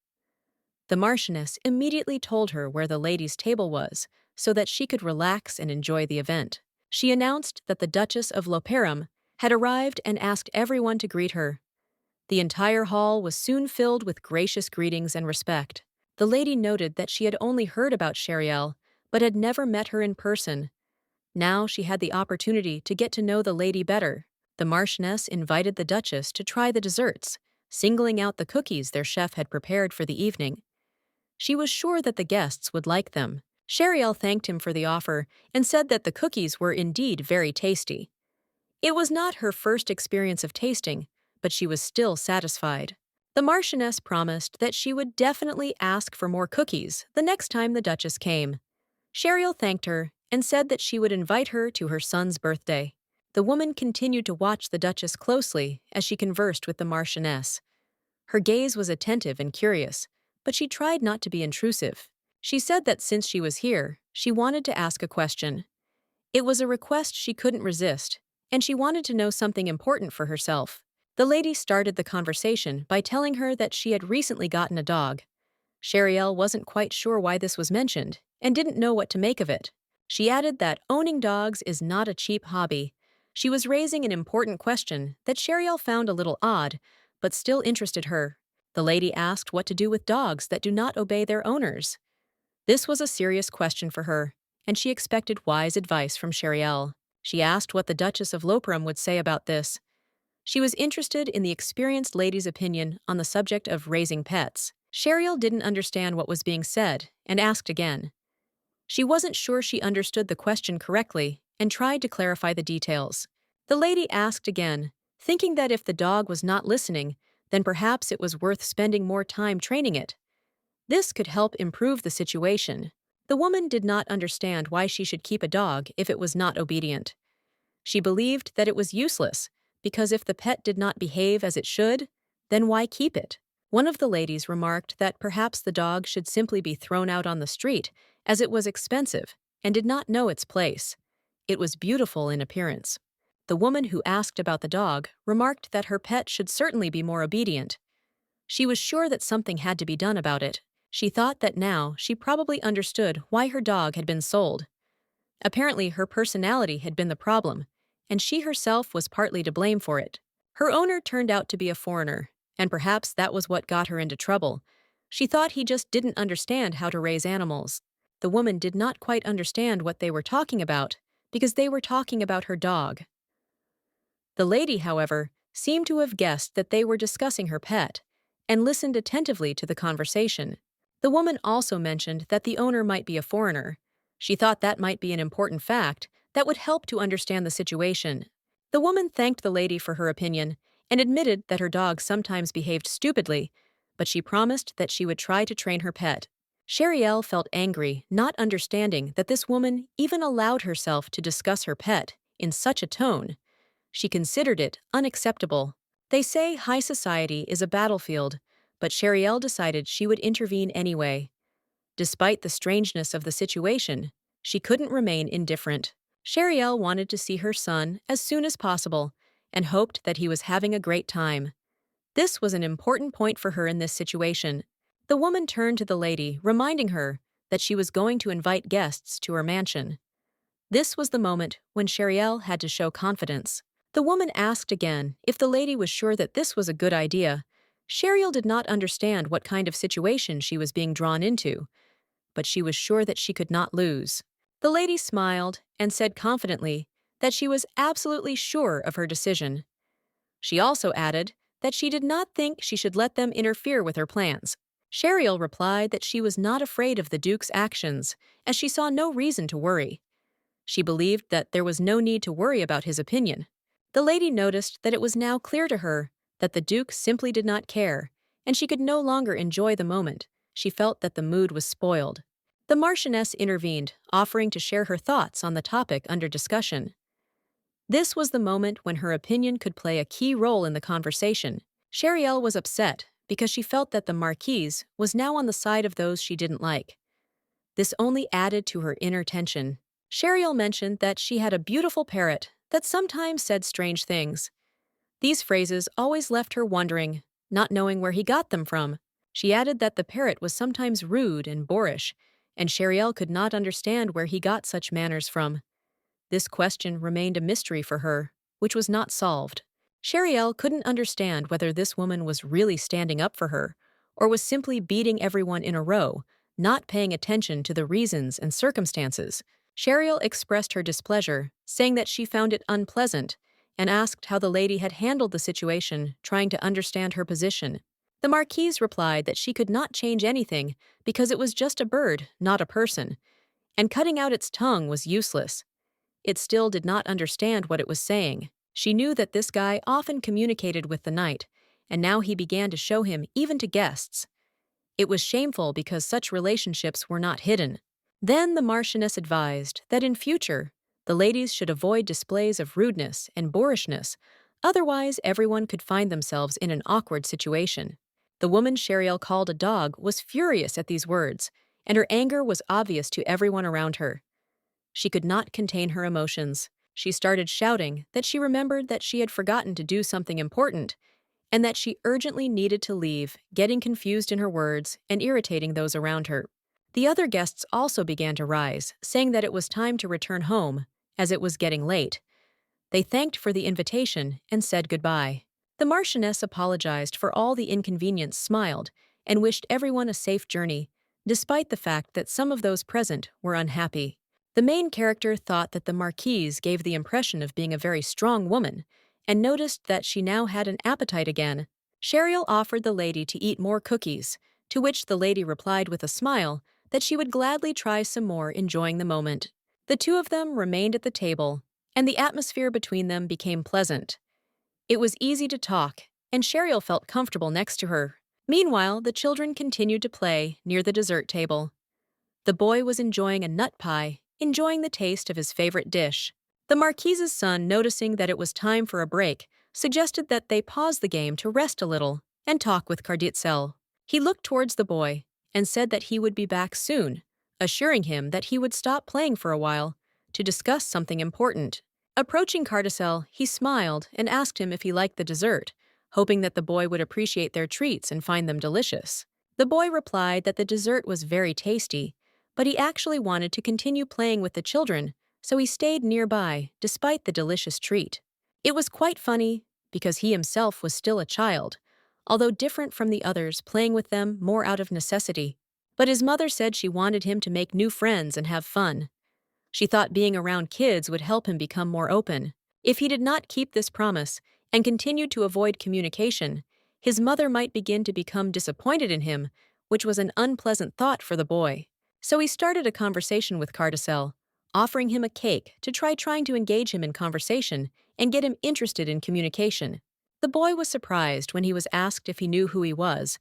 The Marchioness immediately told her where the ladies' table was so that she could relax and enjoy the event. She announced that the Duchess of Loperam had arrived and asked everyone to greet her. The entire hall was soon filled with gracious greetings and respect. The lady noted that she had only heard about Sheriel, but had never met her in person. Now she had the opportunity to get to know the lady better. The Marchioness invited the Duchess to try the desserts, singling out the cookies their chef had prepared for the evening. She was sure that the guests would like them. Sheriel thanked him for the offer and said that the cookies were indeed very tasty. It was not her first experience of tasting, but she was still satisfied. The Marchioness promised that she would definitely ask for more cookies the next time the Duchess came. Sheriel thanked her and said that she would invite her to her son's birthday. The woman continued to watch the Duchess closely as she conversed with the Marchioness. Her gaze was attentive and curious, but she tried not to be intrusive. She said that since she was here, she wanted to ask a question. It was a request she couldn't resist, and she wanted to know something important for herself. The lady started the conversation by telling her that she had recently gotten a dog. Sheriel wasn't quite sure why this was mentioned and didn't know what to make of it. She added that owning dogs is not a cheap hobby. She was raising an important question that Sheriel found a little odd, but still interested her. The lady asked what to do with dogs that do not obey their owners. This was a serious question for her, and she expected wise advice from Sheriel. She asked what the Duchess of Loperam would say about this. She was interested in the experienced lady's opinion on the subject of raising pets. Sheriel didn't understand what was being said and asked again. She wasn't sure she understood the question correctly and tried to clarify the details. The lady asked again, thinking that if the dog was not listening, then perhaps it was worth spending more time training it. This could help improve the situation. The woman did not understand why she should keep a dog if it was not obedient. She believed that it was useless, because if the pet did not behave as it should, then why keep it? One of the ladies remarked that perhaps the dog should simply be thrown out on the street, as it was expensive and did not know its place. It was beautiful in appearance. The woman who asked about the dog remarked that her pet should certainly be more obedient. She was sure that something had to be done about it. She thought that now she probably understood why her dog had been sold. Apparently, her personality had been the problem, and she herself was partly to blame for it. Her owner turned out to be a foreigner, and perhaps that was what got her into trouble. She thought he just didn't understand how to raise animals. The woman did not quite understand what they were talking about, because they were talking about her dog. The lady, however, seemed to have guessed that they were discussing her pet, and listened attentively to the conversation. The woman also mentioned that the owner might be a foreigner. She thought that might be an important fact that would help to understand the situation. The woman thanked the lady for her opinion and admitted that her dog sometimes behaved stupidly, but she promised that she would try to train her pet. Sheriel felt angry, not understanding that this woman even allowed herself to discuss her pet in such a tone. She considered it unacceptable. They say high society is a battlefield, but Sheriel decided she would intervene anyway. Despite the strangeness of the situation, she couldn't remain indifferent. Sheriel wanted to see her son as soon as possible and hoped that he was having a great time. This was an important point for her in this situation. The woman turned to the lady, reminding her that she was going to invite guests to her mansion. This was the moment when Sheriel had to show confidence. The woman asked again if the lady was sure that this was a good idea. Sheriel did not understand what kind of situation she was being drawn into, but she was sure that she could not lose. The lady smiled and said confidently that she was absolutely sure of her decision. She also added that she did not think she should let them interfere with her plans. Sheriel replied that she was not afraid of the Duke's actions, as she saw no reason to worry. She believed that there was no need to worry about his opinion. The lady noticed that it was now clear to her that the Duke simply did not care, and she could no longer enjoy the moment. She felt that the mood was spoiled. The Marchioness intervened, offering to share her thoughts on the topic under discussion. This was the moment when her opinion could play a key role in the conversation. Sheriel was upset because she felt that the Marquise was now on the side of those she didn't like. This only added to her inner tension. Sheriel mentioned that she had a beautiful parrot that sometimes said strange things. These phrases always left her wondering, not knowing where he got them from. She added that the parrot was sometimes rude and boorish, and Sheriel could not understand where he got such manners from. This question remained a mystery for her, which was not solved. Sheriel couldn't understand whether this woman was really standing up for her, or was simply beating everyone in a row, not paying attention to the reasons and circumstances. Sheriel expressed her displeasure, saying that she found it unpleasant, and asked how the lady had handled the situation, trying to understand her position. The Marquise replied that she could not change anything because it was just a bird, not a person, and cutting out its tongue was useless. It still did not understand what it was saying. She knew that this guy often communicated with the knight, and now he began to show him even to guests. It was shameful because such relationships were not hidden. Then the Marchioness advised that in future, the ladies should avoid displays of rudeness and boorishness, otherwise everyone could find themselves in an awkward situation. The woman Sheriel called a dog was furious at these words, and her anger was obvious to everyone around her. She could not contain her emotions. She started shouting that she remembered that she had forgotten to do something important, and that she urgently needed to leave, getting confused in her words and irritating those around her. The other guests also began to rise, saying that it was time to return home, as it was getting late. They thanked for the invitation and said goodbye. The Marchioness apologized for all the inconvenience, smiled, and wished everyone a safe journey, despite the fact that some of those present were unhappy. The main character thought that the Marquise gave the impression of being a very strong woman, and noticed that she now had an appetite again. Sheriel offered the lady to eat more cookies, to which the lady replied with a smile that she would gladly try some more, enjoying the moment. The two of them remained at the table, and the atmosphere between them became pleasant. It was easy to talk, and Sheriel felt comfortable next to her. Meanwhile, the children continued to play near the dessert table. The boy was enjoying a nut pie, enjoying the taste of his favorite dish. The Marquise's son, noticing that it was time for a break, suggested that they pause the game to rest a little and talk with Cardell. He looked towards the boy and said that he would be back soon, assuring him that he would stop playing for a while to discuss something important. Approaching Cardell, he smiled and asked him if he liked the dessert, hoping that the boy would appreciate their treats and find them delicious. The boy replied that the dessert was very tasty, but he actually wanted to continue playing with the children, so he stayed nearby despite the delicious treat. It was quite funny because he himself was still a child, although different from the others, playing with them more out of necessity. But his mother said she wanted him to make new friends and have fun. She thought being around kids would help him become more open. If he did not keep this promise and continued to avoid communication, his mother might begin to become disappointed in him, which was an unpleasant thought for the boy. So he started a conversation with Cardell, offering him a cake to trying to engage him in conversation and get him interested in communication. The boy was surprised when he was asked if he knew who he was,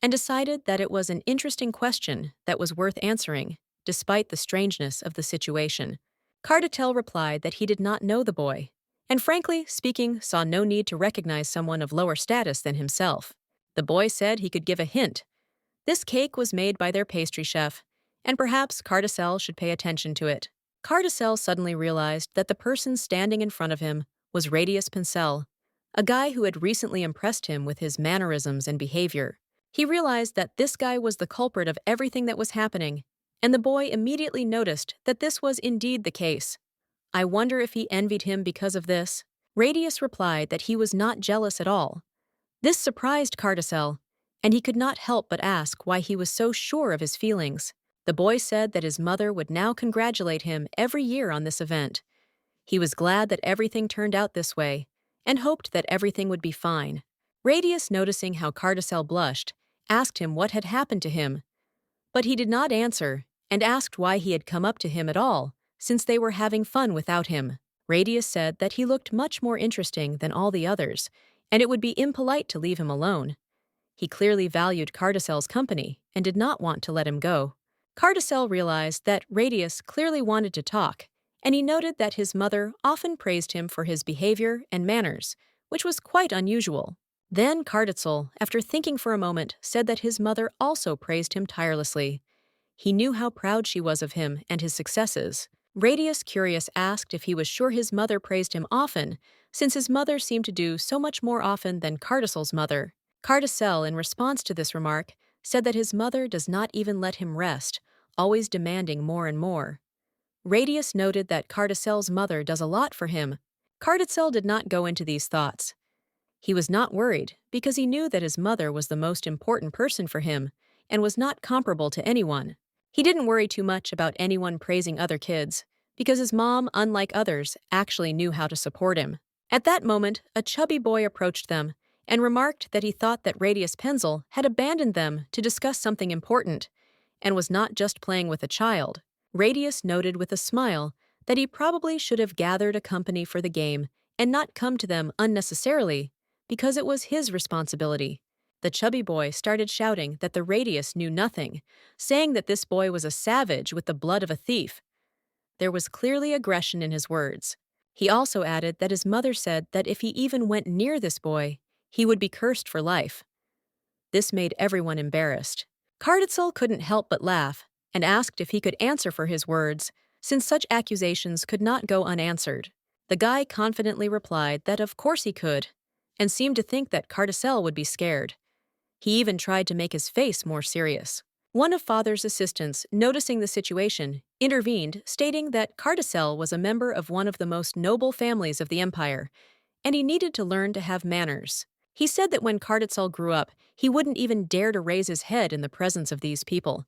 and decided that it was an interesting question that was worth answering, despite the strangeness of the situation. Cardell replied that he did not know the boy, and frankly speaking, saw no need to recognize someone of lower status than himself. The boy said he could give a hint. This cake was made by their pastry chef, and perhaps Cardell should pay attention to it. Cardell suddenly realized that the person standing in front of him was Radius Pincel, a guy who had recently impressed him with his mannerisms and behavior. He realized that this guy was the culprit of everything that was happening, and the boy immediately noticed that this was indeed the case. I wonder if he envied him because of this. Radius replied that he was not jealous at all. This surprised Cardell, and he could not help but ask why he was so sure of his feelings. The boy said that his mother would now congratulate him every year on this event. He was glad that everything turned out this way, and hoped that everything would be fine. Radius, noticing how Cardell blushed, asked him what had happened to him. But he did not answer, and asked why he had come up to him at all, since they were having fun without him. Radius said that he looked much more interesting than all the others, and it would be impolite to leave him alone. He clearly valued Cardell's company and did not want to let him go. Cardell realized that Radius clearly wanted to talk, and he noted that his mother often praised him for his behavior and manners, which was quite unusual. Then Cardell, after thinking for a moment, said that his mother also praised him tirelessly. He knew how proud she was of him and his successes. Radius, curious, asked if he was sure his mother praised him often, since his mother seemed to do so much more often than Cardell's mother. Cardell, in response to this remark, said that his mother does not even let him rest, always demanding more and more. Radius noted that Cardell's mother does a lot for him. Cardell did not go into these thoughts. He was not worried because he knew that his mother was the most important person for him and was not comparable to anyone. He didn't worry too much about anyone praising other kids because his mom, unlike others, actually knew how to support him. At that moment, a chubby boy approached them and remarked that he thought that Radius Penzel had abandoned them to discuss something important and was not just playing with a child. Radius noted with a smile that he probably should have gathered a company for the game and not come to them unnecessarily, because it was his responsibility. The chubby boy started shouting that the Radius knew nothing, saying that this boy was a savage with the blood of a thief. There was clearly aggression in his words. He also added that his mother said that if he even went near this boy, he would be cursed for life. This made everyone embarrassed. Cardell couldn't help but laugh and asked if he could answer for his words, since such accusations could not go unanswered. The guy confidently replied that of course he could, and seemed to think that Cardell would be scared. He even tried to make his face more serious. One of Father's assistants, noticing the situation, intervened, stating that Cardell was a member of one of the most noble families of the empire, and he needed to learn to have manners. He said that when Cardell grew up, he wouldn't even dare to raise his head in the presence of these people.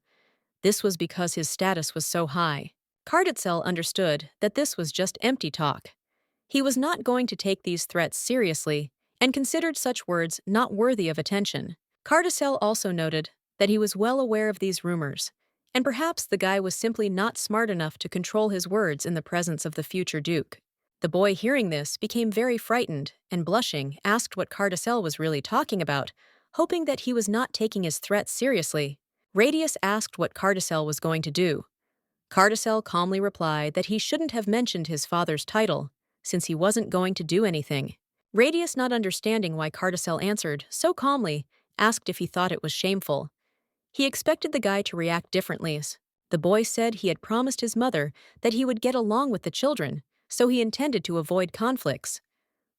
This was because his status was so high. Cardell understood that this was just empty talk. He was not going to take these threats seriously and considered such words not worthy of attention. Cardell also noted that he was well aware of these rumors, and perhaps the guy was simply not smart enough to control his words in the presence of the future Duke. The boy, hearing this, became very frightened and, blushing, asked what Cardell was really talking about, hoping that he was not taking his threats seriously. Radius asked what Cardell was going to do. Cardell calmly replied that he shouldn't have mentioned his father's title, since he wasn't going to do anything. Radius, not understanding why Cardell answered so calmly, asked if he thought it was shameful. He expected the guy to react differently. The boy said he had promised his mother that he would get along with the children, so he intended to avoid conflicts.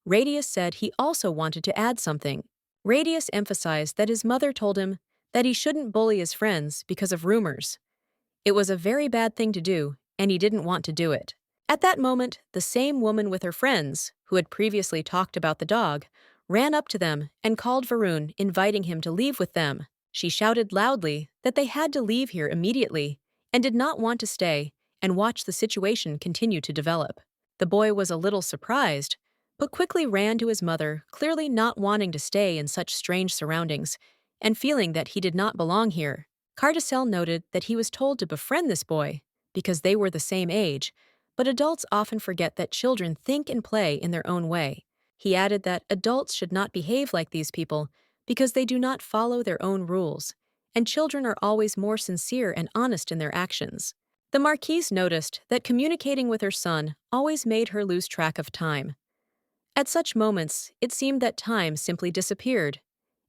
Radius said he also wanted to add something. Radius emphasized that his mother told him that he shouldn't bully his friends because of rumors. It was a very bad thing to do, and he didn't want to do it. At that moment, the same woman with her friends, who had previously talked about the dog, ran up to them and called Varun, inviting him to leave with them. She shouted loudly that they had to leave here immediately and did not want to stay and watch the situation continue to develop. The boy was a little surprised, but quickly ran to his mother, clearly not wanting to stay in such strange surroundings and feeling that he did not belong here. Cardell noted that he was told to befriend this boy because they were the same age, but adults often forget that children think and play in their own way. He added that adults should not behave like these people because they do not follow their own rules, and children are always more sincere and honest in their actions. The Marquise noticed that communicating with her son always made her lose track of time. At such moments, it seemed that time simply disappeared,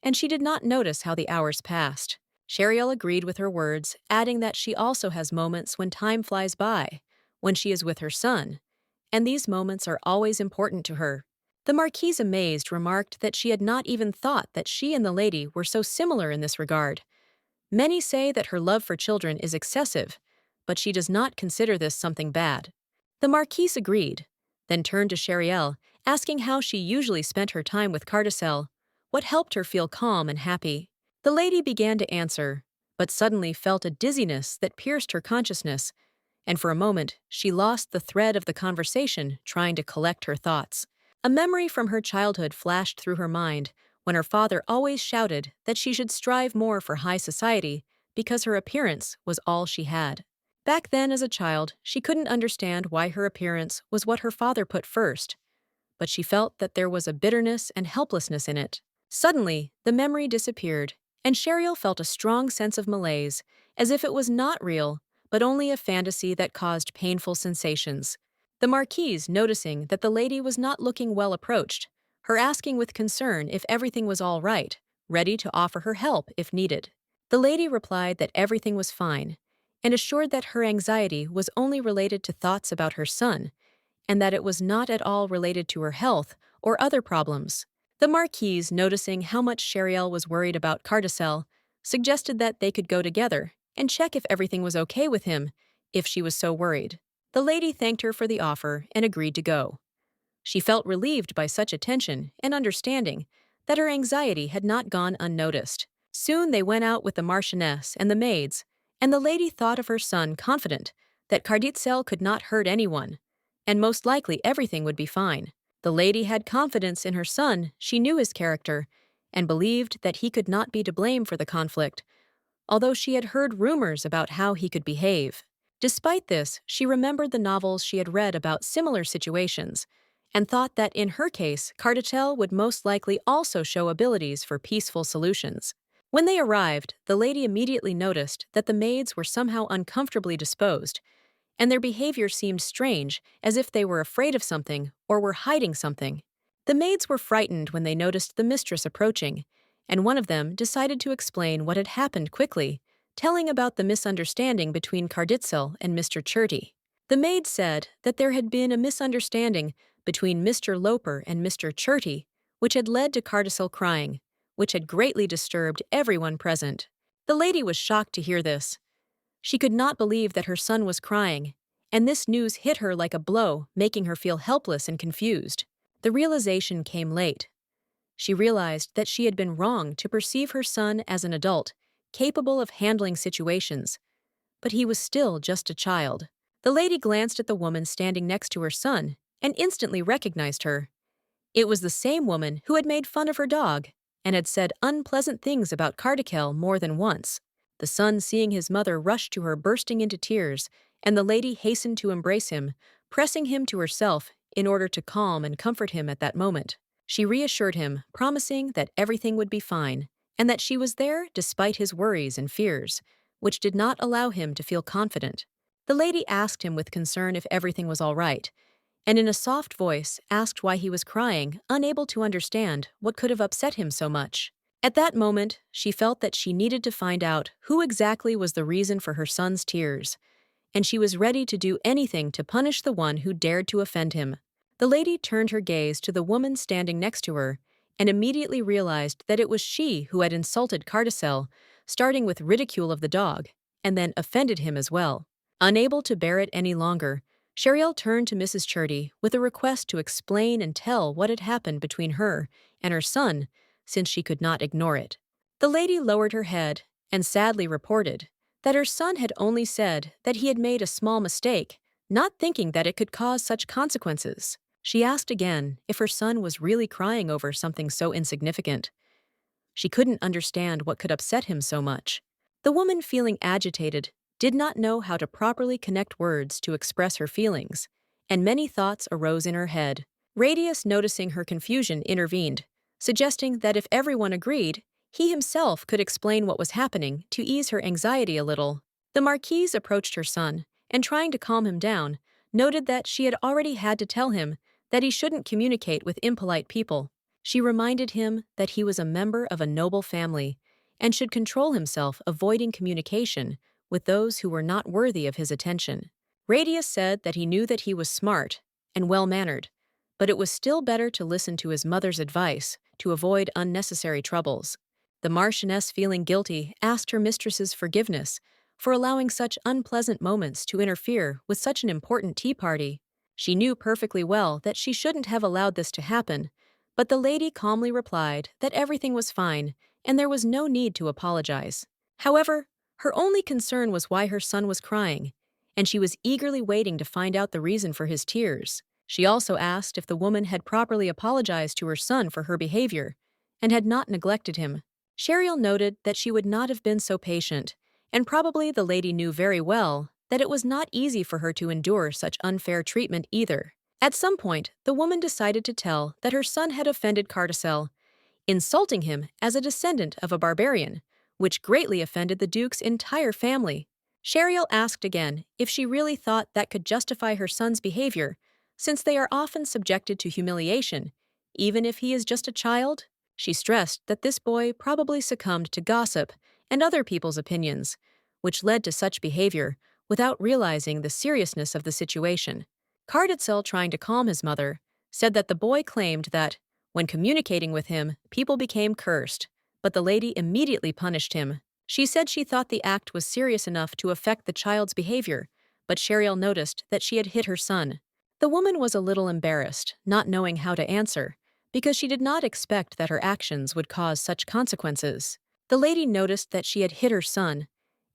and she did not notice how the hours passed. Sheriel agreed with her words, adding that she also has moments when time flies by, when she is with her son, and these moments are always important to her. The Marquise, amazed, remarked that she had not even thought that she and the lady were so similar in this regard. Many say that her love for children is excessive, but she does not consider this something bad. The Marquise agreed, then turned to Cheriel, asking how she usually spent her time with Cardell, what helped her feel calm and happy. The lady began to answer, but suddenly felt a dizziness that pierced her consciousness, and for a moment she lost the thread of the conversation, trying to collect her thoughts. A memory from her childhood flashed through her mind, when her father always shouted that she should strive more for high society because her appearance was all she had. Back then, as a child, she couldn't understand why her appearance was what her father put first, but she felt that there was a bitterness and helplessness in it. Suddenly, the memory disappeared, and Cheriel felt a strong sense of malaise, as if it was not real, but only a fantasy that caused painful sensations. The Marquise, noticing that the lady was not looking well, approached her, asking with concern if everything was all right, ready to offer her help if needed. The lady replied that everything was fine, and assured that her anxiety was only related to thoughts about her son, and that it was not at all related to her health or other problems. The Marquise, noticing how much Cheriel was worried about Cardell, suggested that they could go together and check if everything was okay with him, if she was so worried. The lady thanked her for the offer and agreed to go. She felt relieved by such attention and understanding that her anxiety had not gone unnoticed. Soon they went out with the Marchioness and the maids, and the lady thought of her son, confident that Cardell could not hurt anyone, and most likely everything would be fine. The lady had confidence in her son, she knew his character, and believed that he could not be to blame for the conflict, although she had heard rumors about how he could behave. Despite this, she remembered the novels she had read about similar situations, and thought that in her case, Cardell would most likely also show abilities for peaceful solutions. When they arrived, the lady immediately noticed that the maids were somehow uncomfortably disposed, and their behavior seemed strange, as if they were afraid of something or were hiding something. The maids were frightened when they noticed the mistress approaching, and one of them decided to explain what had happened quickly, telling about the misunderstanding between Cardell and Mr. Cherty. The maid said that there had been a misunderstanding between Mr. Loper and Mr. Cherty, which had led to Cardell crying, which had greatly disturbed everyone present. The lady was shocked to hear this. She could not believe that her son was crying, and this news hit her like a blow, making her feel helpless and confused. The realization came late. She realized that she had been wrong to perceive her son as an adult, capable of handling situations, but he was still just a child. The lady glanced at the woman standing next to her son and instantly recognized her. It was the same woman who had made fun of her dog and had said unpleasant things about Cardell more than once. The son, seeing his mother, rushed to her, bursting into tears, and the lady hastened to embrace him, pressing him to herself in order to calm and comfort him at that moment. She reassured him, promising that everything would be fine, and that she was there despite his worries and fears, which did not allow him to feel confident. The lady asked him with concern if everything was all right, and in a soft voice asked why he was crying, unable to understand what could have upset him so much. At that moment, she felt that she needed to find out who exactly was the reason for her son's tears, and she was ready to do anything to punish the one who dared to offend him. The lady turned her gaze to the woman standing next to her and immediately realized that it was she who had insulted Cardell, starting with ridicule of the dog, and then offended him as well. Unable to bear it any longer, Cheriel turned to Mrs. Cherty with a request to explain and tell what had happened between her and her son, since she could not ignore it. The lady lowered her head and sadly reported that her son had only said that he had made a small mistake, not thinking that it could cause such consequences. She asked again if her son was really crying over something so insignificant. She couldn't understand what could upset him so much. The woman, feeling agitated, did not know how to properly connect words to express her feelings, and many thoughts arose in her head. Radius, noticing her confusion, intervened, suggesting that if everyone agreed, he himself could explain what was happening to ease her anxiety a little. The Marquise approached her son, and trying to calm him down, noted that she had already had to tell him that he shouldn't communicate with impolite people. She reminded him that he was a member of a noble family and should control himself, avoiding communication with those who were not worthy of his attention. Radius said that he knew that he was smart and well-mannered, but it was still better to listen to his mother's advice to avoid unnecessary troubles. The Marchioness, feeling guilty, asked her mistress's forgiveness for allowing such unpleasant moments to interfere with such an important tea party. She knew perfectly well that she shouldn't have allowed this to happen, but the lady calmly replied that everything was fine and there was no need to apologize. However, her only concern was why her son was crying, and she was eagerly waiting to find out the reason for his tears. She also asked if the woman had properly apologized to her son for her behavior and had not neglected him. Cheryl noted that she would not have been so patient, and probably the lady knew very well that it was not easy for her to endure such unfair treatment either. At some point, the woman decided to tell that her son had offended Cardell, insulting him as a descendant of a barbarian, which greatly offended the Duke's entire family. Cheryl asked again if she really thought that could justify her son's behavior, since they are often subjected to humiliation, even if he is just a child. She stressed that this boy probably succumbed to gossip and other people's opinions, which led to such behavior without realizing the seriousness of the situation. Cardell, trying to calm his mother, said that the boy claimed that, when communicating with him, people became cursed, but the lady immediately punished him. She said she thought the act was serious enough to affect the child's behavior, but Cheryl noticed that she had hit her son. The woman was a little embarrassed, not knowing how to answer, because she did not expect that her actions would cause such consequences. The lady noticed that she had hit her son,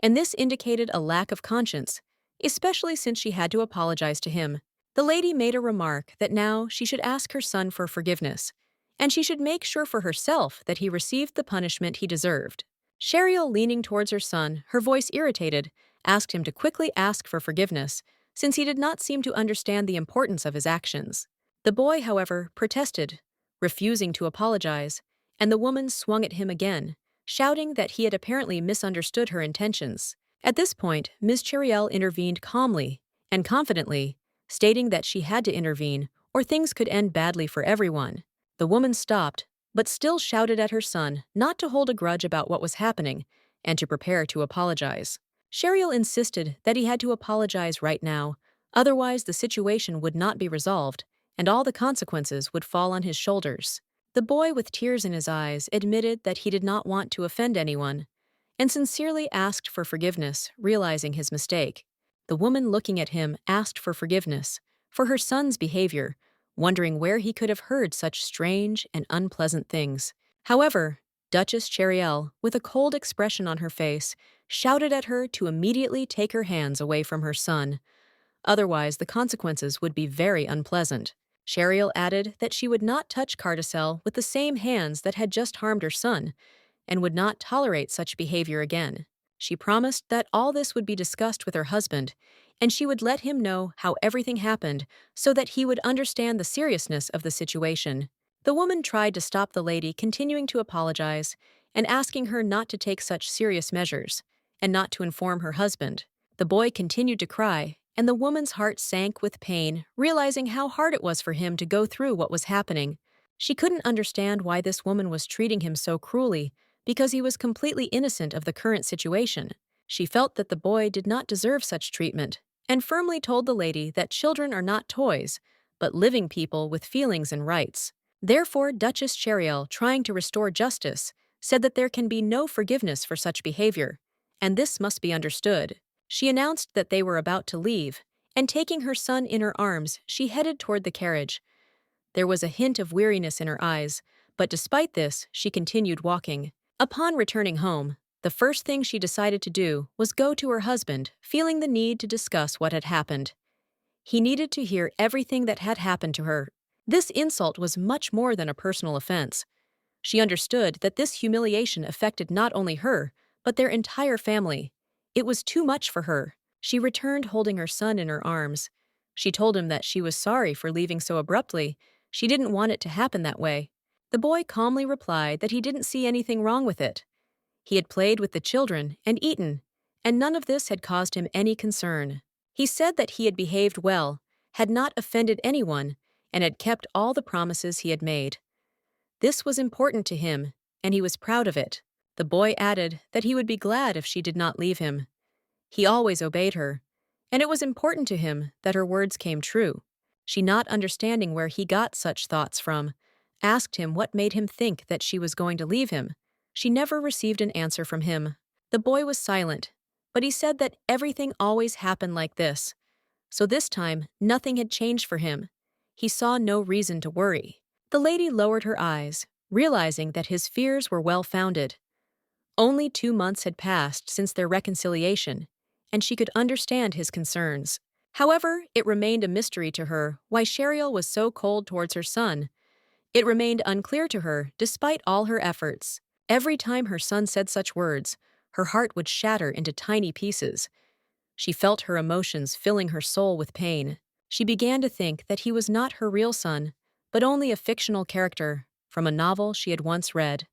and this indicated a lack of conscience, especially since she had to apologize to him. The lady made a remark that now she should ask her son for forgiveness, and she should make sure for herself that he received the punishment he deserved. Cheryl, leaning towards her son, her voice irritated, asked him to quickly ask for forgiveness, since he did not seem to understand the importance of his actions. The boy, however, protested, refusing to apologize, and the woman swung at him again, shouting that he had apparently misunderstood her intentions. At this point, Ms. Cheryl intervened calmly and confidently, stating that she had to intervene or things could end badly for everyone. The woman stopped, but still shouted at her son not to hold a grudge about what was happening and to prepare to apologize. Cheryl insisted that he had to apologize right now, otherwise the situation would not be resolved, and all the consequences would fall on his shoulders. The boy, with tears in his eyes, admitted that he did not want to offend anyone, and sincerely asked for forgiveness, realizing his mistake. The woman, looking at him, asked for forgiveness for her son's behavior, wondering where he could have heard such strange and unpleasant things. However, Duchess Cheryl, with a cold expression on her face, shouted at her to immediately take her hands away from her son. Otherwise, the consequences would be very unpleasant. Cheryl added that she would not touch Cardell with the same hands that had just harmed her son, and would not tolerate such behavior again. She promised that all this would be discussed with her husband, and she would let him know how everything happened so that he would understand the seriousness of the situation. The woman tried to stop the lady continuing to apologize and asking her not to take such serious measures and not to inform her husband. The boy continued to cry, and the woman's heart sank with pain, realizing how hard it was for him to go through what was happening. She couldn't understand why this woman was treating him so cruelly, because he was completely innocent of the current situation. She felt that the boy did not deserve such treatment, and firmly told the lady that children are not toys, but living people with feelings and rights. Therefore, Duchess Cheryl, trying to restore justice, said that there can be no forgiveness for such behavior, and this must be understood. She announced that they were about to leave, and taking her son in her arms, she headed toward the carriage. There was a hint of weariness in her eyes, but despite this, she continued walking. Upon returning home, the first thing she decided to do was go to her husband, feeling the need to discuss what had happened. He needed to hear everything that had happened to her. This insult was much more than a personal offense. She understood that this humiliation affected not only her, but their entire family. It was too much for her. She returned holding her son in her arms. She told him that she was sorry for leaving so abruptly. She didn't want it to happen that way. The boy calmly replied that he didn't see anything wrong with it. He had played with the children and eaten, and none of this had caused him any concern. He said that he had behaved well, had not offended anyone, and had kept all the promises he had made. This was important to him, and he was proud of it. The boy added that he would be glad if she did not leave him. He always obeyed her, and it was important to him that her words came true. She, not understanding where he got such thoughts from, asked him what made him think that she was going to leave him. She never received an answer from him. The boy was silent, but he said that everything always happened like this. So this time, nothing had changed for him. He saw no reason to worry. The lady lowered her eyes, realizing that his fears were well-founded. Only 2 months had passed since their reconciliation, and she could understand his concerns. However, it remained a mystery to her why Cheryl was so cold towards her son. It remained unclear to her despite all her efforts. Every time her son said such words, her heart would shatter into tiny pieces. She felt her emotions filling her soul with pain. She began to think that he was not her real son, but only a fictional character from a novel she had once read.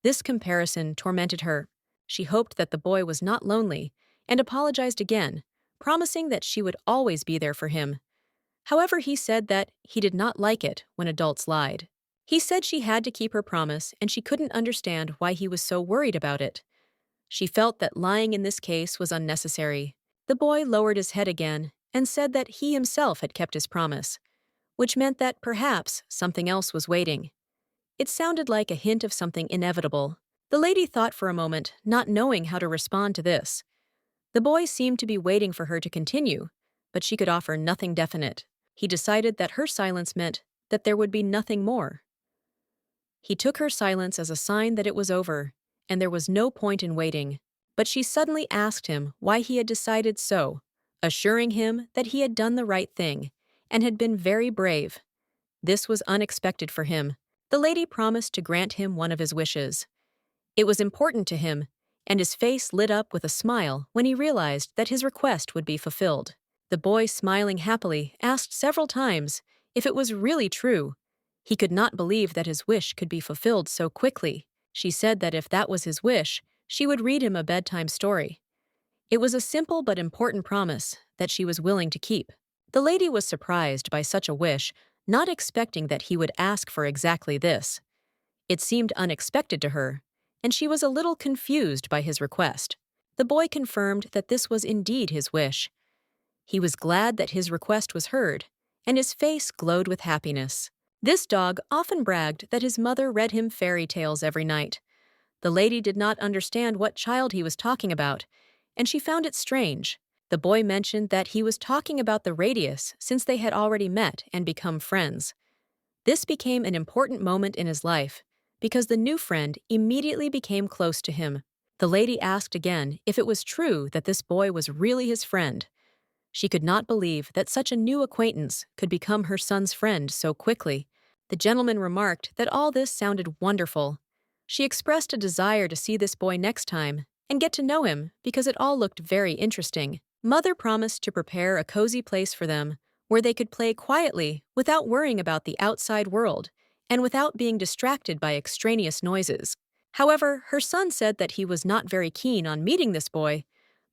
This comparison tormented her. She hoped that the boy was not lonely and apologized again, promising that she would always be there for him. However, he said that he did not like it when adults lied. He said she had to keep her promise and she couldn't understand why he was so worried about it. She felt that lying in this case was unnecessary. The boy lowered his head again and said that he himself had kept his promise, which meant that perhaps something else was waiting. It sounded like a hint of something inevitable. The lady thought for a moment, not knowing how to respond to this. The boy seemed to be waiting for her to continue, but she could offer nothing definite. He decided that her silence meant that there would be nothing more. He took her silence as a sign that it was over, and there was no point in waiting. But she suddenly asked him why he had decided so, assuring him that he had done the right thing and had been very brave. This was unexpected for him. The lady promised to grant him one of his wishes. It was important to him, and his face lit up with a smile when he realized that his request would be fulfilled. The boy, smiling happily, asked several times if it was really true. He could not believe that his wish could be fulfilled so quickly. She said that if that was his wish, she would read him a bedtime story. It was a simple but important promise that she was willing to keep. The lady was surprised by such a wish, not expecting that he would ask for exactly this. It seemed unexpected to her, and she was a little confused by his request. The boy confirmed that this was indeed his wish. He was glad that his request was heard, and his face glowed with happiness. This dog often bragged that his mother read him fairy tales every night. The lady did not understand what child he was talking about, and she found it strange. The boy mentioned that he was talking about the radius since they had already met and become friends. This became an important moment in his life, because the new friend immediately became close to him. The lady asked again if it was true that this boy was really his friend. She could not believe that such a new acquaintance could become her son's friend so quickly. The gentleman remarked that all this sounded wonderful. She expressed a desire to see this boy next time and get to know him because it all looked very interesting. Mother promised to prepare a cozy place for them where they could play quietly without worrying about the outside world and without being distracted by extraneous noises. However, her son said that he was not very keen on meeting this boy,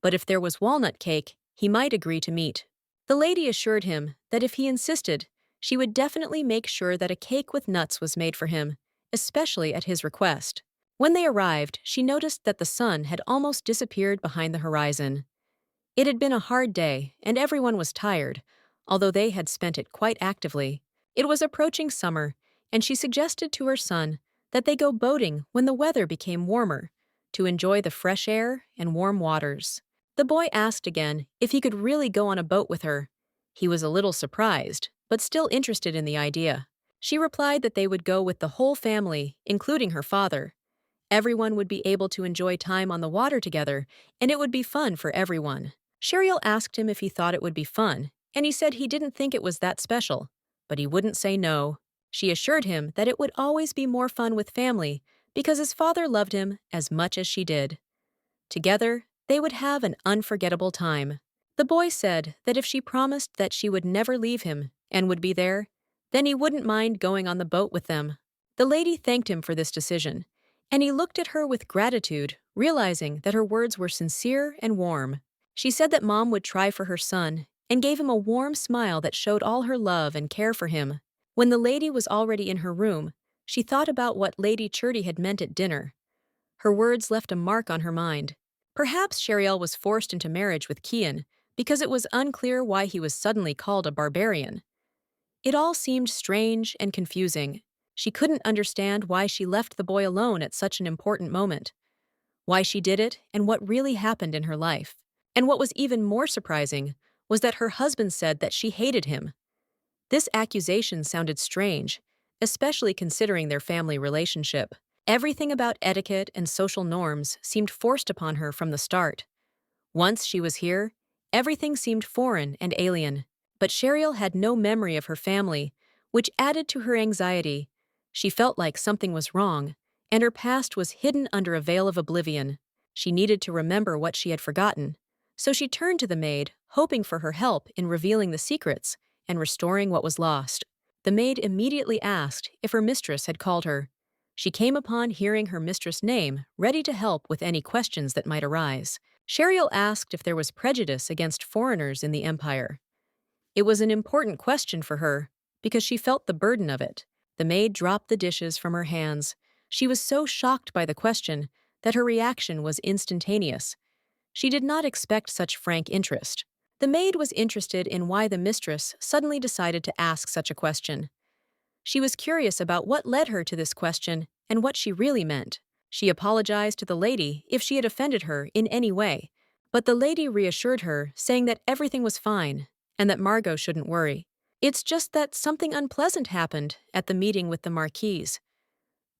but if there was walnut cake, he might agree to meet. The lady assured him that if he insisted, she would definitely make sure that a cake with nuts was made for him, especially at his request. When they arrived, she noticed that the sun had almost disappeared behind the horizon. It had been a hard day, and everyone was tired, although they had spent it quite actively. It was approaching summer, and she suggested to her son that they go boating when the weather became warmer, to enjoy the fresh air and warm waters. The boy asked again if he could really go on a boat with her. He was a little surprised, but still interested in the idea. She replied that they would go with the whole family, including her father. Everyone would be able to enjoy time on the water together, and it would be fun for everyone. Cheryl asked him if he thought it would be fun, and he said he didn't think it was that special, but he wouldn't say no. She assured him that it would always be more fun with family because his father loved him as much as she did. Together, they would have an unforgettable time. The boy said that if she promised that she would never leave him and would be there, then he wouldn't mind going on the boat with them. The lady thanked him for this decision, and he looked at her with gratitude, realizing that her words were sincere and warm. She said that Mom would try for her son and gave him a warm smile that showed all her love and care for him. When the lady was already in her room, she thought about what Lady Churty had meant at dinner. Her words left a mark on her mind. Perhaps Cheryl was forced into marriage with Kian because it was unclear why he was suddenly called a barbarian. It all seemed strange and confusing. She couldn't understand why she left the boy alone at such an important moment, why she did it, and what really happened in her life. And what was even more surprising was that her husband said that she hated him. This accusation sounded strange, especially considering their family relationship. Everything about etiquette and social norms seemed forced upon her from the start. Once she was here, everything seemed foreign and alien. But Cheryl had no memory of her family, which added to her anxiety. She felt like something was wrong, and her past was hidden under a veil of oblivion. She needed to remember what she had forgotten. So she turned to the maid, hoping for her help in revealing the secrets and restoring what was lost. The maid immediately asked if her mistress had called her. She came upon hearing her mistress' name, ready to help with any questions that might arise. Cheryl asked if there was prejudice against foreigners in the empire. It was an important question for her, because she felt the burden of it. The maid dropped the dishes from her hands. She was so shocked by the question that her reaction was instantaneous. She did not expect such frank interest. The maid was interested in why the mistress suddenly decided to ask such a question. She was curious about what led her to this question and what she really meant. She apologized to the lady if she had offended her in any way, but the lady reassured her, saying that everything was fine and that Margot shouldn't worry. It's just that something unpleasant happened at the meeting with the Marquise.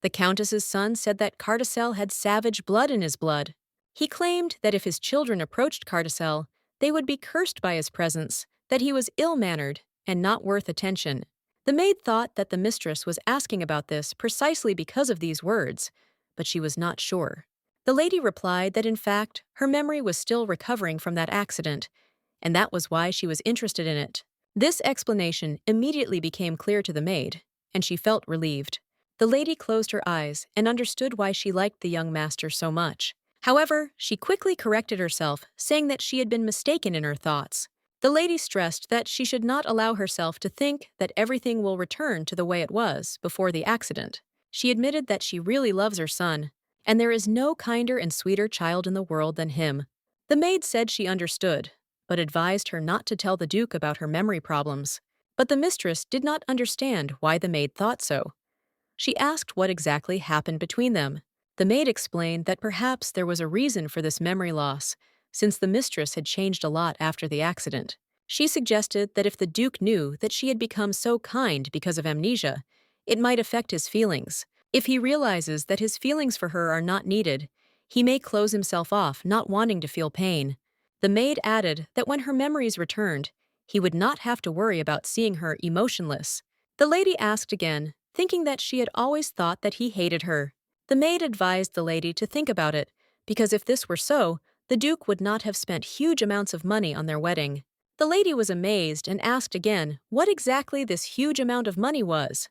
The Countess's son said that Cardell had savage blood in his blood. He claimed that if his children approached Cardell, they would be cursed by his presence, that he was ill-mannered and not worth attention. The maid thought that the mistress was asking about this precisely because of these words, but she was not sure. The lady replied that in fact, her memory was still recovering from that accident, and that was why she was interested in it. This explanation immediately became clear to the maid, and she felt relieved. The lady closed her eyes and understood why she liked the young master so much. However, she quickly corrected herself, saying that she had been mistaken in her thoughts. The lady stressed that she should not allow herself to think that everything will return to the way it was before the accident. She admitted that she really loves her son, and there is no kinder and sweeter child in the world than him. The maid said she understood, but advised her not to tell the Duke about her memory problems. But the mistress did not understand why the maid thought so. She asked what exactly happened between them. The maid explained that perhaps there was a reason for this memory loss, since the mistress had changed a lot after the accident. She suggested that if the Duke knew that she had become so kind because of amnesia, it might affect his feelings. If he realizes that his feelings for her are not needed, he may close himself off, not wanting to feel pain. The maid added that when her memories returned, he would not have to worry about seeing her emotionless. The lady asked again, thinking that she had always thought that he hated her. The maid advised the lady to think about it, because if this were so, the Duke would not have spent huge amounts of money on their wedding. The lady was amazed and asked again what exactly this huge amount of money was.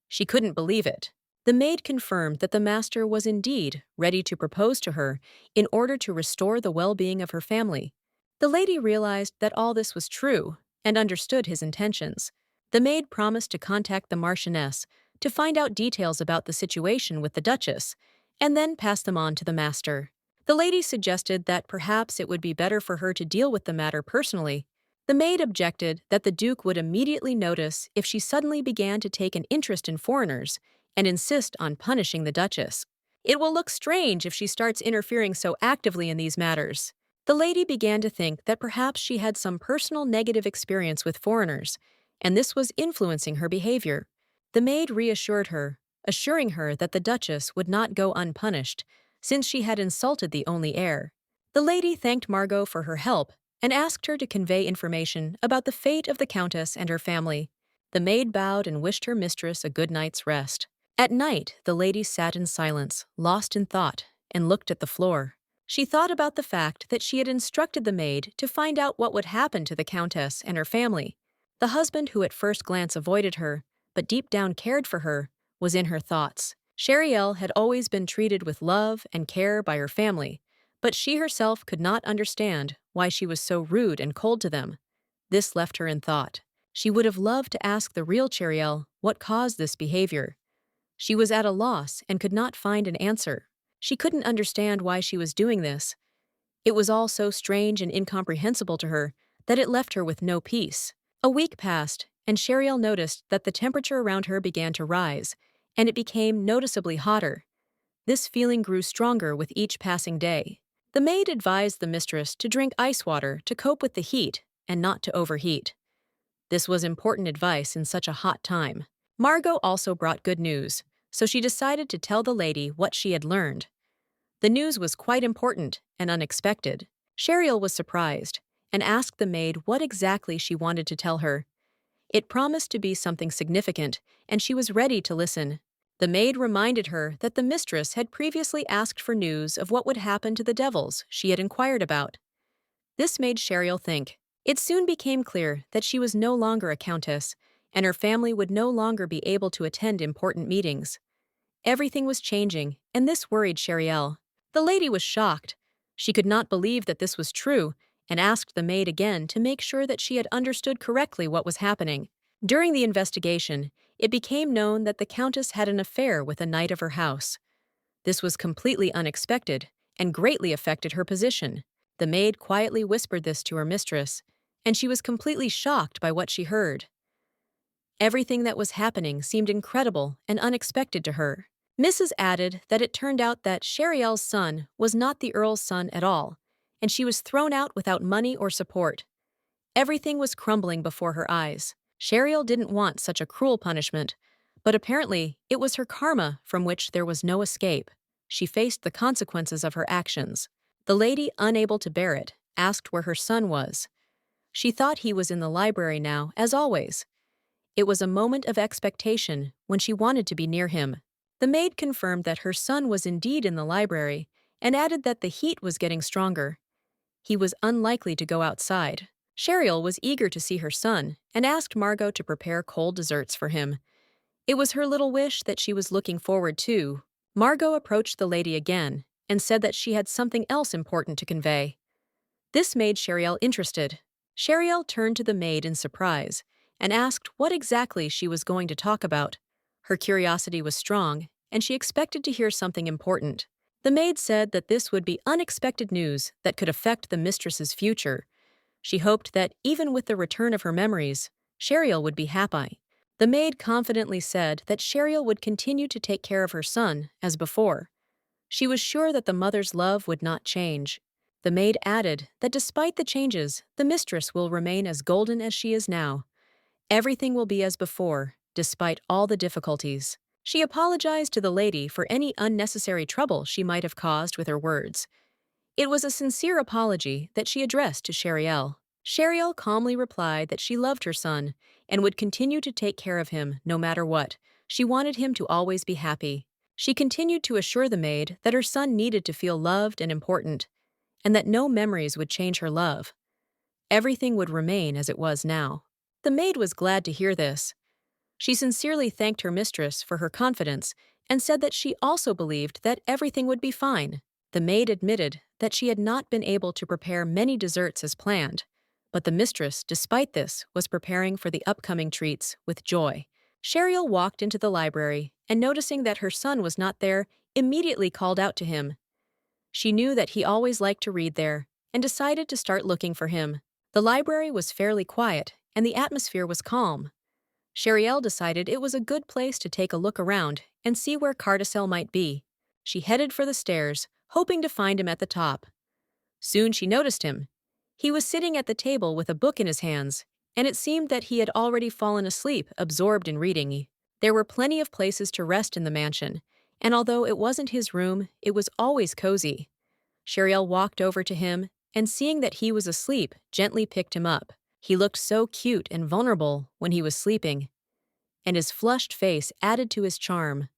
She couldn't believe it. The maid confirmed that the master was indeed ready to propose to her in order to restore the well-being of her family. The lady realized that all this was true and understood his intentions. The maid promised to contact the Marchioness to find out details about the situation with the Duchess, and then pass them on to the master. The lady suggested that perhaps it would be better for her to deal with the matter personally. The maid objected that the Duke would immediately notice if she suddenly began to take an interest in foreigners and insist on punishing the Duchess. It will look strange if she starts interfering so actively in these matters. The lady began to think that perhaps she had some personal negative experience with foreigners, and this was influencing her behavior. The maid reassured her, assuring her that the Duchess would not go unpunished, since she had insulted the only heir. The lady thanked Margot for her help and asked her to convey information about the fate of the Countess and her family. The maid bowed and wished her mistress a good night's rest. At night, the lady sat in silence, lost in thought, and looked at the floor. She thought about the fact that she had instructed the maid to find out what would happen to the Countess and her family. The husband who at first glance avoided her, but deep down cared for her, was in her thoughts. Cheryl had always been treated with love and care by her family, but she herself could not understand why she was so rude and cold to them. This left her in thought. She would have loved to ask the real Cheryl what caused this behavior. She was at a loss and could not find an answer. She couldn't understand why she was doing this. It was all so strange and incomprehensible to her that it left her with no peace. A week passed, and Sheriel noticed that the temperature around her began to rise, and it became noticeably hotter. This feeling grew stronger with each passing day. The maid advised the mistress to drink ice water to cope with the heat and not to overheat. This was important advice in such a hot time. Margot also brought good news, so she decided to tell the lady what she had learned. The news was quite important and unexpected. Sheriel was surprised and asked the maid what exactly she wanted to tell her. It promised to be something significant, and she was ready to listen. The maid reminded her that the mistress had previously asked for news of what would happen to the devils she had inquired about. This made Sheriel think. It soon became clear that she was no longer a countess, and her family would no longer be able to attend important meetings. Everything was changing, and this worried Sheriel. The lady was shocked. She could not believe that this was true, and asked the maid again to make sure that she had understood correctly what was happening. During the investigation, it became known that the countess had an affair with a knight of her house. This was completely unexpected and greatly affected her position. The maid quietly whispered this to her mistress, and she was completely shocked by what she heard. Everything that was happening seemed incredible and unexpected to her. Mrs. added that it turned out that Sheriel's son was not the earl's son at all, and she was thrown out without money or support. Everything was crumbling before her eyes. Sheriel didn't want such a cruel punishment, but apparently it was her karma from which there was no escape. She faced the consequences of her actions. The lady, unable to bear it, asked where her son was. She thought he was in the library now, as always. It was a moment of expectation when she wanted to be near him. The maid confirmed that her son was indeed in the library and added that the heat was getting stronger. He was unlikely to go outside. Sheriel was eager to see her son and asked Margot to prepare cold desserts for him. It was her little wish that she was looking forward to. Margot approached the lady again and said that she had something else important to convey. This made Sheriel interested. Sheriel turned to the maid in surprise and asked what exactly she was going to talk about. Her curiosity was strong, and she expected to hear something important. The maid said that this would be unexpected news that could affect the mistress's future. She hoped that even with the return of her memories, Sheriel would be happy. The maid confidently said that Sheriel would continue to take care of her son as before. She was sure that the mother's love would not change. The maid added that despite the changes, the mistress will remain as golden as she is now. Everything will be as before, despite all the difficulties. She apologized to the lady for any unnecessary trouble she might have caused with her words. It was a sincere apology that she addressed to Sheriel. Sheriel calmly replied that she loved her son and would continue to take care of him no matter what. She wanted him to always be happy. She continued to assure the maid that her son needed to feel loved and important, and that no memories would change her love. Everything would remain as it was now. The maid was glad to hear this. She sincerely thanked her mistress for her confidence and said that she also believed that everything would be fine. The maid admitted that she had not been able to prepare many desserts as planned, but the mistress, despite this, was preparing for the upcoming treats with joy. Sheriel walked into the library and, noticing that her son was not there, immediately called out to him. She knew that he always liked to read there and decided to start looking for him. The library was fairly quiet and the atmosphere was calm. Sheriel decided it was a good place to take a look around and see where Cardell might be. She headed for the stairs, hoping to find him at the top. Soon she noticed him. He was sitting at the table with a book in his hands, and it seemed that he had already fallen asleep, absorbed in reading. There were plenty of places to rest in the mansion, and although it wasn't his room, it was always cozy. Sheriel walked over to him, and seeing that he was asleep, gently picked him up. He looked so cute and vulnerable when he was sleeping, and his flushed face added to his charm.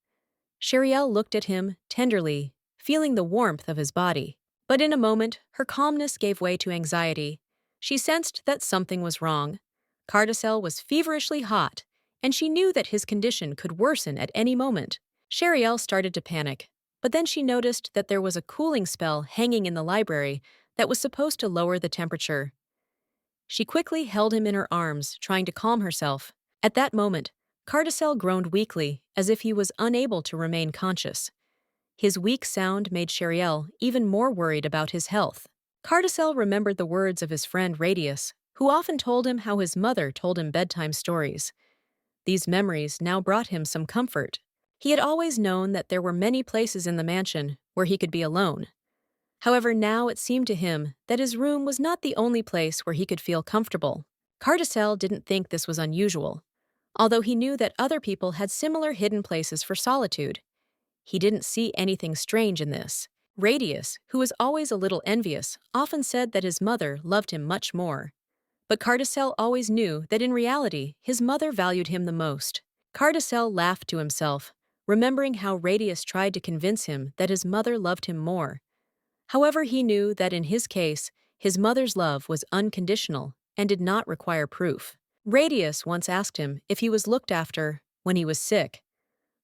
Sheriel looked at him tenderly, feeling the warmth of his body. But in a moment, her calmness gave way to anxiety. She sensed that something was wrong. Cardell was feverishly hot, and she knew that his condition could worsen at any moment. Sheriel started to panic, but then she noticed that there was a cooling spell hanging in the library that was supposed to lower the temperature. She quickly held him in her arms, trying to calm herself. At that moment, Cardell groaned weakly, as if he was unable to remain conscious. His weak sound made Sheriel even more worried about his health. Cardell remembered the words of his friend Radius, who often told him how his mother told him bedtime stories. These memories now brought him some comfort. He had always known that there were many places in the mansion where he could be alone. However, now it seemed to him that his room was not the only place where he could feel comfortable. Cardell didn't think this was unusual, although he knew that other people had similar hidden places for solitude. He didn't see anything strange in this. Radius, who was always a little envious, often said that his mother loved him much more. But Cardell always knew that in reality, his mother valued him the most. Cardell laughed to himself, remembering how Radius tried to convince him that his mother loved him more. However, he knew that in his case, his mother's love was unconditional and did not require proof. Radius once asked him if he was looked after when he was sick.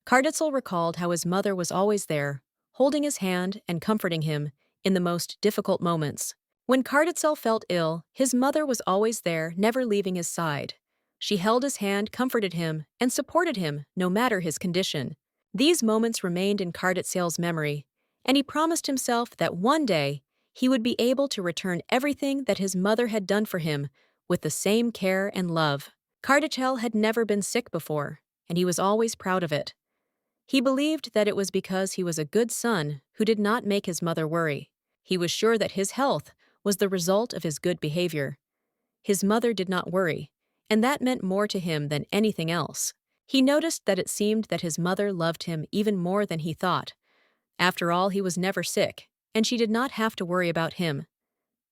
Cardell recalled how his mother was always there, holding his hand and comforting him in the most difficult moments. When Cardell felt ill, his mother was always there, never leaving his side. She held his hand, comforted him, and supported him no matter his condition. These moments remained in Cardell's memory, and he promised himself that one day he would be able to return everything that his mother had done for him with the same care and love. Cardell had never been sick before, and he was always proud of it. He believed that it was because he was a good son who did not make his mother worry. He was sure that his health was the result of his good behavior. His mother did not worry, and that meant more to him than anything else. He noticed that it seemed that his mother loved him even more than he thought. After all, he was never sick, and she did not have to worry about him.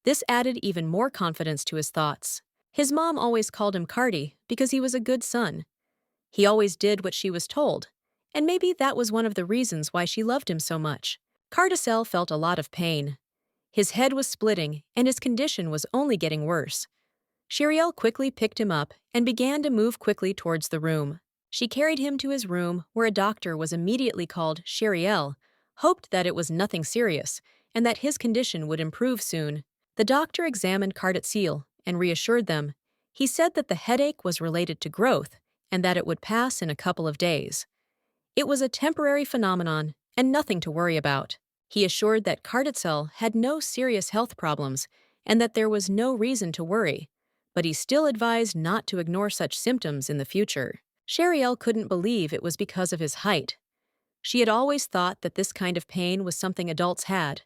This added even more confidence to his thoughts. His mom always called him Cardi because he was a good son. He always did what she was told, and maybe that was one of the reasons why she loved him so much. Cardell felt a lot of pain. His head was splitting, and his condition was only getting worse. Sheriel quickly picked him up and began to move quickly towards the room. She carried him to his room, where a doctor was immediately called. Sheriel hoped that it was nothing serious and that his condition would improve soon. The doctor examined Cardell and reassured them. He said that the headache was related to growth and that it would pass in a couple of days. It was a temporary phenomenon and nothing to worry about. He assured that Cardell had no serious health problems and that there was no reason to worry, but he still advised not to ignore such symptoms in the future. Sheriel couldn't believe it was because of his height. She had always thought that this kind of pain was something adults had,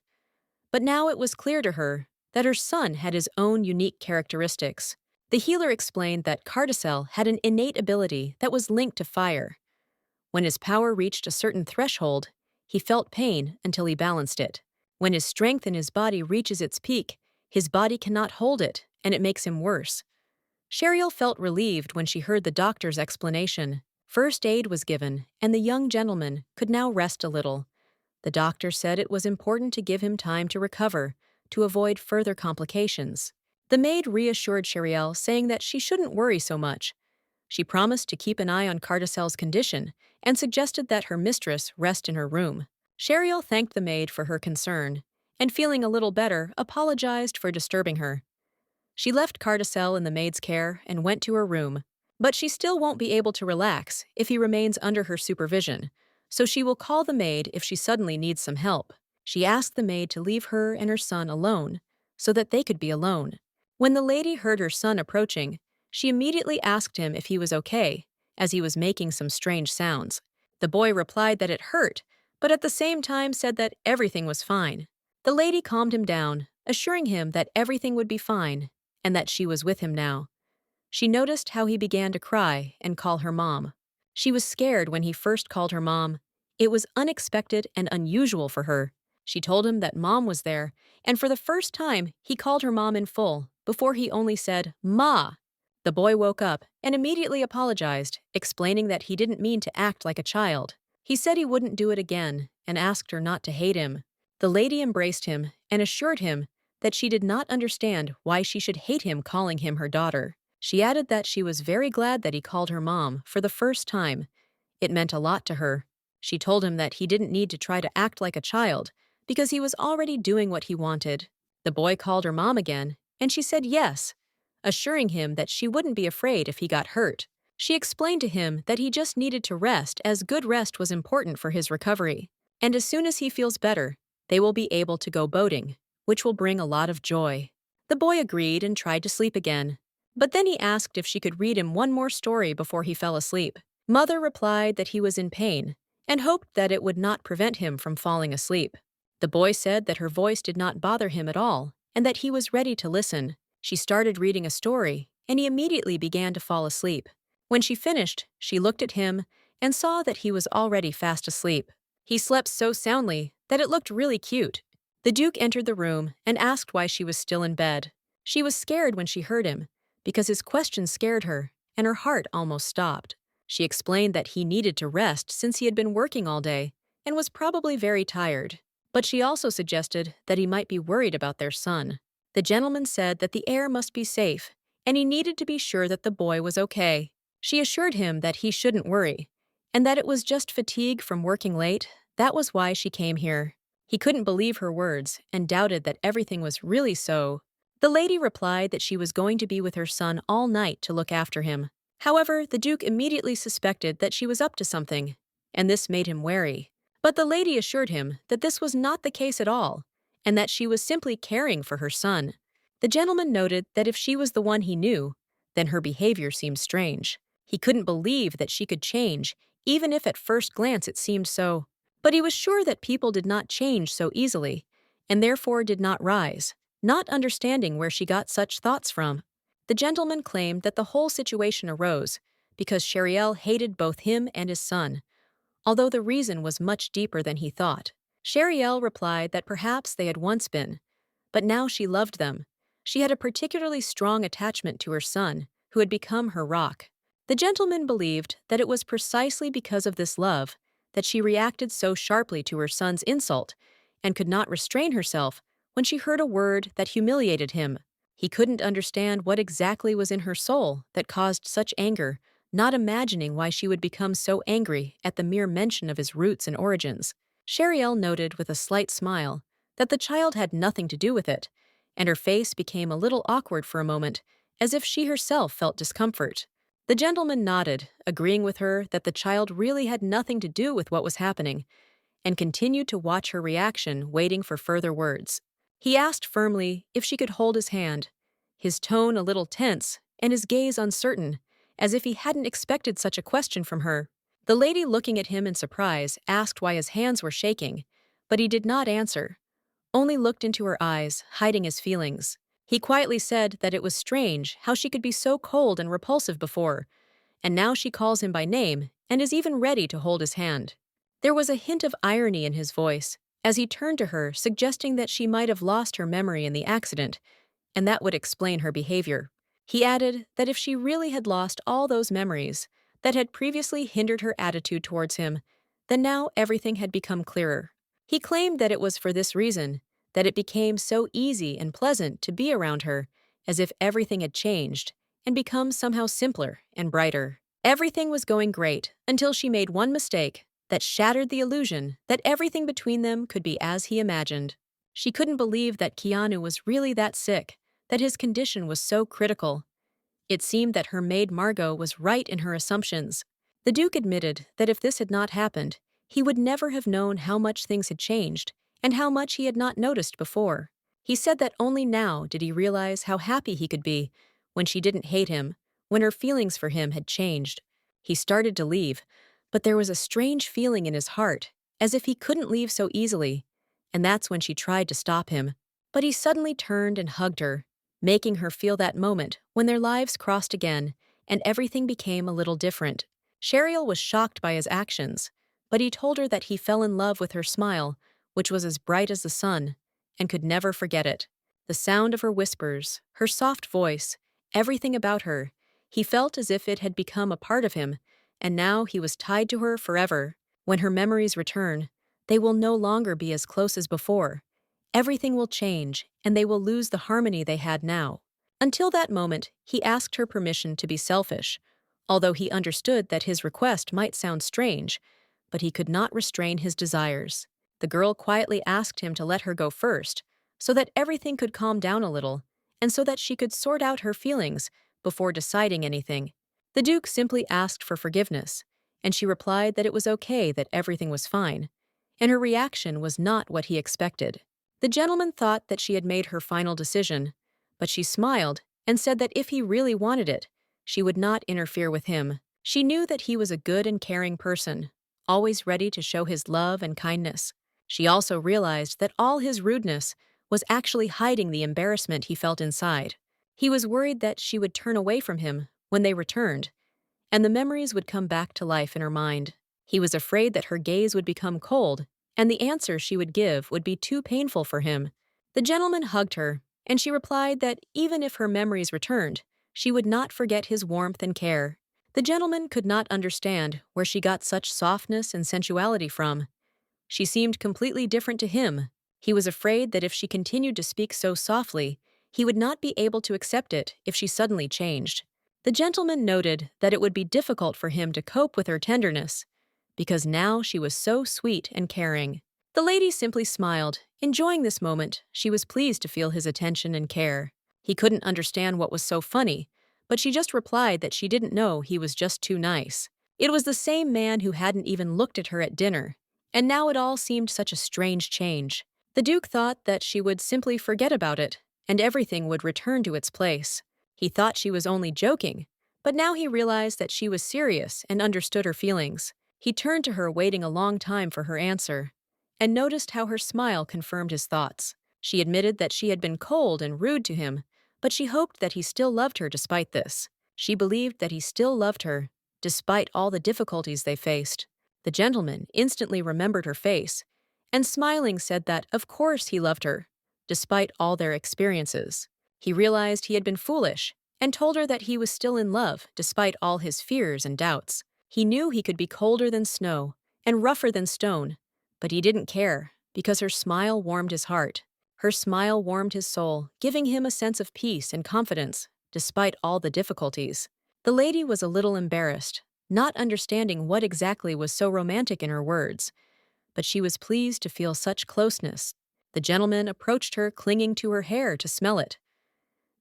but now it was clear to her that her son had his own unique characteristics. The healer explained that Cardell had an innate ability that was linked to fire. When his power reached a certain threshold, he felt pain until he balanced it. When his strength in his body reaches its peak, his body cannot hold it, and it makes him worse. Sheriel felt relieved when she heard the doctor's explanation. First aid was given, and the young gentleman could now rest a little. The doctor said it was important to give him time to recover, to avoid further complications. The maid reassured Sheriel, saying that she shouldn't worry so much. She promised to keep an eye on Cardell's condition and suggested that her mistress rest in her room. Sheriel thanked the maid for her concern, and feeling a little better, apologized for disturbing her. She left Cardell in the maid's care and went to her room, but she still won't be able to relax if he remains under her supervision, so she will call the maid if she suddenly needs some help. She asked the maid to leave her and her son alone, so that they could be alone. When the lady heard her son approaching, she immediately asked him if he was okay, as he was making some strange sounds. The boy replied that it hurt, but at the same time said that everything was fine. The lady calmed him down, assuring him that everything would be fine, and that she was with him now. She noticed how he began to cry and call her mom. She was scared when he first called her mom. It was unexpected and unusual for her. She told him that mom was there, and for the first time, he called her mom in full, before he only said, "Ma." The boy woke up and immediately apologized, explaining that he didn't mean to act like a child. He said he wouldn't do it again and asked her not to hate him. The lady embraced him and assured him that she did not understand why she should hate him calling him her daughter. She added that she was very glad that he called her mom for the first time. It meant a lot to her. She told him that he didn't need to try to act like a child because he was already doing what he wanted. The boy called her mom again, and she said yes, assuring him that she wouldn't be afraid if he got hurt. She explained to him that he just needed to rest, as good rest was important for his recovery. And as soon as he feels better, they will be able to go boating, which will bring a lot of joy. The boy agreed and tried to sleep again, But then he asked if she could read him one more story before he fell asleep. Mother replied that he was in pain and hoped that it would not prevent him from falling asleep. The boy said that her voice did not bother him at all and that he was ready to listen. She started reading a story, and he immediately began to fall asleep. When she finished, she looked at him and saw that he was already fast asleep. He slept so soundly that it looked really cute. The Duke entered the room and asked why she was still in bed. She was scared when she heard him, because his question scared her, and her heart almost stopped. She explained that he needed to rest since he had been working all day and was probably very tired. But she also suggested that he might be worried about their son. The gentleman said that the air must be safe, and he needed to be sure that the boy was okay. She assured him that he shouldn't worry, and that it was just fatigue from working late. That was why she came here. He couldn't believe her words and doubted that everything was really so. The lady replied that she was going to be with her son all night to look after him. However, the Duke immediately suspected that she was up to something, and this made him wary. But the lady assured him that this was not the case at all, and that she was simply caring for her son. The gentleman noted that if she was the one he knew, then her behavior seemed strange. He couldn't believe that she could change, even if at first glance it seemed so. But he was sure that people did not change so easily, and therefore did not rise, not understanding where she got such thoughts from. The gentleman claimed that the whole situation arose because Sheriel hated both him and his son, although the reason was much deeper than he thought. Sheriel replied that perhaps they had once been, but now she loved them. She had a particularly strong attachment to her son, who had become her rock. The gentleman believed that it was precisely because of this love that she reacted so sharply to her son's insult and could not restrain herself when she heard a word that humiliated him. He couldn't understand what exactly was in her soul that caused such anger, not imagining why she would become so angry at the mere mention of his roots and origins. Sheriel noted with a slight smile that the child had nothing to do with it, and her face became a little awkward for a moment, as if she herself felt discomfort. The gentleman nodded, agreeing with her that the child really had nothing to do with what was happening, and continued to watch her reaction, waiting for further words. He asked firmly if she could hold his hand, his tone a little tense and his gaze uncertain, as if he hadn't expected such a question from her. The lady, looking at him in surprise, asked why his hands were shaking, but he did not answer, only looked into her eyes, hiding his feelings. He quietly said that it was strange how she could be so cold and repulsive before, and now she calls him by name and is even ready to hold his hand. There was a hint of irony in his voice as he turned to her, suggesting that she might have lost her memory in the accident, and that would explain her behavior. He added that if she really had lost all those memories that had previously hindered her attitude towards him, then now everything had become clearer. He claimed that it was for this reason that it became so easy and pleasant to be around her, as if everything had changed and become somehow simpler and brighter. Everything was going great until she made one mistake that shattered the illusion that everything between them could be as he imagined. She couldn't believe that Keanu was really that sick, that his condition was so critical. It seemed that her maid Margot was right in her assumptions. The Duke admitted that if this had not happened, he would never have known how much things had changed and how much he had not noticed before. He said that only now did he realize how happy he could be when she didn't hate him, when her feelings for him had changed. He started to leave, but there was a strange feeling in his heart, as if he couldn't leave so easily, and that's when she tried to stop him. But he suddenly turned and hugged her, making her feel that moment when their lives crossed again and everything became a little different. Sheriel was shocked by his actions, but he told her that he fell in love with her smile, which was as bright as the sun, and could never forget it. The sound of her whispers, her soft voice, everything about her, he felt as if it had become a part of him, and now he was tied to her forever. When her memories return, they will no longer be as close as before. Everything will change, and they will lose the harmony they had now. Until that moment, he asked her permission to be selfish, although he understood that his request might sound strange, but he could not restrain his desires. The girl quietly asked him to let her go first, so that everything could calm down a little, and so that she could sort out her feelings before deciding anything. The Duke simply asked for forgiveness, and she replied that it was okay, that everything was fine, and her reaction was not what he expected. The gentleman thought that she had made her final decision, but she smiled and said that if he really wanted it, she would not interfere with him. She knew that he was a good and caring person, always ready to show his love and kindness. She also realized that all his rudeness was actually hiding the embarrassment he felt inside. He was worried that she would turn away from him when they returned, and the memories would come back to life in her mind. He was afraid that her gaze would become cold, and the answer she would give would be too painful for him. The gentleman hugged her, and she replied that even if her memories returned, she would not forget his warmth and care. The gentleman could not understand where she got such softness and sensuality from. She seemed completely different to him. He was afraid that if she continued to speak so softly, he would not be able to accept it if she suddenly changed. The gentleman noted that it would be difficult for him to cope with her tenderness, because now she was so sweet and caring. The lady simply smiled, enjoying this moment. She was pleased to feel his attention and care. He couldn't understand what was so funny, but she just replied that she didn't know, he was just too nice. It was the same man who hadn't even looked at her at dinner, and now it all seemed such a strange change. The Duke thought that she would simply forget about it, and everything would return to its place. He thought she was only joking, but now he realized that she was serious and understood her feelings. He turned to her, waiting a long time for her answer, and noticed how her smile confirmed his thoughts. She admitted that she had been cold and rude to him, but she hoped that he still loved her despite this. She believed that he still loved her, despite all the difficulties they faced. The gentleman instantly remembered her face, and smiling said that, of course, he loved her, despite all their experiences. He realized he had been foolish, and told her that he was still in love, despite all his fears and doubts. He knew he could be colder than snow and rougher than stone, but he didn't care, because her smile warmed his heart. Her smile warmed his soul, giving him a sense of peace and confidence, despite all the difficulties. The lady was a little embarrassed, not understanding what exactly was so romantic in her words, but she was pleased to feel such closeness. The gentleman approached her, clinging to her hair to smell it.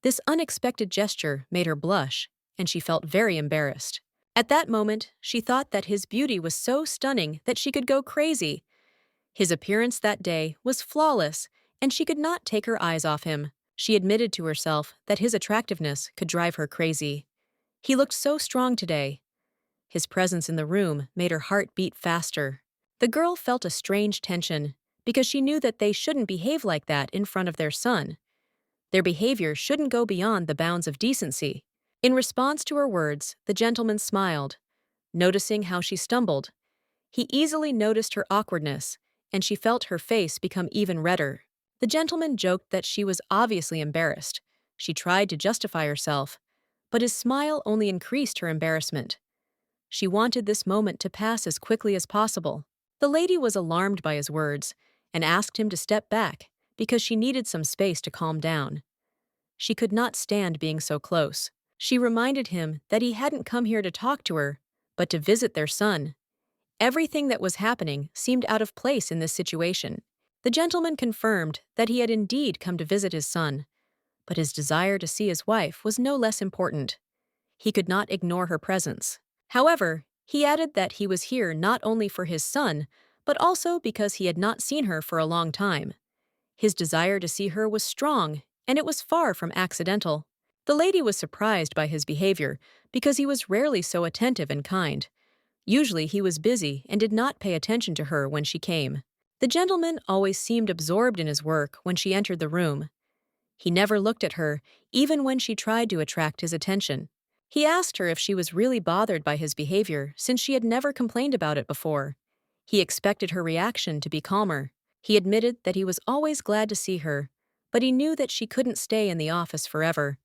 This unexpected gesture made her blush, and she felt very embarrassed. At that moment, she thought that his beauty was so stunning that she could go crazy. His appearance that day was flawless, and she could not take her eyes off him. She admitted to herself that his attractiveness could drive her crazy. He looked so strong today. His presence in the room made her heart beat faster. The girl felt a strange tension, because she knew that they shouldn't behave like that in front of their son. Their behavior shouldn't go beyond the bounds of decency. In response to her words, the gentleman smiled, noticing how she stumbled. He easily noticed her awkwardness, and she felt her face become even redder. The gentleman joked that she was obviously embarrassed. She tried to justify herself, but his smile only increased her embarrassment. She wanted this moment to pass as quickly as possible. The lady was alarmed by his words and asked him to step back because she needed some space to calm down. She could not stand being so close. She reminded him that he hadn't come here to talk to her, but to visit their son. Everything that was happening seemed out of place in this situation. The gentleman confirmed that he had indeed come to visit his son, but his desire to see his wife was no less important. He could not ignore her presence. However, he added that he was here not only for his son, but also because he had not seen her for a long time. His desire to see her was strong, and it was far from accidental. The lady was surprised by his behavior because he was rarely so attentive and kind. Usually he was busy and did not pay attention to her when she came. The gentleman always seemed absorbed in his work when she entered the room. He never looked at her, even when she tried to attract his attention. He asked her if she was really bothered by his behavior, since she had never complained about it before. He expected her reaction to be calmer. He admitted that he was always glad to see her, but he knew that she couldn't stay in the office forever.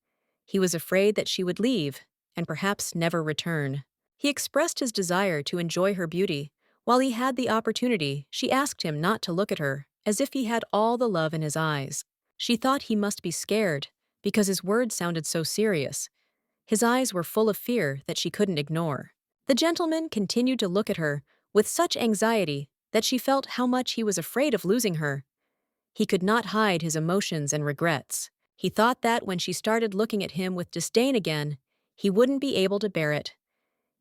He was afraid that she would leave, and perhaps never return. He expressed his desire to enjoy her beauty. While he had the opportunity, she asked him not to look at her, as if he had all the love in his eyes. She thought he must be scared, because his words sounded so serious. His eyes were full of fear that she couldn't ignore. The gentleman continued to look at her with such anxiety that she felt how much he was afraid of losing her. He could not hide his emotions and regrets. He thought that when she started looking at him with disdain again, he wouldn't be able to bear it.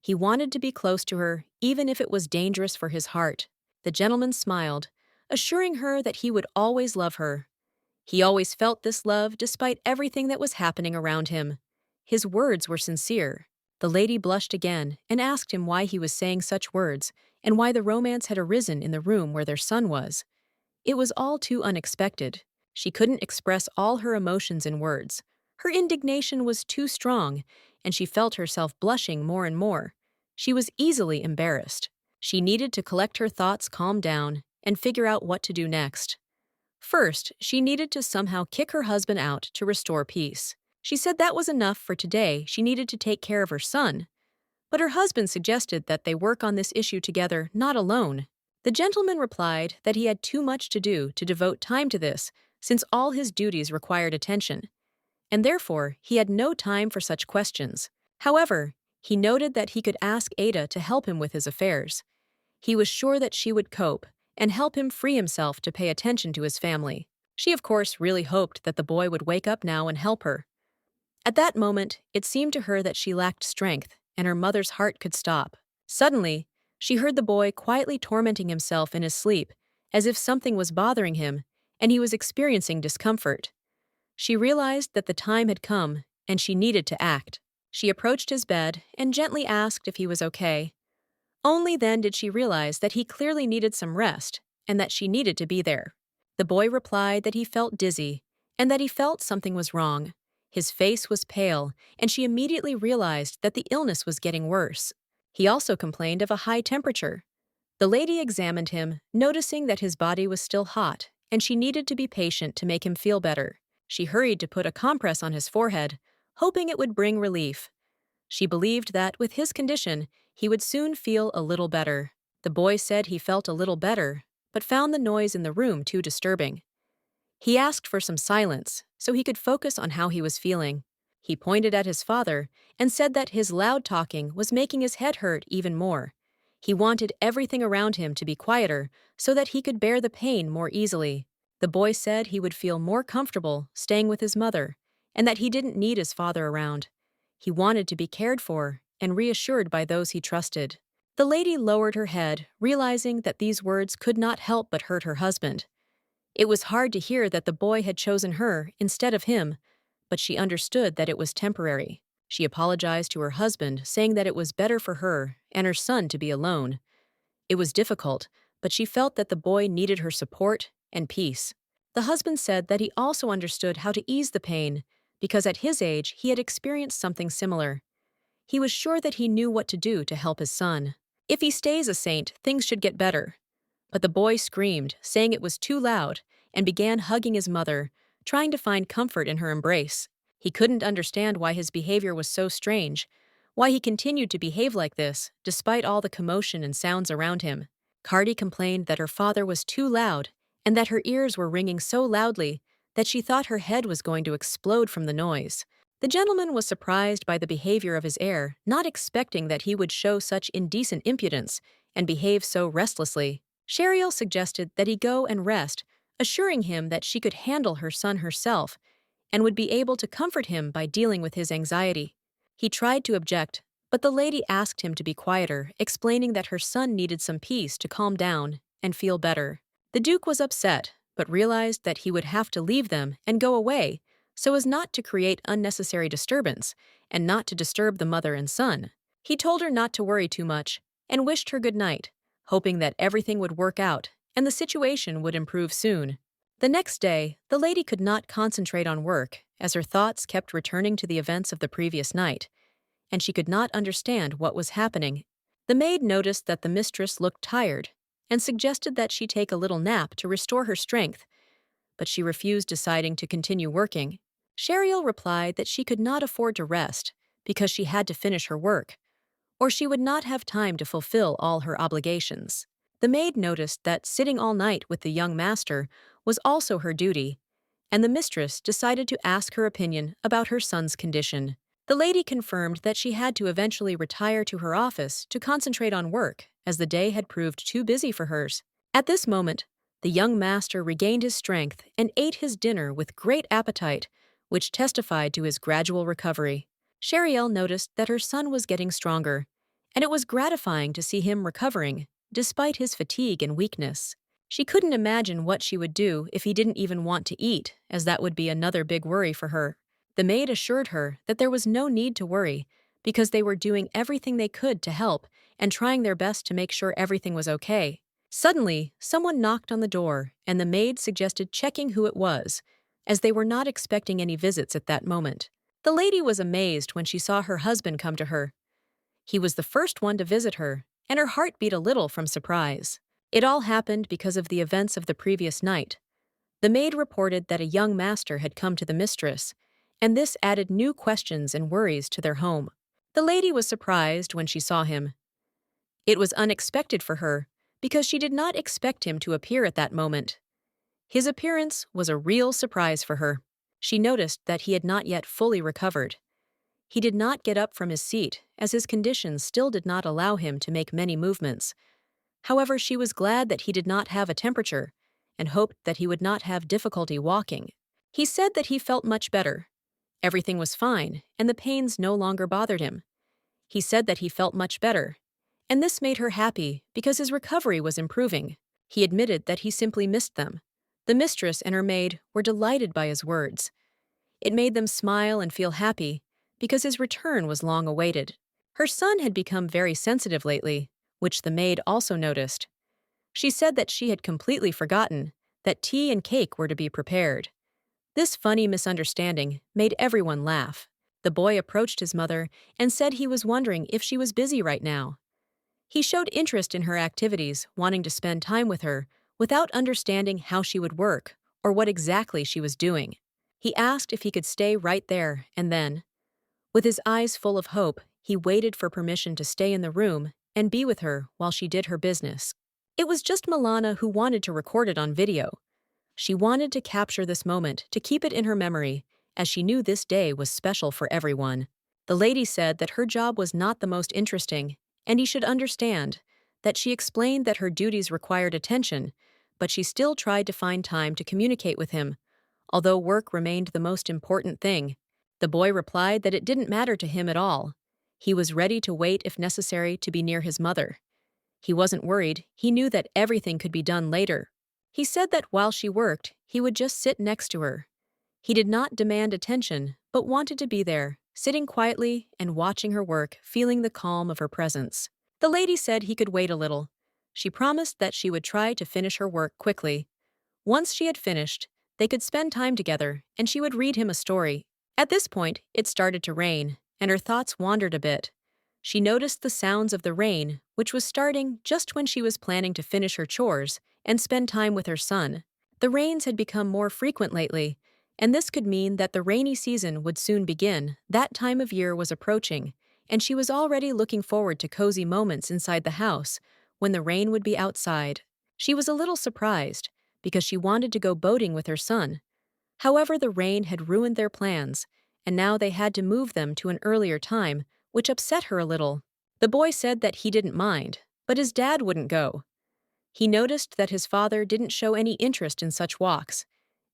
He wanted to be close to her, even if it was dangerous for his heart. The gentleman smiled, assuring her that he would always love her. He always felt this love despite everything that was happening around him. His words were sincere. The lady blushed again and asked him why he was saying such words and why the romance had arisen in the room where their son was. It was all too unexpected. She couldn't express all her emotions in words. Her indignation was too strong, and she felt herself blushing more and more. She was easily embarrassed. She needed to collect her thoughts, calm down, and figure out what to do next. First, she needed to somehow kick her husband out to restore peace. She said that was enough for today. She needed to take care of her son. But her husband suggested that they work on this issue together, not alone. The gentleman replied that he had too much to do to devote time to this, since all his duties required attention, and therefore he had no time for such questions. However, he noted that he could ask Ada to help him with his affairs. He was sure that she would cope and help him free himself to pay attention to his family. She, of course, really hoped that the boy would wake up now and help her. At that moment, it seemed to her that she lacked strength, and her mother's heart could stop. Suddenly, she heard the boy quietly tormenting himself in his sleep, as if something was bothering him, and he was experiencing discomfort. She realized that the time had come, and she needed to act. She approached his bed and gently asked if he was okay. Only then did she realize that he clearly needed some rest, and that she needed to be there. The boy replied that he felt dizzy, and that he felt something was wrong. His face was pale, and she immediately realized that the illness was getting worse. He also complained of a high temperature. The lady examined him, noticing that his body was still hot, and she needed to be patient to make him feel better. She hurried to put a compress on his forehead, hoping it would bring relief. She believed that, with his condition, he would soon feel a little better. The boy said he felt a little better, but found the noise in the room too disturbing. He asked for some silence so he could focus on how he was feeling. He pointed at his father and said that his loud talking was making his head hurt even more. He wanted everything around him to be quieter so that he could bear the pain more easily. The boy said he would feel more comfortable staying with his mother and that he didn't need his father around. He wanted to be cared for and reassured by those he trusted. The lady lowered her head, realizing that these words could not help but hurt her husband. It was hard to hear that the boy had chosen her instead of him, but she understood that it was temporary. She apologized to her husband, saying that it was better for her and her son to be alone. It was difficult, but she felt that the boy needed her support and peace. The husband said that he also understood how to ease the pain, because at his age he had experienced something similar. He was sure that he knew what to do to help his son. If he stays a saint, things should get better. But the boy screamed, saying it was too loud, and began hugging his mother, trying to find comfort in her embrace. He couldn't understand why his behavior was so strange, why he continued to behave like this, despite all the commotion and sounds around him. Cardi complained that her father was too loud, and that her ears were ringing so loudly that she thought her head was going to explode from the noise. The gentleman was surprised by the behavior of his heir, not expecting that he would show such indecent impudence and behave so restlessly. Sheriel suggested that he go and rest, assuring him that she could handle her son herself and would be able to comfort him by dealing with his anxiety. He tried to object, but the lady asked him to be quieter, explaining that her son needed some peace to calm down and feel better. The Duke was upset, but realized that he would have to leave them and go away so as not to create unnecessary disturbance and not to disturb the mother and son. He told her not to worry too much and wished her good night, hoping that everything would work out and the situation would improve soon. The next day, the lady could not concentrate on work as her thoughts kept returning to the events of the previous night, and she could not understand what was happening. The maid noticed that the mistress looked tired and suggested that she take a little nap to restore her strength, but she refused, deciding to continue working. Sheriel replied that she could not afford to rest because she had to finish her work, or she would not have time to fulfill all her obligations. The maid noticed that sitting all night with the young master was also her duty, and the mistress decided to ask her opinion about her son's condition. The lady confirmed that she had to eventually retire to her office to concentrate on work, as the day had proved too busy for hers. At this moment, the young master regained his strength and ate his dinner with great appetite, which testified to his gradual recovery. Sheriel noticed that her son was getting stronger, and it was gratifying to see him recovering, despite his fatigue and weakness. She couldn't imagine what she would do if he didn't even want to eat, as that would be another big worry for her. The maid assured her that there was no need to worry, because they were doing everything they could to help and trying their best to make sure everything was okay. Suddenly, someone knocked on the door, and the maid suggested checking who it was, as they were not expecting any visits at that moment. The lady was amazed when she saw her husband come to her. He was the first one to visit her, and her heart beat a little from surprise. It all happened because of the events of the previous night. The maid reported that a young master had come to the mistress, and this added new questions and worries to their home. The lady was surprised when she saw him. It was unexpected for her, because she did not expect him to appear at that moment. His appearance was a real surprise for her. She noticed that he had not yet fully recovered. He did not get up from his seat, as his conditions still did not allow him to make many movements. However, she was glad that he did not have a temperature, and hoped that he would not have difficulty walking. He said that he felt much better. Everything was fine, and the pains no longer bothered him. He said that he felt much better, and this made her happy because his recovery was improving. He admitted that he simply missed them. The mistress and her maid were delighted by his words. It made them smile and feel happy because his return was long awaited. Her son had become very sensitive lately, which the maid also noticed. She said that she had completely forgotten that tea and cake were to be prepared. This funny misunderstanding made everyone laugh. The boy approached his mother and said he was wondering if she was busy right now. He showed interest in her activities, wanting to spend time with her, without understanding how she would work or what exactly she was doing. He asked if he could stay right there, and then, with his eyes full of hope, he waited for permission to stay in the room and be with her while she did her business. It was just Milana who wanted to record it on video. She wanted to capture this moment to keep it in her memory, as she knew this day was special for everyone. The lady said that her job was not the most interesting, and he should understand that she explained that her duties required attention, but she still tried to find time to communicate with him, although work remained the most important thing. The boy replied that it didn't matter to him at all. He was ready to wait if necessary to be near his mother. He wasn't worried, he knew that everything could be done later. He said that while she worked, he would just sit next to her. He did not demand attention, but wanted to be there, sitting quietly and watching her work, feeling the calm of her presence. The lady said he could wait a little. She promised that she would try to finish her work quickly. Once she had finished, they could spend time together, and she would read him a story. At this point, it started to rain, and her thoughts wandered a bit. She noticed the sounds of the rain, which was starting just when she was planning to finish her chores and spend time with her son. The rains had become more frequent lately, and this could mean that the rainy season would soon begin. That time of year was approaching, and she was already looking forward to cozy moments inside the house when the rain would be outside. She was a little surprised, because she wanted to go boating with her son. However, the rain had ruined their plans, and now they had to move them to an earlier time, which upset her a little. The boy said that he didn't mind, but his dad wouldn't go. He noticed that his father didn't show any interest in such walks,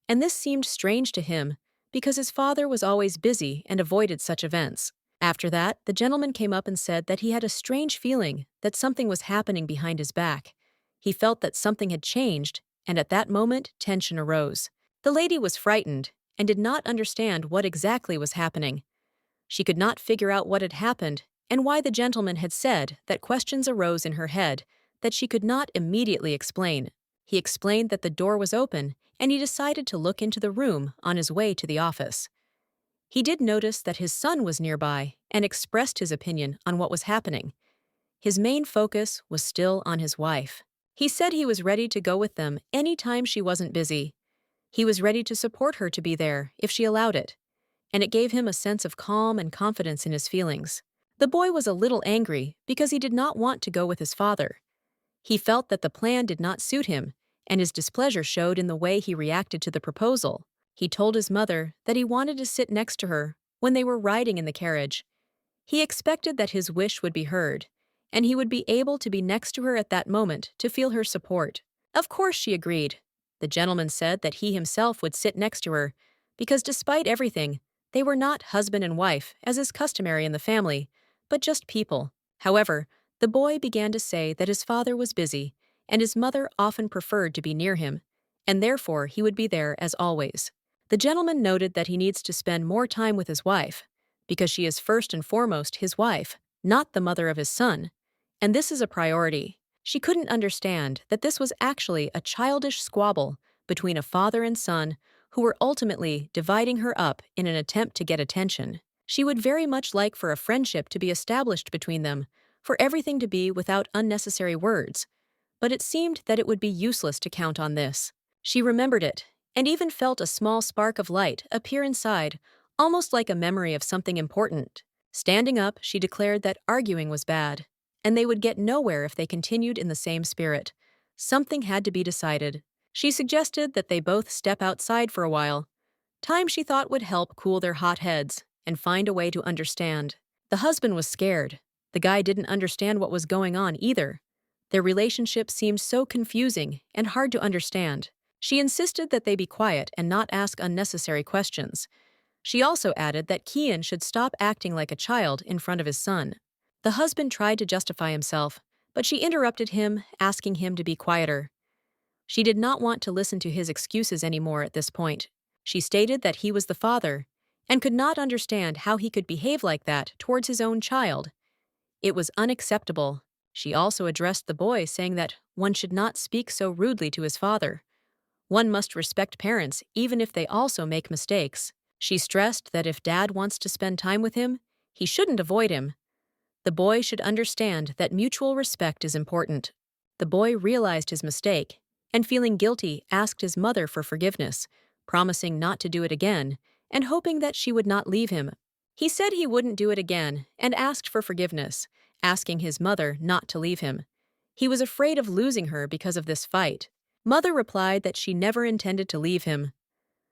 and this seemed strange to him because his father was always busy and avoided such events. After that, the gentleman came up and said that he had a strange feeling that something was happening behind his back. He felt that something had changed, and at that moment, tension arose. The lady was frightened and did not understand what exactly was happening. She could not figure out what had happened and why the gentleman had said that questions arose in her head that she could not immediately explain. He explained that the door was open, and he decided to look into the room on his way to the office. He did notice that his son was nearby and expressed his opinion on what was happening. His main focus was still on his wife. He said he was ready to go with them any time she wasn't busy. He was ready to support her to be there if she allowed it, and it gave him a sense of calm and confidence in his feelings. The boy was a little angry because he did not want to go with his father. He felt that the plan did not suit him, and his displeasure showed in the way he reacted to the proposal. He told his mother that he wanted to sit next to her when they were riding in the carriage. He expected that his wish would be heard, and he would be able to be next to her at that moment to feel her support. Of course, she agreed. The gentleman said that he himself would sit next to her, because despite everything, they were not husband and wife, as is customary in the family, but just people. However, the boy began to say that his father was busy, and his mother often preferred to be near him, and therefore he would be there as always. The gentleman noted that he needs to spend more time with his wife, because she is first and foremost his wife, not the mother of his son, and this is a priority. She couldn't understand that this was actually a childish squabble between a father and son who were ultimately dividing her up in an attempt to get attention. She would very much like for a friendship to be established between them, for everything to be without unnecessary words, but it seemed that it would be useless to count on this. She remembered it, and even felt a small spark of light appear inside, almost like a memory of something important. Standing up, she declared that arguing was bad, and they would get nowhere if they continued in the same spirit. Something had to be decided. She suggested that they both step outside for a while. Time she thought would help cool their hot heads and find a way to understand. The husband was scared. The guy didn't understand what was going on either. Their relationship seemed so confusing and hard to understand. She insisted that they be quiet and not ask unnecessary questions. She also added that Kian should stop acting like a child in front of his son. The husband tried to justify himself, but she interrupted him, asking him to be quieter. She did not want to listen to his excuses anymore at this point. She stated that he was the father, and could not understand how he could behave like that towards his own child. It was unacceptable. She also addressed the boy, saying that one should not speak so rudely to his father. One must respect parents even if they also make mistakes. She stressed that if Dad wants to spend time with him, he shouldn't avoid him. The boy should understand that mutual respect is important. The boy realized his mistake, and feeling guilty, asked his mother for forgiveness, promising not to do it again, and hoping that she would not leave him. He said he wouldn't do it again, and asked for forgiveness, asking his mother not to leave him. He was afraid of losing her because of this fight. Mother replied that she never intended to leave him.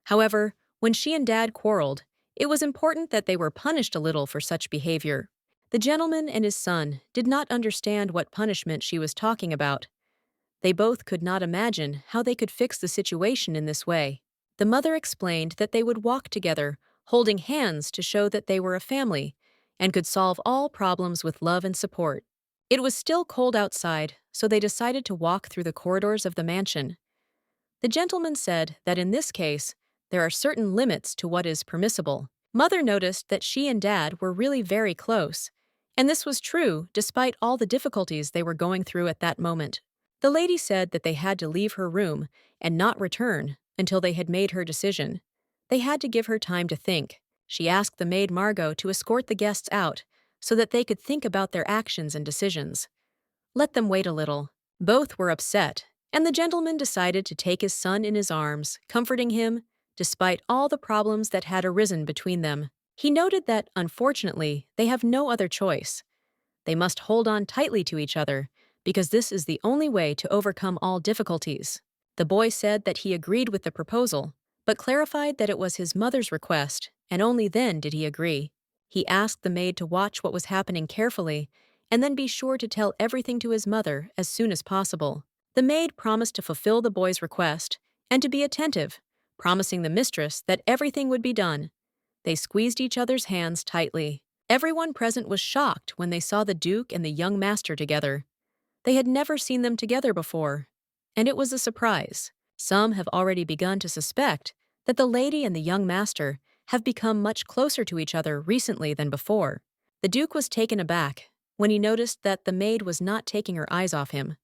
However, when she and Dad quarreled, it was important that they were punished a little for such behavior. The gentleman and his son did not understand what punishment she was talking about. They both could not imagine how they could fix the situation in this way. The mother explained that they would walk together, holding hands to show that they were a family, and could solve all problems with love and support. It was still cold outside, so they decided to walk through the corridors of the mansion. The gentleman said that in this case, there are certain limits to what is permissible. Mother noticed that she and Dad were really very close, and this was true despite all the difficulties they were going through at that moment. The lady said that they had to leave her room and not return until they had made her decision. They had to give her time to think. She asked the maid Margot to escort the guests out so that they could think about their actions and decisions. Let them wait a little. Both were upset, and the gentleman decided to take his son in his arms, comforting him, despite all the problems that had arisen between them. He noted that, unfortunately, they have no other choice. They must hold on tightly to each other, because this is the only way to overcome all difficulties. The boy said that he agreed with the proposal, but clarified that it was his mother's request, and only then did he agree. He asked the maid to watch what was happening carefully, and then be sure to tell everything to his mother as soon as possible. The maid promised to fulfill the boy's request and to be attentive, promising the mistress that everything would be done. They squeezed each other's hands tightly. Everyone present was shocked when they saw the Duke and the young master together. They had never seen them together before, and it was a surprise. Some have already begun to suspect that the lady and the young master have become much closer to each other recently than before. The Duke was taken aback when he noticed that the maid was not taking her eyes off him.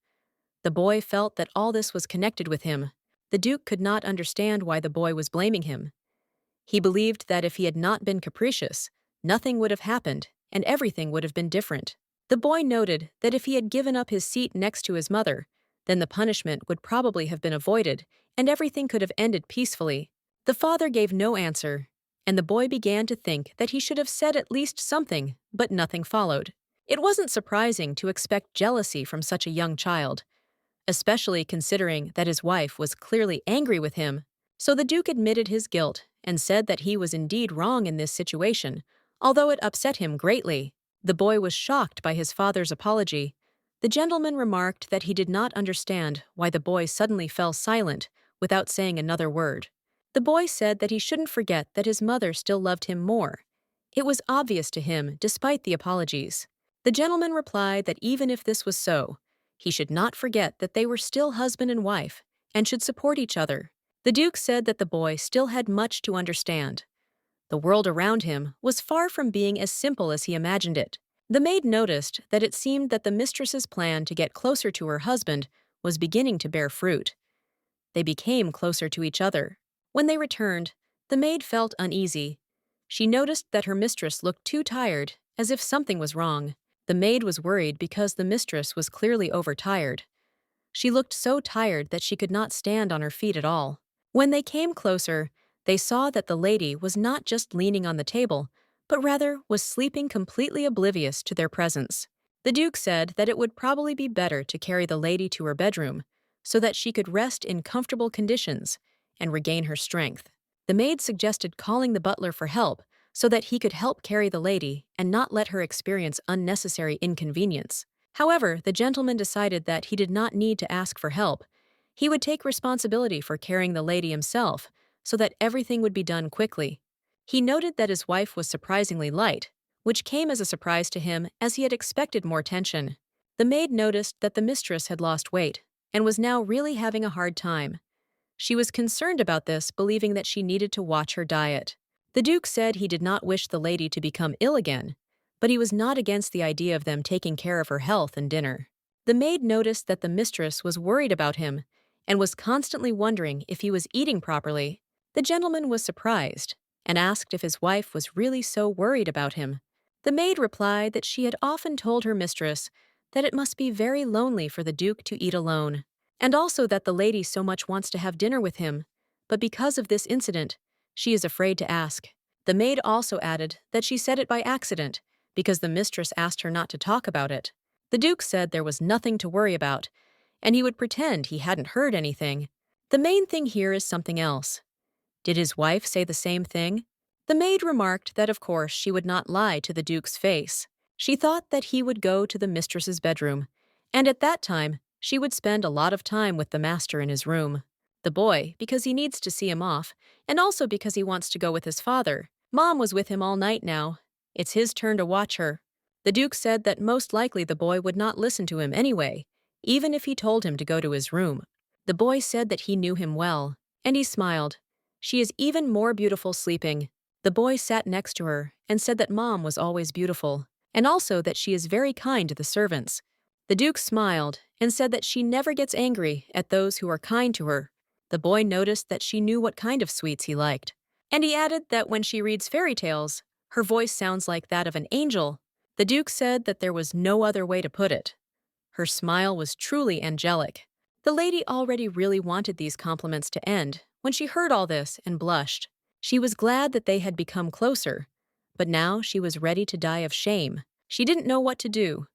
The boy felt that all this was connected with him. The Duke could not understand why the boy was blaming him. He believed that if he had not been capricious, nothing would have happened and everything would have been different. The boy noted that if he had given up his seat next to his mother, then the punishment would probably have been avoided and everything could have ended peacefully. The father gave no answer, and the boy began to think that he should have said at least something, but nothing followed. It wasn't surprising to expect jealousy from such a young child, especially considering that his wife was clearly angry with him. So the Duke admitted his guilt and said that he was indeed wrong in this situation, although it upset him greatly. The boy was shocked by his father's apology. The gentleman remarked that he did not understand why the boy suddenly fell silent without saying another word. The boy said that he shouldn't forget that his mother still loved him more. It was obvious to him despite the apologies. The gentleman replied that even if this was so, He should not forget that they were still husband and wife and should support each other. The Duke said that the boy still had much to understand. The world around him was far from being as simple as he imagined it. The maid noticed that it seemed that the mistress's plan to get closer to her husband was beginning to bear fruit. They became closer to each other. When they returned, the maid felt uneasy. She noticed that her mistress looked too tired, as if something was wrong. The maid was worried because the mistress was clearly overtired. She looked so tired that she could not stand on her feet at all. When they came closer, they saw that the lady was not just leaning on the table, but rather was sleeping completely oblivious to their presence. The Duke said that it would probably be better to carry the lady to her bedroom so that she could rest in comfortable conditions and regain her strength. The maid suggested calling the butler for help so that he could help carry the lady and not let her experience unnecessary inconvenience. However, the gentleman decided that he did not need to ask for help. He would take responsibility for carrying the lady himself so that everything would be done quickly. He noted that his wife was surprisingly light, which came as a surprise to him as he had expected more tension. The maid noticed that the mistress had lost weight and was now really having a hard time. She was concerned about this, believing that she needed to watch her diet. The Duke said he did not wish the lady to become ill again, but he was not against the idea of them taking care of her health and dinner. The maid noticed that the mistress was worried about him and was constantly wondering if he was eating properly. The gentleman was surprised and asked if his wife was really so worried about him. The maid replied that she had often told her mistress that it must be very lonely for the Duke to eat alone, and also that the lady so much wants to have dinner with him, but because of this incident, she is afraid to ask. The maid also added that she said it by accident because the mistress asked her not to talk about it. The Duke said there was nothing to worry about, and he would pretend he hadn't heard anything. The main thing here is something else. Did his wife say the same thing? The maid remarked that of course she would not lie to the Duke's face. She thought that he would go to the mistress's bedroom, and at that time, she would spend a lot of time with the master in his room. The boy, because he needs to see him off, and also because he wants to go with his father. Mom was with him all night now. It's his turn to watch her. The Duke said that most likely the boy would not listen to him anyway, even if he told him to go to his room. The boy said that he knew him well, and he smiled. She is even more beautiful sleeping. The boy sat next to her and said that Mom was always beautiful, and also that she is very kind to the servants. The Duke smiled and said that she never gets angry at those who are kind to her. The boy noticed that she knew what kind of sweets he liked, and he added that when she reads fairy tales, her voice sounds like that of an angel. The Duke said that there was no other way to put it. Her smile was truly angelic. The lady already really wanted these compliments to end when she heard all this and blushed. She was glad that they had become closer, but now she was ready to die of shame. She didn't know what to do.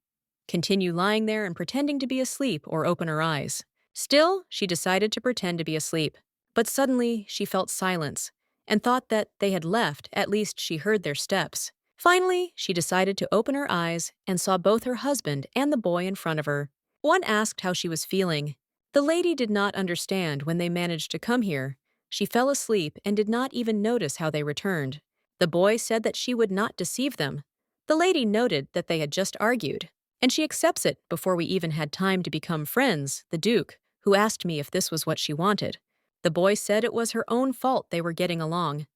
Continue lying there and pretending to be asleep or open her eyes. Still, she decided to pretend to be asleep. But suddenly, she felt silence and thought that they had left, at least she heard their steps. Finally, she decided to open her eyes and saw both her husband and the boy in front of her. One asked how she was feeling. The lady did not understand when they managed to come here. She fell asleep and did not even notice how they returned. The boy said that she would not deceive them. The lady noted that they had just argued, and she accepts it before we even had time to become friends, the Duke, who asked me if this was what she wanted. The boy said it was her own fault they were getting along.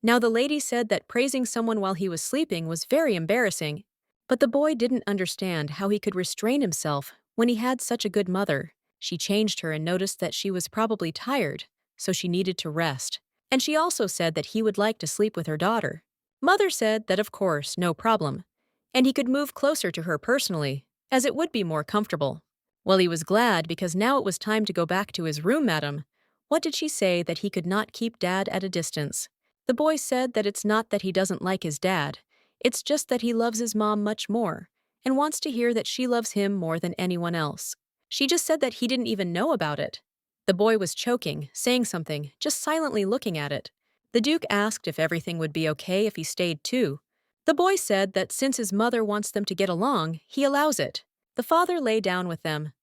Now the lady said that praising someone while he was sleeping was very embarrassing, but the boy didn't understand how he could restrain himself when he had such a good mother. She changed her and noticed that she was probably tired, so she needed to rest. And she also said that he would like to sleep with her daughter. Mother said that of course, no problem, and he could move closer to her personally, as it would be more comfortable. Well, he was glad because now it was time to go back to his room, madam. What did she say that he could not keep Dad at a distance? The boy said that it's not that he doesn't like his dad, it's just that he loves his mom much more and wants to hear that she loves him more than anyone else. She just said that he didn't even know about it. The boy was choking, saying something, just silently looking at it. The Duke asked if everything would be okay if he stayed too. The boy said that since his mother wants them to get along, he allows it. The father lay down with them.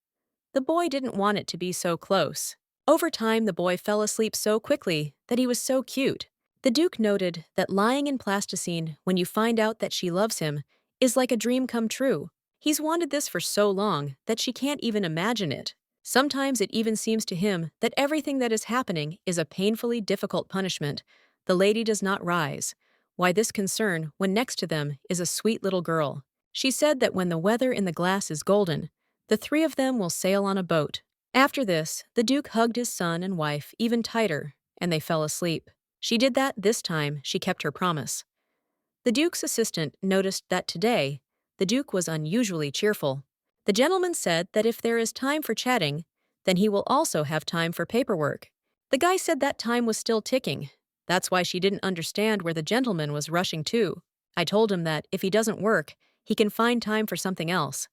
The boy didn't want it to be so close. Over time, the boy fell asleep so quickly that he was so cute. The Duke noted that lying in plasticine when you find out that she loves him is like a dream come true. He's wanted this for so long that she can't even imagine it. Sometimes it even seems to him that everything that is happening is a painfully difficult punishment. The lady does not rise. Why this concern when next to them is a sweet little girl? She said that when the weather in the glass is golden, the three of them will sail on a boat. After this, the Duke hugged his son and wife even tighter, and they fell asleep. She did that this time, she kept her promise. The Duke's assistant noticed that today, the Duke was unusually cheerful. The gentleman said that if there is time for chatting, then he will also have time for paperwork. The guy said that time was still ticking. That's why she didn't understand where the gentleman was rushing to. I told him that if he doesn't work, he can find time for something else.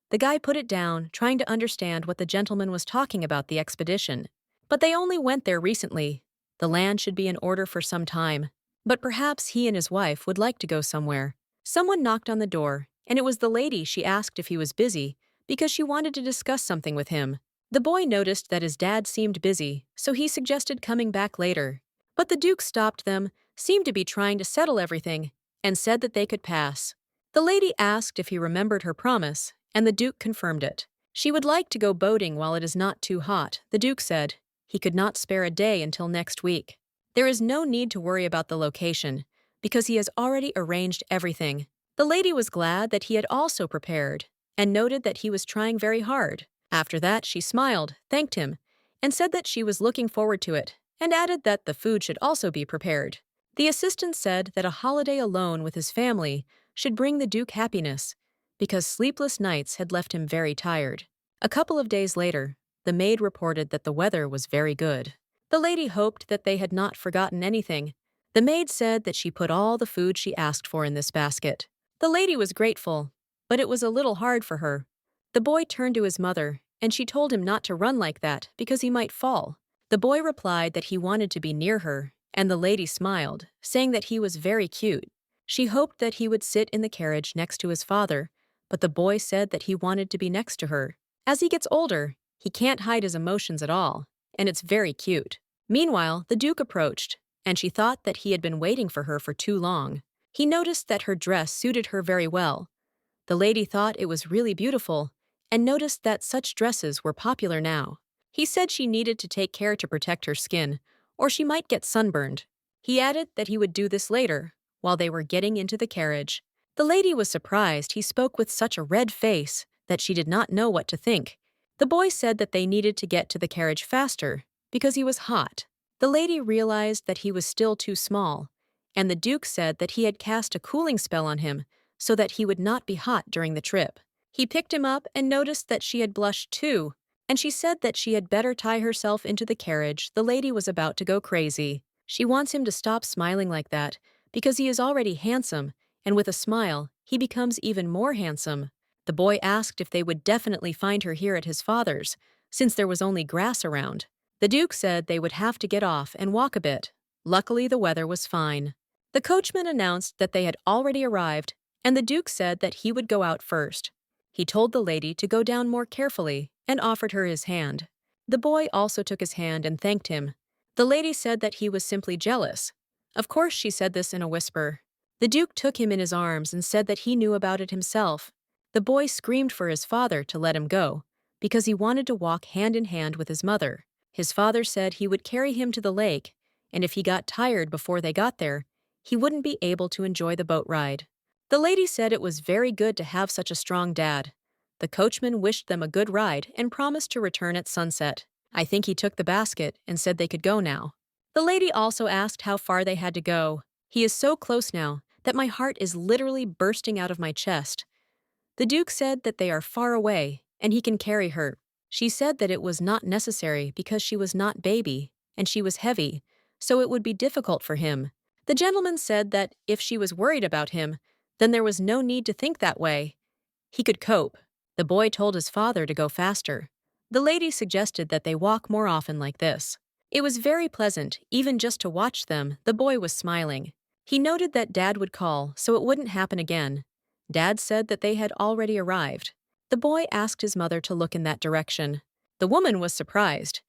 The guy put it down, trying to understand what the gentleman was talking about the expedition. But they only went there recently. The land should be in order for some time. But perhaps he and his wife would like to go somewhere. Someone knocked on the door, and it was the lady. She asked if he was busy, because she wanted to discuss something with him. The boy noticed that his dad seemed busy, so he suggested coming back later. But the Duke stopped them, seemed to be trying to settle everything, and said that they could pass. The lady asked if he remembered her promise, and the Duke confirmed it. She would like to go boating while it is not too hot, the Duke said. He could not spare a day until next week. There is no need to worry about the location, because he has already arranged everything. The lady was glad that he had also prepared, and noted that he was trying very hard. After that, she smiled, thanked him, and said that she was looking forward to it, and added that the food should also be prepared. The assistant said that a holiday alone with his family should bring the Duke happiness, because sleepless nights had left him very tired. A couple of days later, the maid reported that the weather was very good. The lady hoped that they had not forgotten anything. The maid said that she put all the food she asked for in this basket. The lady was grateful, but it was a little hard for her. The boy turned to his mother, and she told him not to run like that because he might fall. The boy replied that he wanted to be near her, and the lady smiled, saying that he was very cute. She hoped that he would sit in the carriage next to his father, but the boy said that he wanted to be next to her. As he gets older, he can't hide his emotions at all, and it's very cute. Meanwhile, the Duke approached, and she thought that he had been waiting for her for too long. He noticed that her dress suited her very well. The lady thought it was really beautiful, and noticed that such dresses were popular now. He said she needed to take care to protect her skin, or she might get sunburned. He added that he would do this later, while they were getting into the carriage. The lady was surprised he spoke with such a red face that she did not know what to think. The boy said that they needed to get to the carriage faster, because he was hot. The lady realized that he was still too small, and the Duke said that he had cast a cooling spell on him so that he would not be hot during the trip. He picked him up and noticed that she had blushed too, and she said that she had better tie herself into the carriage. The lady was about to go crazy. She wants him to stop smiling like that, because he is already handsome, and with a smile, he becomes even more handsome. The boy asked if they would definitely find her here at his father's, since there was only grass around. The Duke said they would have to get off and walk a bit. Luckily, the weather was fine. The coachman announced that they had already arrived, and the Duke said that he would go out first. He told the lady to go down more carefully and offered her his hand. The boy also took his hand and thanked him. The lady said that he was simply jealous. Of course, she said this in a whisper. The Duke took him in his arms and said that he knew about it himself. The boy screamed for his father to let him go, because he wanted to walk hand in hand with his mother. His father said he would carry him to the lake, and if he got tired before they got there, he wouldn't be able to enjoy the boat ride. The lady said it was very good to have such a strong dad. The coachman wished them a good ride and promised to return at sunset. I think he took the basket and said they could go now. The lady also asked how far they had to go. He is so close now that my heart is literally bursting out of my chest. The Duke said that they are far away and he can carry her. She said that it was not necessary because she was not baby and she was heavy, so it would be difficult for him. The gentleman said that if she was worried about him, then there was no need to think that way. He could cope. The boy told his father to go faster. The lady suggested that they walk more often like this. It was very pleasant, even just to watch them. The boy was smiling. He noted that Dad would call, so it wouldn't happen again. Dad said that they had already arrived. The boy asked his mother to look in that direction. The woman was surprised.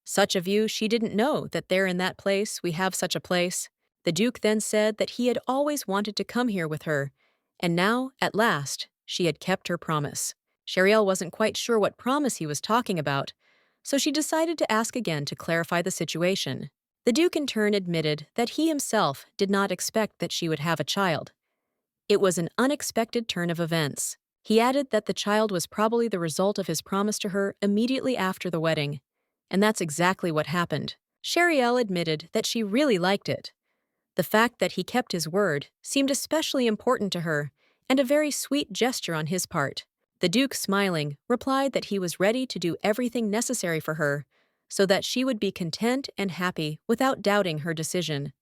Such a view, she didn't know that there in that place we have such a place. The Duke then said that he had always wanted to come here with her, and now, at last, she had kept her promise. Sheriel wasn't quite sure what promise he was talking about, so she decided to ask again to clarify the situation. The Duke in turn admitted that he himself did not expect that she would have a child. It was an unexpected turn of events. He added that the child was probably the result of his promise to her immediately after the wedding. And that's exactly what happened. Sheriel admitted that she really liked it. The fact that he kept his word seemed especially important to her, and a very sweet gesture on his part. The Duke, smiling, replied that he was ready to do everything necessary for her, so that she would be content and happy without doubting her decision.